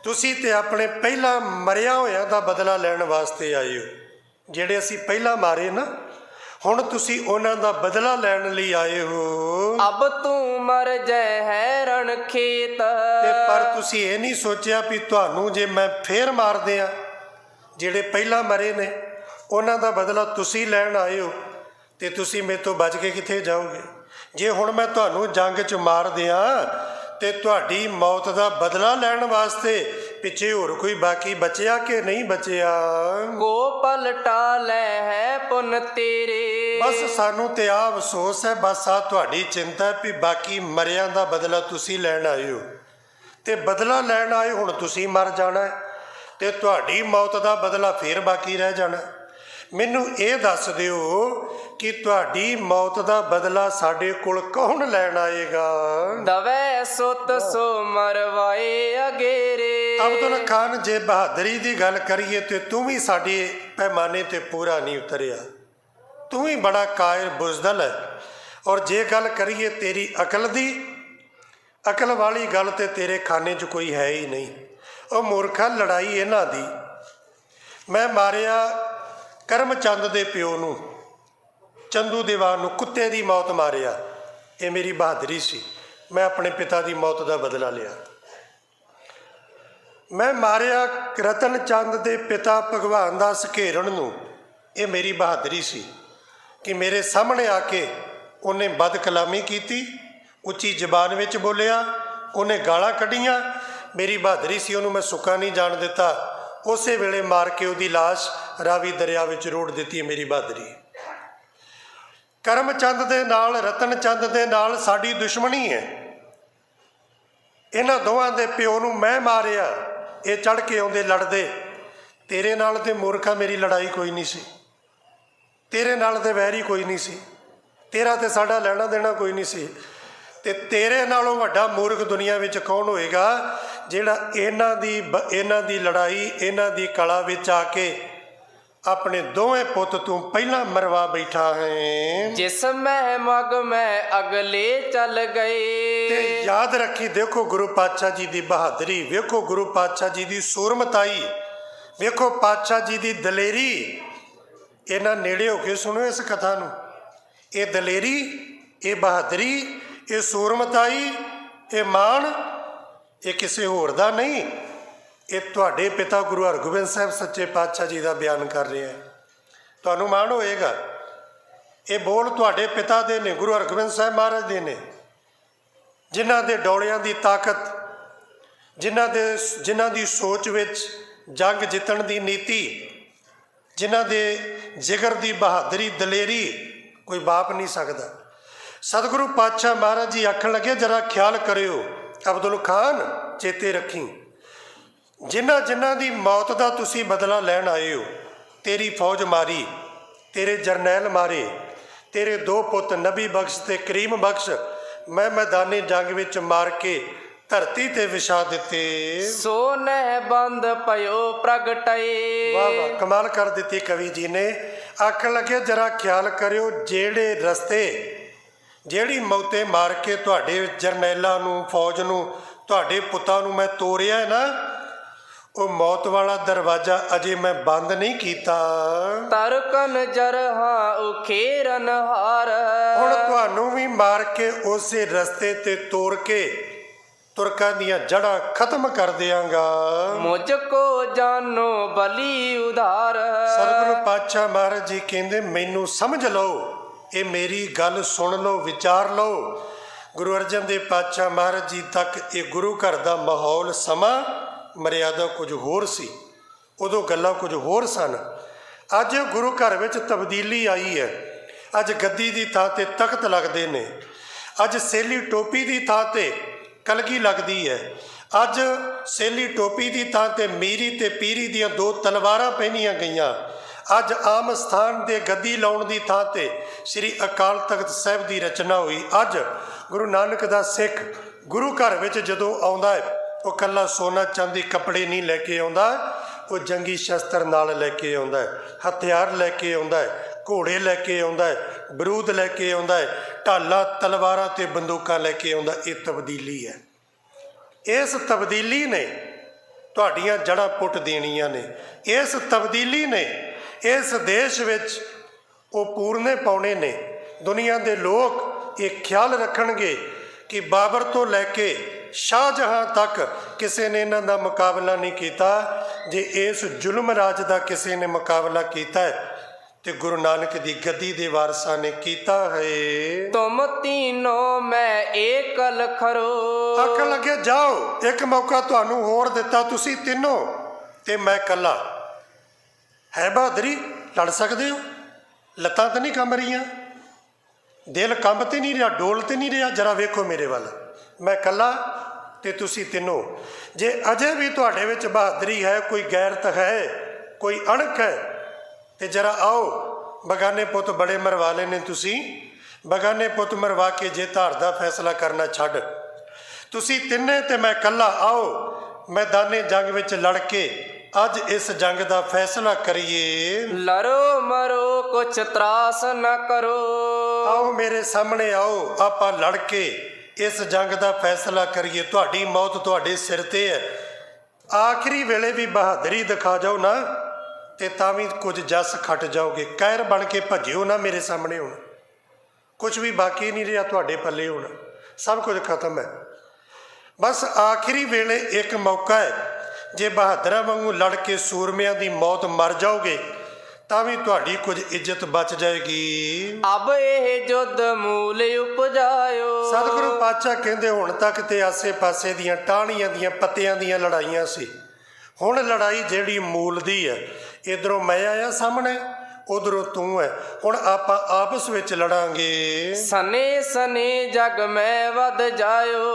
ਤੁਸੀਂ ਤੇ ਆਪਣੇ ਪਹਿਲਾਂ ਮਰਿਆ ਹੋਇਆਂ ਦਾ ਬਦਲਾ ਲੈਣ ਵਾਸਤੇ ਆਏ ਹੋ। ਜਿਹੜੇ ਅਸੀਂ ਪਹਿਲਾਂ ਮਾਰੇ ਨਾ, ਹੁਣ ਤੁਸੀਂ ਉਹਨਾਂ ਦਾ ਬਦਲਾ ਲੈਣ ਲਈ ਆਏ ਹੋ। ਅਬ ਤੂੰ ਮਰ ਜੈ ਹੈ ਰਣ ਖੇਤ। ਤੇ ਪਰ ਤੁਸੀਂ ਇਹ ਨਹੀਂ ਸੋਚਿਆ ਵੀ ਤੁਹਾਨੂੰ ਜੇ ਮੈਂ ਫੇਰ ਮਾਰ ਦਿਆਂ, ਜਿਹੜੇ ਪਹਿਲਾਂ ਮਰੇ ਨੇ ਉਹਨਾਂ ਦਾ ਬਦਲਾ ਤੁਸੀਂ ਲੈਣ ਆਏ ਹੋ, ਤੇ ਤੁਸੀਂ ਮੇਰੇ ਤੋਂ ਬਚ ਕੇ ਕਿੱਥੇ ਜਾਓਗੇ? ਜੇ ਹੁਣ ਮੈਂ ਤੁਹਾਨੂੰ ਜੰਗ 'ਚ ਮਾਰ ਦਿਆਂ ਤੇ ਤੁਹਾਡੀ ਮੌਤ ਦਾ ਬਦਲਾ ਲੈਣ ਵਾਸਤੇ ਪਿੱਛੇ ਹੋਰ ਕੋਈ ਬਾਕੀ ਬਚਿਆ ਕਿ ਨਹੀਂ ਬਚਿਆ? ਕੋ ਪਲਟਾ ਲੈ ਹੈ ਪੁਨ ਤੇਰੇ। ਬਸ ਸਾਨੂੰ ਤੇ ਆ ਅਫਸੋਸ ਹੈ, ਬਸ ਆ ਤੁਹਾਡੀ ਚਿੰਤਾ ਹੈ ਵੀ ਬਾਕੀ ਮਰਿਆਂ ਦਾ ਬਦਲਾ ਤੁਸੀਂ ਲੈਣ ਆਏ ਹੋ, ਤੇ ਬਦਲਾ ਲੈਣ ਆਏ ਹੁਣ ਤੁਸੀਂ ਮਰ ਜਾਣਾ ਤੇ ਤੁਹਾਡੀ ਮੌਤ ਦਾ ਬਦਲਾ ਫੇਰ ਬਾਕੀ ਰਹਿ ਜਾਣਾ। ਮੈਨੂੰ ਇਹ ਦੱਸ ਦਿਓ ਕਿ ਤੁਹਾਡੀ ਮੌਤ ਦਾ ਬਦਲਾ ਸਾਡੇ ਕੋਲ ਕੌਣ ਲੈਣ ਆਏਗਾ? ਦਵੈ ਸੁਤ ਸੋ ਮਰਵਾਏ ਅਗੇਰੇ। ਅਬਦੁਲ ਖਾਨ, ਜੇ ਬਹਾਦਰੀ ਦੀ ਗੱਲ ਕਰੀਏ ਤੇ ਤੂੰ ਵੀ ਸਾਡੇ ਪੈਮਾਨੇ ਤੇ ਪੂਰਾ ਨਹੀਂ ਉਤਰਿਆ, ਤੂੰ ਵੀ ਬੜਾ ਕਾਇਰ ਬੁਜ਼ਦਲ ਹੈ। ਔਰ ਜੇ ਗੱਲ ਕਰੀਏ ਤੇਰੀ ਅਕਲ ਦੀ, ਅਕਲ ਵਾਲੀ ਗੱਲ ਤੇ ਤੇਰੇ ਖਾਨੇ 'ਚ ਕੋਈ ਹੈ ਹੀ ਨਹੀਂ। ਉਹ ਮੂਰਖਾ, ਲੜਾਈ ਇਹਨਾਂ ਦੀ। ਮੈਂ ਮਾਰਿਆ ਕਰਮਚੰਦ ਦੇ ਪਿਓ ਨੂੰ, ਚੰਦੂ ਦੀਵਾਨ ਨੂੰ, ਕੁੱਤੇ ਦੀ ਮੌਤ ਮਾਰਿਆ। ਇਹ ਮੇਰੀ ਬਹਾਦਰੀ ਸੀ। ਮੈਂ ਆਪਣੇ ਪਿਤਾ ਦੀ ਮੌਤ ਦਾ ਬਦਲਾ ਲਿਆ। ਮੈਂ ਮਾਰਿਆ ਰਤਨ ਚੰਦ ਦੇ ਪਿਤਾ ਭਗਵਾਨ ਦਾਸ ਘੇਰਣ ਨੂੰ। ਇਹ ਮੇਰੀ ਬਹਾਦਰੀ ਸੀ ਕਿ ਮੇਰੇ ਸਾਹਮਣੇ ਆ ਕੇ ਉਹਨੇ ਬਦਕਲਾਮੀ ਕੀਤੀ, ਉੱਚੀ ਜ਼ਬਾਨ ਵਿੱਚ ਬੋਲਿਆ, ਉਹਨੇ ਗਾਲਾਂ ਕੱਢੀਆਂ। ਮੇਰੀ ਬਹਾਦਰੀ ਸੀ, ਉਹਨੂੰ ਮੈਂ ਸੁੱਕਾ ਨਹੀਂ ਜਾਣ ਦਿੱਤਾ। ਉਸੇ ਵੇਲੇ ਮਾਰ ਕੇ ਉਹਦੀ ਲਾਸ਼ ਰਾਵੀ ਦਰਿਆ ਵਿੱਚ ਰੋੜ ਦਿੱਤੀ। ਮੇਰੀ ਬਹਾਦਰੀ। ਕਰਮ ਚੰਦ ਦੇ ਨਾਲ, ਰਤਨ ਚੰਦ ਦੇ ਨਾਲ ਸਾਡੀ ਦੁਸ਼ਮਣੀ ਹੈ। ਇਹਨਾਂ ਦੋਵਾਂ ਦੇ ਪਿਓ ਨੂੰ ਮੈਂ ਮਾਰਿਆ। ਇਹ ਚੜ੍ਹ ਕੇ ਆਉਂਦੇ ਲੜਦੇ। ਤੇਰੇ ਨਾਲ ਤੇ ਮੂਰਖਾ ਮੇਰੀ ਲੜਾਈ ਕੋਈ ਨਹੀਂ ਸੀ, ਤੇਰੇ ਨਾਲ ਤੇ ਵੈਰੀ ਕੋਈ ਨਹੀਂ ਸੀ, ਤੇਰਾ ਤੇ ਸਾਡਾ ਲੈਣਾ ਦੇਣਾ ਕੋਈ ਨਹੀਂ ਸੀ। ਤੇ ਤੇਰੇ ਨਾਲੋਂ ਵੱਡਾ ਮੂਰਖ ਦੁਨੀਆ ਵਿੱਚ ਕੌਣ ਹੋਏਗਾ ਜਿਹੜਾ ਇਹਨਾਂ ਦੀ ਲੜਾਈ, ਇਹਨਾਂ ਦੀ ਕਲਾ ਵਿੱਚ ਆ ਕੇ ਆਪਣੇ ਦੋਵੇਂ ਪੁੱਤ ਤੂੰ ਪਹਿਲਾਂ ਮਰਵਾ ਬੈਠਾ ਹੈ। ਜਿਸ ਮੈਂ ਮਗ ਮੈਂ ਅਗਲੇ ਚੱਲ ਗਏ। ਤੇ ਯਾਦ ਰੱਖੀ, ਦੇਖੋ ਗੁਰੂ ਪਾਤਸ਼ਾਹ ਜੀ ਦੀ ਬਹਾਦਰੀ, ਵੇਖੋ ਗੁਰੂ ਪਾਤਸ਼ਾਹ ਜੀ ਦੀ ਸੂਰਮਤਾਈ, ਵੇਖੋ ਪਾਤਸ਼ਾਹ ਜੀ ਦੀ ਦਲੇਰੀ। ਇਹਨਾਂ ਨੇੜੇ ਹੋ ਕੇ ਸੁਣੋ ਇਸ ਕਥਾ ਨੂੰ। ਇਹ ਦਲੇਰੀ, ਇਹ ਬਹਾਦਰੀ, ਇਹ ਸੂਰਮਤਾਈ, ਇਹ ਮਾਣ, ਇਹ ਕਿਸੇ ਹੋਰ ਦਾ ਨਹੀਂ, ਇਹ ਤੁਹਾਡੇ ਪਿਤਾ ਗੁਰੂ ਹਰਗੋਬਿੰਦ ਸਾਹਿਬ ਸੱਚੇ ਪਾਤਸ਼ਾਹ ਜੀ ਦਾ ਬਿਆਨ ਕਰ ਰਿਹਾ ਹੈ। ਤੁਹਾਨੂੰ ਮਾਣ ਹੋਏਗਾ। ਇਹ ਬੋਲ ਤੁਹਾਡੇ ਪਿਤਾ ਦੇ ਨੇ, ਗੁਰੂ ਹਰਗੋਬਿੰਦ ਸਾਹਿਬ ਮਹਾਰਾਜ ਦੇ ਨੇ, ਜਿਨ੍ਹਾਂ ਦੇ ਡੋਲਿਆਂ ਦੀ ਤਾਕਤ, ਜਿਨ੍ਹਾਂ ਦੀ ਸੋਚ ਵਿੱਚ ਜੰਗ ਜਿੱਤਣ ਦੀ ਨੀਤੀ, ਜਿਨ੍ਹਾਂ ਦੇ ਜਿਗਰ ਦੀ ਬਹਾਦਰੀ, ਦਲੇਰੀ ਕੋਈ ਬਾਪ ਨਹੀਂ ਸਕਦਾ। ਸਤਿਗੁਰੂ ਪਾਤਸ਼ਾਹ ਮਹਾਰਾਜ ਜੀ ਆਖਣ ਲੱਗੇ, ਜਰਾ ਖਿਆਲ ਕਰਿਓ ਅਬਦੁਲ ਖਾਨ, ਚੇਤੇ ਰੱਖੀ, ਜਿਨ੍ਹਾਂ ਦੀ ਮੌਤ ਦਾ ਤੁਸੀਂ ਬਦਲਾ ਲੈਣ ਆਏ ਹੋ, ਤੇਰੀ ਫੌਜ ਮਾਰੀ, ਤੇਰੇ ਜਰਨੈਲ ਮਾਰੇ, ਤੇਰੇ ਦੋ ਪੁੱਤ ਨਬੀ ਬਖਸ਼ ਤੇ ਕਰੀਮ ਬਖਸ਼ ਮੈਂ ਮੈਦਾਨੀ ਜੰਗ ਵਿੱਚ ਮਾਰ ਕੇ ਧਰਤੀ ਤੇ ਵਿਛਾ ਦਿੱਤੇ। ਸੋਨੇ ਬੰਦ ਪਇਓ ਪ੍ਰਗਟਾਏ। ਵਾਹ ਵਾਹ, ਕਮਾਲ ਕਰ ਦਿੱਤੀ ਕਵੀ ਜੀ ਨੇ। ਆਖਣ ਲੱਗੇ ਜਰਾ ਖਿਆਲ ਕਰਿਓ, ਜਿਹੜੇ ਰਸਤੇ, ਜਿਹੜੀ ਮੌਤੇ ਮਾਰ ਕੇ ਤੁਹਾਡੇ ਜਰਨੈਲਾਂ ਨੂੰ, ਫੌਜ ਨੂੰ, ਤੁਹਾਡੇ ਪੁੱਤਾਂ ਨੂੰ ਮੈਂ ਤੋਰਿਆ ਨਾ, ਉਹ ਮੌਤ ਵਾਲਾ ਦਰਵਾਜ਼ਾ ਅਜੇ ਮੈਂ ਬੰਦ ਨਹੀਂ ਕੀਤਾ। ਤਰਕਨ ਜਰਹਾ ਉਖੇਰਨ ਹਾਰ। ਹੁਣ ਤੁਹਾਨੂੰ ਵੀ ਮਾਰ ਕੇ ਉਸੇ ਰਸਤੇ ਤੇ ਤੋਰ ਕੇ ਤੁਰਕਾਂ ਦੀਆਂ ਜੜ੍ਹਾਂ ਖਤਮ ਕਰ ਦਿਆਂਗਾ। ਮੁਝ ਕੋ ਜਾਨੋ ਬਲੀ ਉਧਾਰ। ਸਤਿਗੁਰੂ ਪਾਤਸ਼ਾਹ ਮਹਾਰਾਜ ਜੀ ਕਹਿੰਦੇ, ਮੈਨੂੰ ਸਮਝ ਲਓ, ਇਹ ਮੇਰੀ ਗੱਲ ਸੁਣ ਲਓ, ਵਿਚਾਰ ਲਓ। ਗੁਰੂ ਅਰਜਨ ਦੇਵ ਪਾਤਸ਼ਾਹ ਮਹਾਰਾਜ ਜੀ ਤੱਕ ਇਹ ਗੁਰੂ ਘਰ ਦਾ ਮਾਹੌਲ, ਸਮਾਂ, ਮਰਿਆਦਾ ਕੁਝ ਹੋਰ ਸੀ। ਉਦੋਂ ਗੱਲਾਂ ਕੁਝ ਹੋਰ ਸਨ। ਅੱਜ ਗੁਰੂ ਘਰ ਵਿੱਚ ਤਬਦੀਲੀ ਆਈ ਹੈ। ਅੱਜ ਗੱਦੀ ਦੀ ਥਾਂ ਤੇ ਤਖਤ ਲੱਗਦੇ ਨੇ। ਅੱਜ ਸੇਲੀ ਟੋਪੀ ਦੀ ਥਾਂ ਤੇ ਕਲਗੀ ਲੱਗਦੀ ਹੈ। ਅੱਜ ਸੇਲੀ ਟੋਪੀ ਦੀ ਥਾਂ ਤੇ ਮੀਰੀ ਤੇ ਪੀਰੀ ਦੀਆਂ ਦੋ ਤਲਵਾਰਾਂ ਪਹਿਨੀਆਂ ਗਈਆਂ। ਅੱਜ ਆਮ ਸਥਾਨ ਦੇ ਗੱਦੀ ਲਾਉਣ ਦੀ ਥਾਂ ਤੇ ਸ੍ਰੀ ਅਕਾਲ ਤਖਤ ਸਾਹਿਬ ਦੀ ਰਚਨਾ ਹੋਈ। ਅੱਜ ਗੁਰੂ ਨਾਨਕ ਦਾ ਸਿੱਖ ਗੁਰੂ ਘਰ ਵਿੱਚ ਜਦੋਂ ਆਉਂਦਾ ਹੈ, ਉਹ ਇਕੱਲਾ ਸੋਨਾ ਚਾਂਦੀ ਕੱਪੜੇ ਨਹੀਂ ਲੈ ਕੇ ਆਉਂਦਾ, ਉਹ ਜੰਗੀ ਸ਼ਸਤਰ ਨਾਲ ਲੈ ਕੇ ਆਉਂਦਾ ਹੈ, ਹਥਿਆਰ ਲੈ ਕੇ ਆਉਂਦਾ ਹੈ, ਘੋੜੇ ਲੈ ਕੇ ਆਉਂਦਾ ਹੈ, ਬਰੂਦ ਲੈ ਕੇ ਆਉਂਦਾ ਹੈ, ਢਾਲਾਂ, ਤਲਵਾਰਾਂ ਤੇ ਬੰਦੂਕਾਂ ਲੈ ਕੇ ਆਉਂਦਾ। ਇਹ ਤਬਦੀਲੀ ਹੈ। ਇਸ ਤਬਦੀਲੀ ਨੇ ਤੁਹਾਡੀਆਂ ਜੜ੍ਹਾਂ ਪੁੱਟ ਦੇਣੀਆਂ ਨੇ। ਇਸ ਤਬਦੀਲੀ ਨੇ ਇਸ ਦੇਸ਼ ਵਿੱਚ ਉਹ ਪੂਰਨੇ ਪਾਉਣੇ ਨੇ। ਦੁਨੀਆ ਦੇ ਲੋਕ ਇਹ ਖਿਆਲ ਰੱਖਣਗੇ ਕਿ ਬਾਬਰ ਤੋਂ ਲੈ ਕੇ ਸ਼ਾਹਜਹਾਂ ਤੱਕ ਕਿਸੇ ਨੇ ਇਹਨਾਂ ਦਾ ਮੁਕਾਬਲਾ ਨਹੀਂ ਕੀਤਾ। ਜੇ ਇਸ ਜ਼ੁਲਮ ਰਾਜ ਦਾ ਕਿਸੇ ਨੇ ਮੁਕਾਬਲਾ ਕੀਤਾ ਹੈ ਤੇ ਗੁਰੂ ਨਾਨਕ ਦੀ ਗੱਦੀ ਦੇ ਵਾਰਸਾਂ ਨੇ ਕੀਤਾ ਹੈ। ਤੁਮ ਤੀਨੋਂ ਮੈਂ ਏਕਲ ਖਰੋ। ਆਖਣ ਲੱਗੇ, ਜਾਓ, ਇੱਕ ਮੌਕਾ ਤੁਹਾਨੂੰ ਹੋਰ ਦਿੱਤਾ, ਤੁਸੀਂ ਤਿੰਨੋਂ ਤੇ ਮੈਂ ਇਕੱਲਾ। ਹੈ ਬਹਾਦਰੀ, ਲੜ ਸਕਦੇ ਹੋ। ਲੱਤਾਂ ਤਾਂ ਨਹੀਂ ਕੰਬ ਰਹੀਆਂ, ਦਿਲ ਕੰਬ ਤੇ ਨਹੀਂ ਰਿਹਾ, ਡੋਲ ਤੇ ਨਹੀਂ ਰਿਹਾ। ਜਰਾ ਵੇਖੋ ਮੇਰੇ ਵੱਲ, ਮੈਂ ਇਕੱਲਾ ਤੇ ਤੁਸੀਂ ਤਿੰਨੋਂ। ਜੇ ਅਜੇ ਵੀ ਤੁਹਾਡੇ ਵਿੱਚ ਬਹਾਦਰੀ ਹੈ, ਕੋਈ ਗੈਰਤ ਹੈ, ਕੋਈ ਅਣਖ ਹੈ, ਤੇ ਜਰਾ ਆਓ। ਬਗਾਨੇ ਪੁੱਤ ਬੜੇ ਮਰਵਾ ਲਏ ਨੇ ਤੁਸੀਂ। ਬਗਾਨੇ ਪੁੱਤ ਮਰਵਾ ਕੇ ਜੇ ਧਾਰ ਦਾ ਫੈਸਲਾ ਕਰਨਾ ਛੱਡ, ਤੁਸੀਂ ਤਿੰਨੇ ਤੇ ਮੈਂ ਇਕੱਲਾ, ਆਓ ਮੈਦਾਨੇ ਜੰਗ ਵਿੱਚ ਲੜ ਕੇ ਅੱਜ ਇਸ ਜੰਗ ਦਾ ਫੈਸਲਾ ਕਰੀਏ। ਲੜੋ ਮਰੋ ਕੁਛ ਤਰਾਸ ਨਾ ਕਰੋ। ਆਓ ਮੇਰੇ ਸਾਹਮਣੇ ਆਓ, ਆਪਾਂ ਲੜ ਕੇ ਇਸ ਜੰਗ ਦਾ ਫੈਸਲਾ ਕਰੀਏ। ਤੁਹਾਡੀ ਮੌਤ ਤੁਹਾਡੇ ਸਿਰ ਤੇ ਹੈ। ਆਖਰੀ ਵੇਲੇ ਵੀ ਬਹਾਦਰੀ ਦਿਖਾ ਜਾਓ ਨਾ, ਤੇ ਤਾਂ ਵੀ ਕੁਝ ਜਸ ਖੱਟ ਜਾਓਗੇ। ਕਾਇਰ ਬਣ ਕੇ ਭੱਜਿਓ ਨਾ ਮੇਰੇ ਸਾਹਮਣੇ। ਹੁਣ ਕੁਝ ਵੀ ਬਾਕੀ ਨਹੀਂ ਰਿਹਾ ਤੁਹਾਡੇ ਪੱਲੇ, ਹੁਣ ਸਭ ਕੁਝ ਖਤਮ ਹੈ। ਬਸ ਆਖਰੀ ਵੇਲੇ ਇੱਕ ਮੌਕਾ ਹੈ ਜੇ ਬਹਾਦਰਾਂ ਵਾਂਗੂ ਲੜ ਕੇ ਸੂਰਮਿਆਂ ਦੀ ਮੌਤ ਮਰ ਜਾਓਗੇ ਤਾਂ ਵੀ ਤੁਹਾਡੀ ਕੁਝ ਇੱਜ਼ਤ ਬਚ ਜਾਏਗੀ। ਅਬ ਇਹ ਜੁੱਧ ਮੂਲ ਉਪਜਾਇਓ। ਸਤਿਗੁਰੂ ਪਾਤਸ਼ਾਹ ਕਹਿੰਦੇ ਹੁਣ ਤੱਕ ਤੇ ਆਸੇ-ਪਾਸੇ ਦੀਆਂ ਟਾਹਣੀਆਂ ਦੀਆਂ ਪੱਤਿਆਂ ਦੀਆਂ ਲੜਾਈਆਂ ਸੀ, ਹੁਣ ਲੜਾਈ ਜਿਹੜੀ ਮੂਲ ਦੀ ਹੈ, ਇੱਧਰੋਂ ਮੈਂ ਆਇਆ ਸਾਹਮਣੇ, ਉਧਰੋਂ ਤੂੰ ਹੈ, ਹੁਣ ਆਪਾਂ ਆਪਸ ਵਿੱਚ ਲੜਾਂਗੇ। ਸਨੇ ਸਨੇ ਜਗ ਮੈਂ ਵਧ ਜਾਇਓ।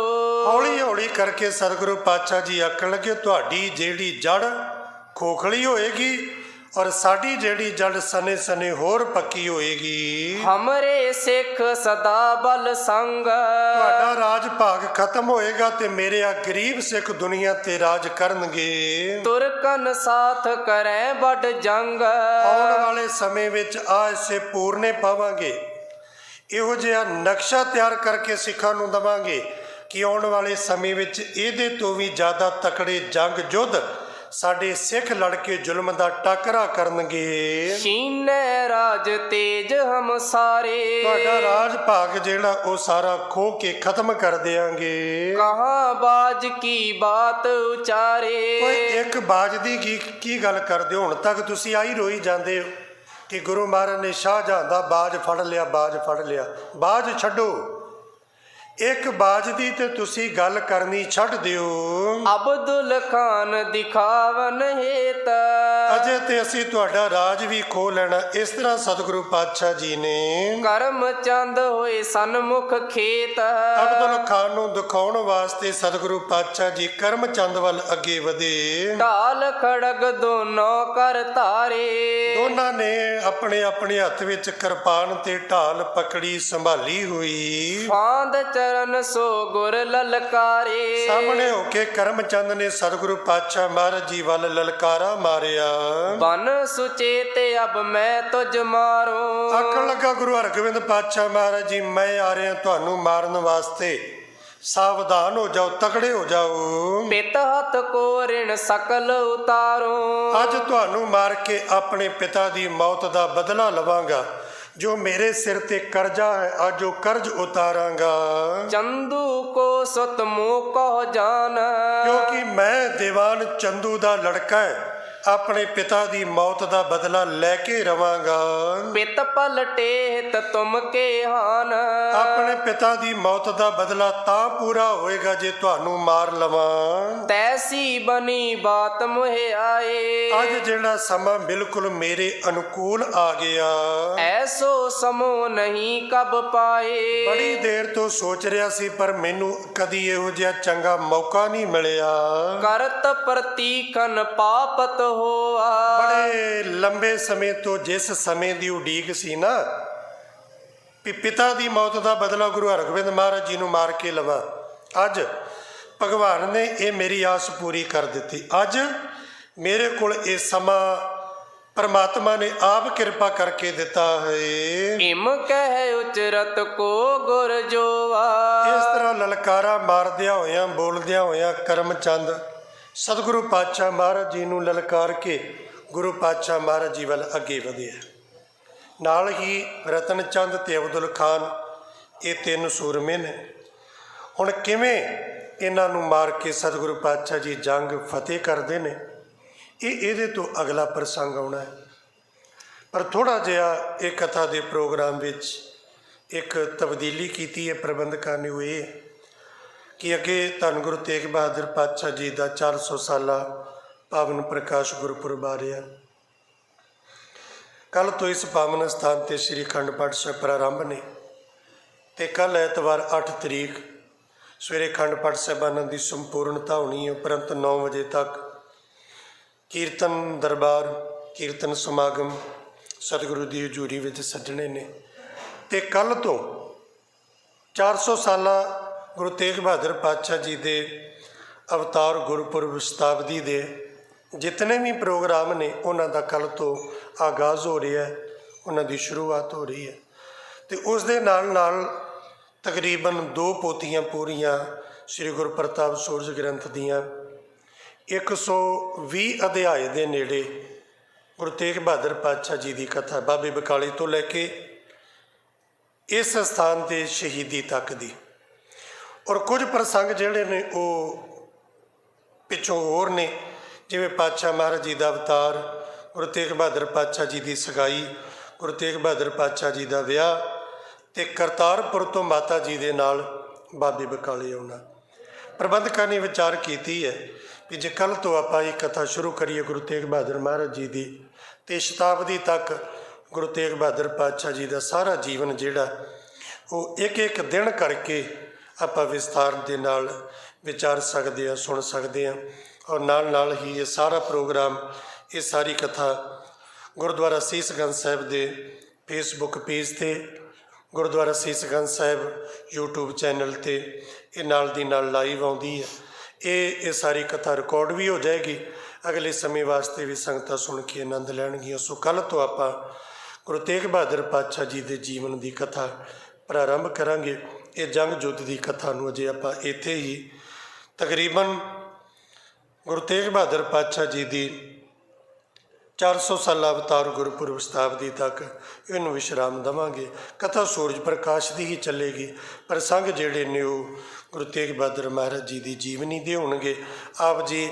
ਹੌਲੀ ਹੌਲੀ ਕਰਕੇ ਸਤਿਗੁਰੂ ਪਾਤਸ਼ਾਹ ਜੀ ਆਖਣ ਲੱਗੇ ਤੁਹਾਡੀ ਜਿਹੜੀ ਜੜ ਖੋਖਲੀ ਹੋਏਗੀ ਔਰ ਸਾਡੀ ਜਿਹੜੀ ਜੜ ਸਨੇ ਸਨੇ ਹੋਰ ਪੱਕੀ ਹੋਏਗੀ। ਹਮਰੇ ਸਿੱਖ ਸਦਾ ਬਲ ਸੰਗ। ਤੁਹਾਡਾ ਰਾਜ ਭਾਗ ਖਤਮ ਹੋਏਗਾ ਤੇ ਮੇਰੇ ਆ ਗਰੀਬ ਸਿੱਖ ਦੁਨੀਆ ਤੇ ਰਾਜ ਕਰਨਗੇ। ਤੁਰਕਨ ਸਾਥ ਕਰੈ ਵੱਡ ਜੰਗ। ਆਉਣ ਵਾਲੇ ਸਮੇਂ ਵਿੱਚ ਆ ਇਸੇ ਪੂਰਨੇ ਪਾਵਾਂਗੇ, ਇਹੋ ਜਿਹਾ ਨਕਸ਼ਾ ਤਿਆਰ ਕਰਕੇ ਸਿੱਖਾਂ ਨੂੰ ਦੇਵਾਂਗੇ ਕਿ ਆਉਣ ਵਾਲੇ ਸਮੇਂ ਵਿੱਚ ਇਹਦੇ ਤੋਂ ਵੀ ਜ਼ਿਆਦਾ ਤਕੜੇ ਜੰਗ ਯੁੱਧ ਸਾਡੇ ਸਿੱਖ ਲੜ ਕੇ ਜ਼ੁਲਮ ਦਾ ਟਾਕਰਾ ਕਰਨਗੇ। ਸ਼ੀਨੇ ਰਾਜ ਤੇਜ ਹਮ ਸਾਰੇ। ਤੁਹਾਡਾ ਰਾਜ ਭਾਗ ਜਿਹੜਾ ਉਹ ਸਾਰਾ ਖੋਹ ਕੇ ਖਤਮ ਕਰ ਦਿਆਂਗੇ। ਕਹਾਂ ਬਾਜ ਕੀ ਬਾਤ ਉਚਾਰੇ। ਕੋਈ ਇੱਕ ਬਾਜ ਦੀ ਕੀ ਗੱਲ ਕਰਦੇ ਹੋ? ਹੁਣ ਤੱਕ ਤੁਸੀਂ ਆਈ ਰੋਈ ਜਾਂਦੇ ਹੋ ਕਿ ਗੁਰੂ ਮਹਾਰਾਜ ਨੇ ਸ਼ਾਹਜਹਾਨ ਦਾ ਬਾਜ ਫੜ ਲਿਆ, ਬਾਜ ਫੜ ਲਿਆ। ਬਾਜ ਛੱਡੋ, ਇੱਕ ਬਾਜ ਦੀ ਤੇ ਤੁਸੀਂ ਗੱਲ ਕਰਨੀ ਛੱਡ ਦਿਓ। ਅਬਦੁਲ ਖਾਨ ਦਿਖਾਵਨ ਹੇਤ। ਅਜੇ ਤੇ ਅਸੀਂ ਤੁਹਾਡਾ ਰਾਜ ਵੀ ਖੋਹ ਲੈਣਾ। ਇਸ ਤਰ੍ਹਾਂ ਸਤਿਗੁਰੂ ਪਾਤਸ਼ਾਹ ਜੀ ਨੇ ਕਰਮ ਚੰਦ ਹੋਏ ਸਨਮੁਖ ਖੇਤ। ਅਬਦੁਲ ਖਾਨ ਨੂੰ ਦਿਖਾਉਣ ਵਾਸਤੇ ਸਤਿਗੁਰੂ ਪਾਤਸ਼ਾਹ ਜੀ ਕਰਮ ਚੰਦ ਵੱਲ ਅੱਗੇ ਵਧੇ। ਢਾਲ ਖੜਗ ਦੋਨੋਂ ਕਰ ਧਾਰੇ। ਦੋਨਾਂ ਨੇ ਆਪਣੇ ਆਪਣੇ ਹੱਥ ਵਿੱਚ ਕਿਰਪਾਨ ਤੇ ਢਾਲ ਪਕੜੀ ਸੰਭਾਲੀ ਹੋਈ। ਫਾਂਦ ਚਰਨ ਸੋ ਗੁਰ ਲਲਕਾਰੇ। ਸਾਹਮਣੇ ਹੋ ਕੇ ਕਰਮ ਚੰਦ ਨੇ ਸਤਿਗੁਰੂ ਪਾਤਸ਼ਾਹ ਮਹਾਰਾਜ ਜੀ ਵੱਲ ਲਲਕਾਰਾ ਮਾਰਿਆ। ਬਨ ਸੁਚੇਤ ਅਬ ਮੈਂ ਤੁਝ ਮਾਰੋ। ਆਖਣ ਲੱਗਾ ਗੁਰੂ ਹਰਗੋਬਿੰਦ ਪਾਤਸ਼ਾਹ ਮਹਾਰਾਜ ਜੀ ਮੈਂ ਆ ਰਿਹਾ ਤੁਹਾਨੂੰ ਮਾਰਨ ਵਾਸਤੇ, ਸਾਵਧਾਨ ਹੋ ਜਾਓ, ਤਕੜੇ ਹੋ ਜਾਓ। ਪਿਤ ਹੱਥ ਕੋ ਰਿਣ ਸਕਲ ਉਤਾਰੋ। ਅੱਜ ਤੁਹਾਨੂੰ ਮਾਰ ਕੇ ਆਪਣੇ ਪਿਤਾ ਦੀ ਮੌਤ ਦਾ ਬਦਲਾ ਲਵਾਂਗਾ। ਜੋ ਮੇਰੇ ਸਿਰ ਤੇ ਕਰਜ਼ਾ ਹੈ ਅੱਜ ਉਹ ਕਰਜ਼ ਉਤਾਰਾਂਗਾ। ਚੰਦੂ ਕੋ ਸੁਤ ਮੋਹ ਕਹੁ ਜਾਨ। ਕਿਉਂਕਿ ਮੈਂ ਦੀਵਾਨ ਚੰਦੂ ਦਾ ਲੜਕਾ ਹੈ, ਆਪਣੇ ਪਿਤਾ ਦੀ ਮੌਤ ਦਾ ਬਦਲਾ ਲੈ ਕੇ ਰਵਾਂਗਾ। ਪਿਤ ਪਲਟੇ ਤ ਤੁਮ ਕੇ ਹਾਨ। ਆਪਣੇ ਪਿਤਾ ਦੀ ਮੌਤ ਦਾ ਬਦਲਾ ਤਾਂ ਪੂਰਾ ਹੋਏਗਾ ਜੇ ਤੁਹਾਨੂੰ ਮਾਰ ਲਵਾਂ। ਤੈਸੀ ਬਨੀ ਬਾਤ ਮੁਹਿ ਆਏ। ਅੱਜ ਜਿਹੜਾ ਸਮਾਂ ਬਿਲਕੁਲ ਮੇਰੇ ਅਨੁਕੂਲ ਆ ਗਿਆ। ਐਸੋ ਸਮੋ ਨਹੀਂ ਕਬ ਪਾਏ। ਬੜੀ ਦੇਰ ਤੋਂ ਸੋਚ ਰਿਹਾ ਸੀ ਪਰ ਮੈਨੂੰ ਕਦੀ ਇਹੋ ਜਿਹਾ ਚੰਗਾ ਮੌਕਾ ਨਹੀਂ ਮਿਲਿਆ। ਕਰਤ ਪ੍ਰਤੀਖਨ ਪਾਪਤ ਹੋਆ। ਬੜੇ ਲੰਬੇ ਸਮੇਂ ਤੋਂ ਜਿਸ ਸਮੇਂ ਦੀ ਉਡੀਕ ਸੀ ਨਾ ਵੀ ਪਿਤਾ ਦੀ ਮੌਤ ਦਾ ਬਦਲਾ ਗੁਰੂ ਹਰਗੋਬਿੰਦ ਮਹਾਰਾਜ ਜੀ ਨੂੰ ਮਾਰ ਕੇ ਲਵਾਂ, ਅੱਜ ਭਗਵਾਨ ਨੇ ਇਹ ਮੇਰੀ ਆਸ ਪੂਰੀ ਕਰ ਦਿੱਤੀ। ਅੱਜ ਮੇਰੇ ਕੋਲ ਇਹ ਸਮਾਂ ਪਰਮਾਤਮਾ ਨੇ ਆਪ ਕਿਰਪਾ ਕਰਕੇ ਦਿੱਤਾ ਹੈ। ਇਮ ਕਹਿ ਉਚਰਤ ਕੋ ਗੁਰ ਜੋਵਾ। ਇਸ ਤਰ੍ਹਾਂ ਲਲਕਾਰਾ ਮਾਰਦਿਆਂ ਹੋਇਆਂ ਬੋਲਦਿਆਂ ਹੋਇਆਂ ਕਰਮਚੰਦ ਸਤਿਗੁਰੂ ਪਾਤਸ਼ਾਹ ਮਹਾਰਾਜ ਜੀ ਨੂੰ ਲਲਕਾਰ ਕੇ ਗੁਰੂ ਪਾਤਸ਼ਾਹ ਮਹਾਰਾਜ ਜੀ ਵੱਲ ਅੱਗੇ ਵਧਿਆ। ਨਾਲ ਹੀ ਰਤਨ ਚੰਦ ਤੇ ਅਬਦੁਲ ਖਾਨ ਇਹ ਤਿੰਨ ਸੂਰਮੇ ਨੇ। ਹੁਣ ਕਿਵੇਂ ਇਹਨਾਂ ਨੂੰ ਮਾਰ ਕੇ ਸਤਿਗੁਰੂ ਪਾਤਸ਼ਾਹ ਜੀ ਜੰਗ ਫਤਿਹ ਕਰਦੇ ਨੇ, ਇਹਦੇ ਤੋਂ ਅਗਲਾ ਪ੍ਰਸੰਗ ਆਉਣਾ ਹੈ। ਪਰ ਥੋੜ੍ਹਾ ਜਿਹਾ ਇਹ ਕਥਾ ਦੇ ਪ੍ਰੋਗਰਾਮ ਵਿੱਚ ਇੱਕ ਤਬਦੀਲੀ ਕੀਤੀ ਹੈ ਪ੍ਰਬੰਧਕਾਂ ਨੇ। ਉਹ ਇਹ ਕਿ ਅੱਗੇ ਧੰਨ ਗੁਰੂ ਤੇਗ ਬਹਾਦਰ ਪਾਤਸ਼ਾਹ ਜੀ ਦਾ 400 ਸਾਲਾ ਪਾਵਨ ਪ੍ਰਕਾਸ਼ ਗੁਰਪੁਰਬ ਆ ਰਿਹਾ। ਕੱਲ੍ਹ ਤੋਂ ਇਸ ਪਾਵਨ ਸਥਾਨ 'ਤੇ ਸ੍ਰੀ ਅਖੰਡ ਪਾਠ ਸਾਹਿਬ ਪ੍ਰਾਰੰਭ ਨੇ ਅਤੇ ਕੱਲ੍ਹ ਐਤਵਾਰ 8 ਤਰੀਕ ਸਵੇਰੇ ਅਖੰਡ ਪਾਠ ਸਾਹਿਬਾਨਾਂ ਦੀ ਸੰਪੂਰਨਤਾ ਹੋਣੀ ਹੈ। ਉਪਰੰਤ 9 ਵਜੇ ਤੱਕ ਕੀਰਤਨ ਦਰਬਾਰ, ਕੀਰਤਨ ਸਮਾਗਮ ਸਤਿਗੁਰੂ ਦੀ ਹਜ਼ੂਰੀ ਵਿੱਚ ਸੱਜਣੇ ਨੇ। ਅਤੇ ਕੱਲ੍ਹ ਤੋਂ 400 ਸਾਲਾ ਗੁਰੂ ਤੇਗ ਬਹਾਦਰ ਪਾਤਸ਼ਾਹ ਜੀ ਦੇ ਅਵਤਾਰ ਗੁਰਪੁਰਬ ਸ਼ਤਾਬਦੀ ਦੇ ਜਿਤਨੇ ਵੀ ਪ੍ਰੋਗਰਾਮ ਨੇ ਉਹਨਾਂ ਦਾ ਕੱਲ੍ਹ ਤੋਂ ਆਗਾਜ਼ ਹੋ ਰਿਹਾ ਹੈ, ਉਹਨਾਂ ਦੀ ਸ਼ੁਰੂਆਤ ਹੋ ਰਹੀ ਹੈ। ਅਤੇ ਉਸ ਦੇ ਨਾਲ ਨਾਲ ਤਕਰੀਬਨ 2 ਪੋਥੀਆਂ ਪੂਰੀਆਂ ਸ੍ਰੀ ਗੁਰਪ੍ਰਤਾਪ ਸੂਰਜ ਗ੍ਰੰਥ ਦੀਆਂ 120 ਅਧਿਆਏ ਦੇ ਨੇੜੇ ਗੁਰੂ ਤੇਗ ਬਹਾਦਰ ਪਾਤਸ਼ਾਹ ਜੀ ਦੀ ਕਥਾ ਬਾਬੇ ਬਕਾਲੇ ਤੋਂ ਲੈ ਕੇ ਇਸ ਸਥਾਨ ਦੇ ਸ਼ਹੀਦੀ ਤੱਕ ਦੀ। ਔਰ ਕੁਝ ਪ੍ਰਸੰਗ ਜਿਹੜੇ ਨੇ ਉਹ ਪਿੱਛੋਂ ਹੋਰ ਨੇ ਜਿਵੇਂ ਪਾਤਸ਼ਾਹ ਮਹਾਰਾਜ ਜੀ ਦਾ ਅਵਤਾਰ, ਗੁਰੂ ਤੇਗ ਬਹਾਦਰ ਪਾਤਸ਼ਾਹ ਜੀ ਦੀ ਸਗਾਈ, ਗੁਰੂ ਤੇਗ ਬਹਾਦਰ ਪਾਤਸ਼ਾਹ ਜੀ ਦਾ ਵਿਆਹ ਤੇ ਕਰਤਾਰਪੁਰ ਤੋਂ ਮਾਤਾ ਜੀ ਦੇ ਨਾਲ ਬਾਬੇ ਬਕਾਲੇ ਆਉਣਾ। ਪ੍ਰਬੰਧਕਾਂ ਨੇ ਵਿਚਾਰ ਕੀਤੀ ਹੈ ਵੀ ਜੇ ਕੱਲ੍ਹ ਤੋਂ ਆਪਾਂ ਇਹ ਕਥਾ ਸ਼ੁਰੂ ਕਰੀਏ ਗੁਰੂ ਤੇਗ ਬਹਾਦਰ ਮਹਾਰਾਜ ਜੀ ਦੀ, ਤੇ ਸ਼ਤਾਬਦੀ ਤੱਕ ਗੁਰੂ ਤੇਗ ਬਹਾਦਰ ਪਾਤਸ਼ਾਹ ਜੀ ਦਾ ਸਾਰਾ ਜੀਵਨ ਜਿਹੜਾ ਉਹ ਇੱਕ ਇੱਕ ਦਿਨ ਕਰਕੇ ਆਪਾਂ ਵਿਸਥਾਰ ਦੇ ਨਾਲ ਵਿਚਾਰ ਸਕਦੇ ਹਾਂ, ਸੁਣ ਸਕਦੇ ਹਾਂ। ਔਰ ਨਾਲ ਨਾਲ ਹੀ ਇਹ ਸਾਰਾ ਪ੍ਰੋਗਰਾਮ, ਇਹ ਸਾਰੀ ਕਥਾ ਗੁਰਦੁਆਰਾ ਸੀਸਗੰਜ ਸਾਹਿਬ ਦੇ ਫੇਸਬੁੱਕ ਪੇਜ 'ਤੇ, ਗੁਰਦੁਆਰਾ ਸੀਸਗੰਜ ਸਾਹਿਬ YouTube ਚੈਨਲ 'ਤੇ ਇਹ ਨਾਲ ਦੀ ਨਾਲ ਲਾਈਵ ਆਉਂਦੀ ਹੈ। ਇਹ ਸਾਰੀ ਕਥਾ ਰਿਕਾਰਡ ਵੀ ਹੋ ਜਾਏਗੀ, ਅਗਲੇ ਸਮੇਂ ਵਾਸਤੇ ਵੀ ਸੰਗਤਾਂ ਸੁਣ ਕੇ ਆਨੰਦ ਲੈਣਗੀਆਂ। ਸੋ ਕੱਲ੍ਹ ਤੋਂ ਆਪਾਂ ਗੁਰੂ ਤੇਗ ਬਹਾਦਰ ਪਾਤਸ਼ਾਹ ਜੀ ਦੇ ਜੀਵਨ ਦੀ ਕਥਾ ਪ੍ਰਾਰੰਭ ਕਰਾਂਗੇ। ਇਹ ਜੰਗ ਯੁੱਧ ਦੀ ਕਥਾ ਨੂੰ ਅਜੇ ਆਪਾਂ ਇੱਥੇ ਹੀ ਤਕਰੀਬਨ ਗੁਰੂ ਤੇਗ ਬਹਾਦਰ ਪਾਤਸ਼ਾਹ ਜੀ ਦੀ 400 ਸਾਲਾ ਅਵਤਾਰ ਗੁਰਪੁਰਬ ਸ਼ਤਾਬਦੀ ਤੱਕ ਇਹਨੂੰ ਵਿਸ਼ਰਾਮ ਦੇਵਾਂਗੇ। ਕਥਾ ਸੂਰਜ ਪ੍ਰਕਾਸ਼ ਦੀ ਹੀ ਚੱਲੇਗੀ, ਪਰ ਸੰਗ ਜਿਹੜੇ ਨੇ ਉਹ ਗੁਰੂ ਤੇਗ ਬਹਾਦਰ ਮਹਾਰਾਜ ਜੀ ਦੀ ਜੀਵਨੀ ਦੇ ਹੋਣਗੇ। ਆਪ ਜੀ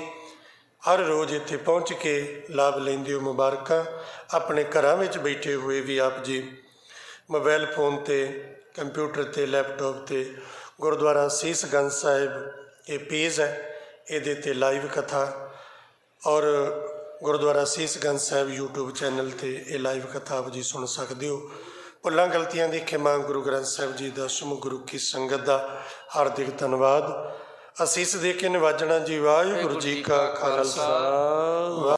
ਹਰ ਰੋਜ਼ ਇੱਥੇ ਪਹੁੰਚ ਕੇ ਲਾਭ ਲੈਂਦੇ ਹੋ। ਮੁਬਾਰਕਾਂ। ਆਪਣੇ ਘਰਾਂ ਵਿੱਚ ਬੈਠੇ ਹੋਏ ਵੀ ਆਪ ਜੀ ਮੋਬਾਈਲ ਫੋਨ 'ਤੇ, ਕੰਪਿਊਟਰ 'ਤੇ, ਲੈਪਟਾਪ 'ਤੇ ਗੁਰਦੁਆਰਾ ਸੀਸਗੰਜ ਸਾਹਿਬ ਇਹ ਪੇਜ ਹੈ, ਇਹਦੇ 'ਤੇ ਲਾਈਵ ਕਥਾ, ਔਰ ਗੁਰਦੁਆਰਾ ਸੀਸਗੰਜ ਸਾਹਿਬ YouTube ਚੈਨਲ 'ਤੇ ਇਹ ਲਾਈਵ ਕਥਾ ਆਪ ਜੀ ਸੁਣ ਸਕਦੇ ਹੋ। ਭੁੱਲਾਂ ਗਲਤੀਆਂ ਦੀ ਖਿਮਾ ਗੁਰੂ ਗ੍ਰੰਥ ਸਾਹਿਬ ਜੀ ਦਾ ਸਮੁਗੁਰੂ ਕੀ ਸੰਗਤ ਦਾ ਹਾਰਦਿਕ ਧੰਨਵਾਦ। ਅਸੀਸ ਦੇ ਕੇ ਨਿਵਾਜਣਾ ਜੀ। ਵਾਹਿਗੁਰੂ ਜੀ ਕਾ ਖਾਲਸਾ।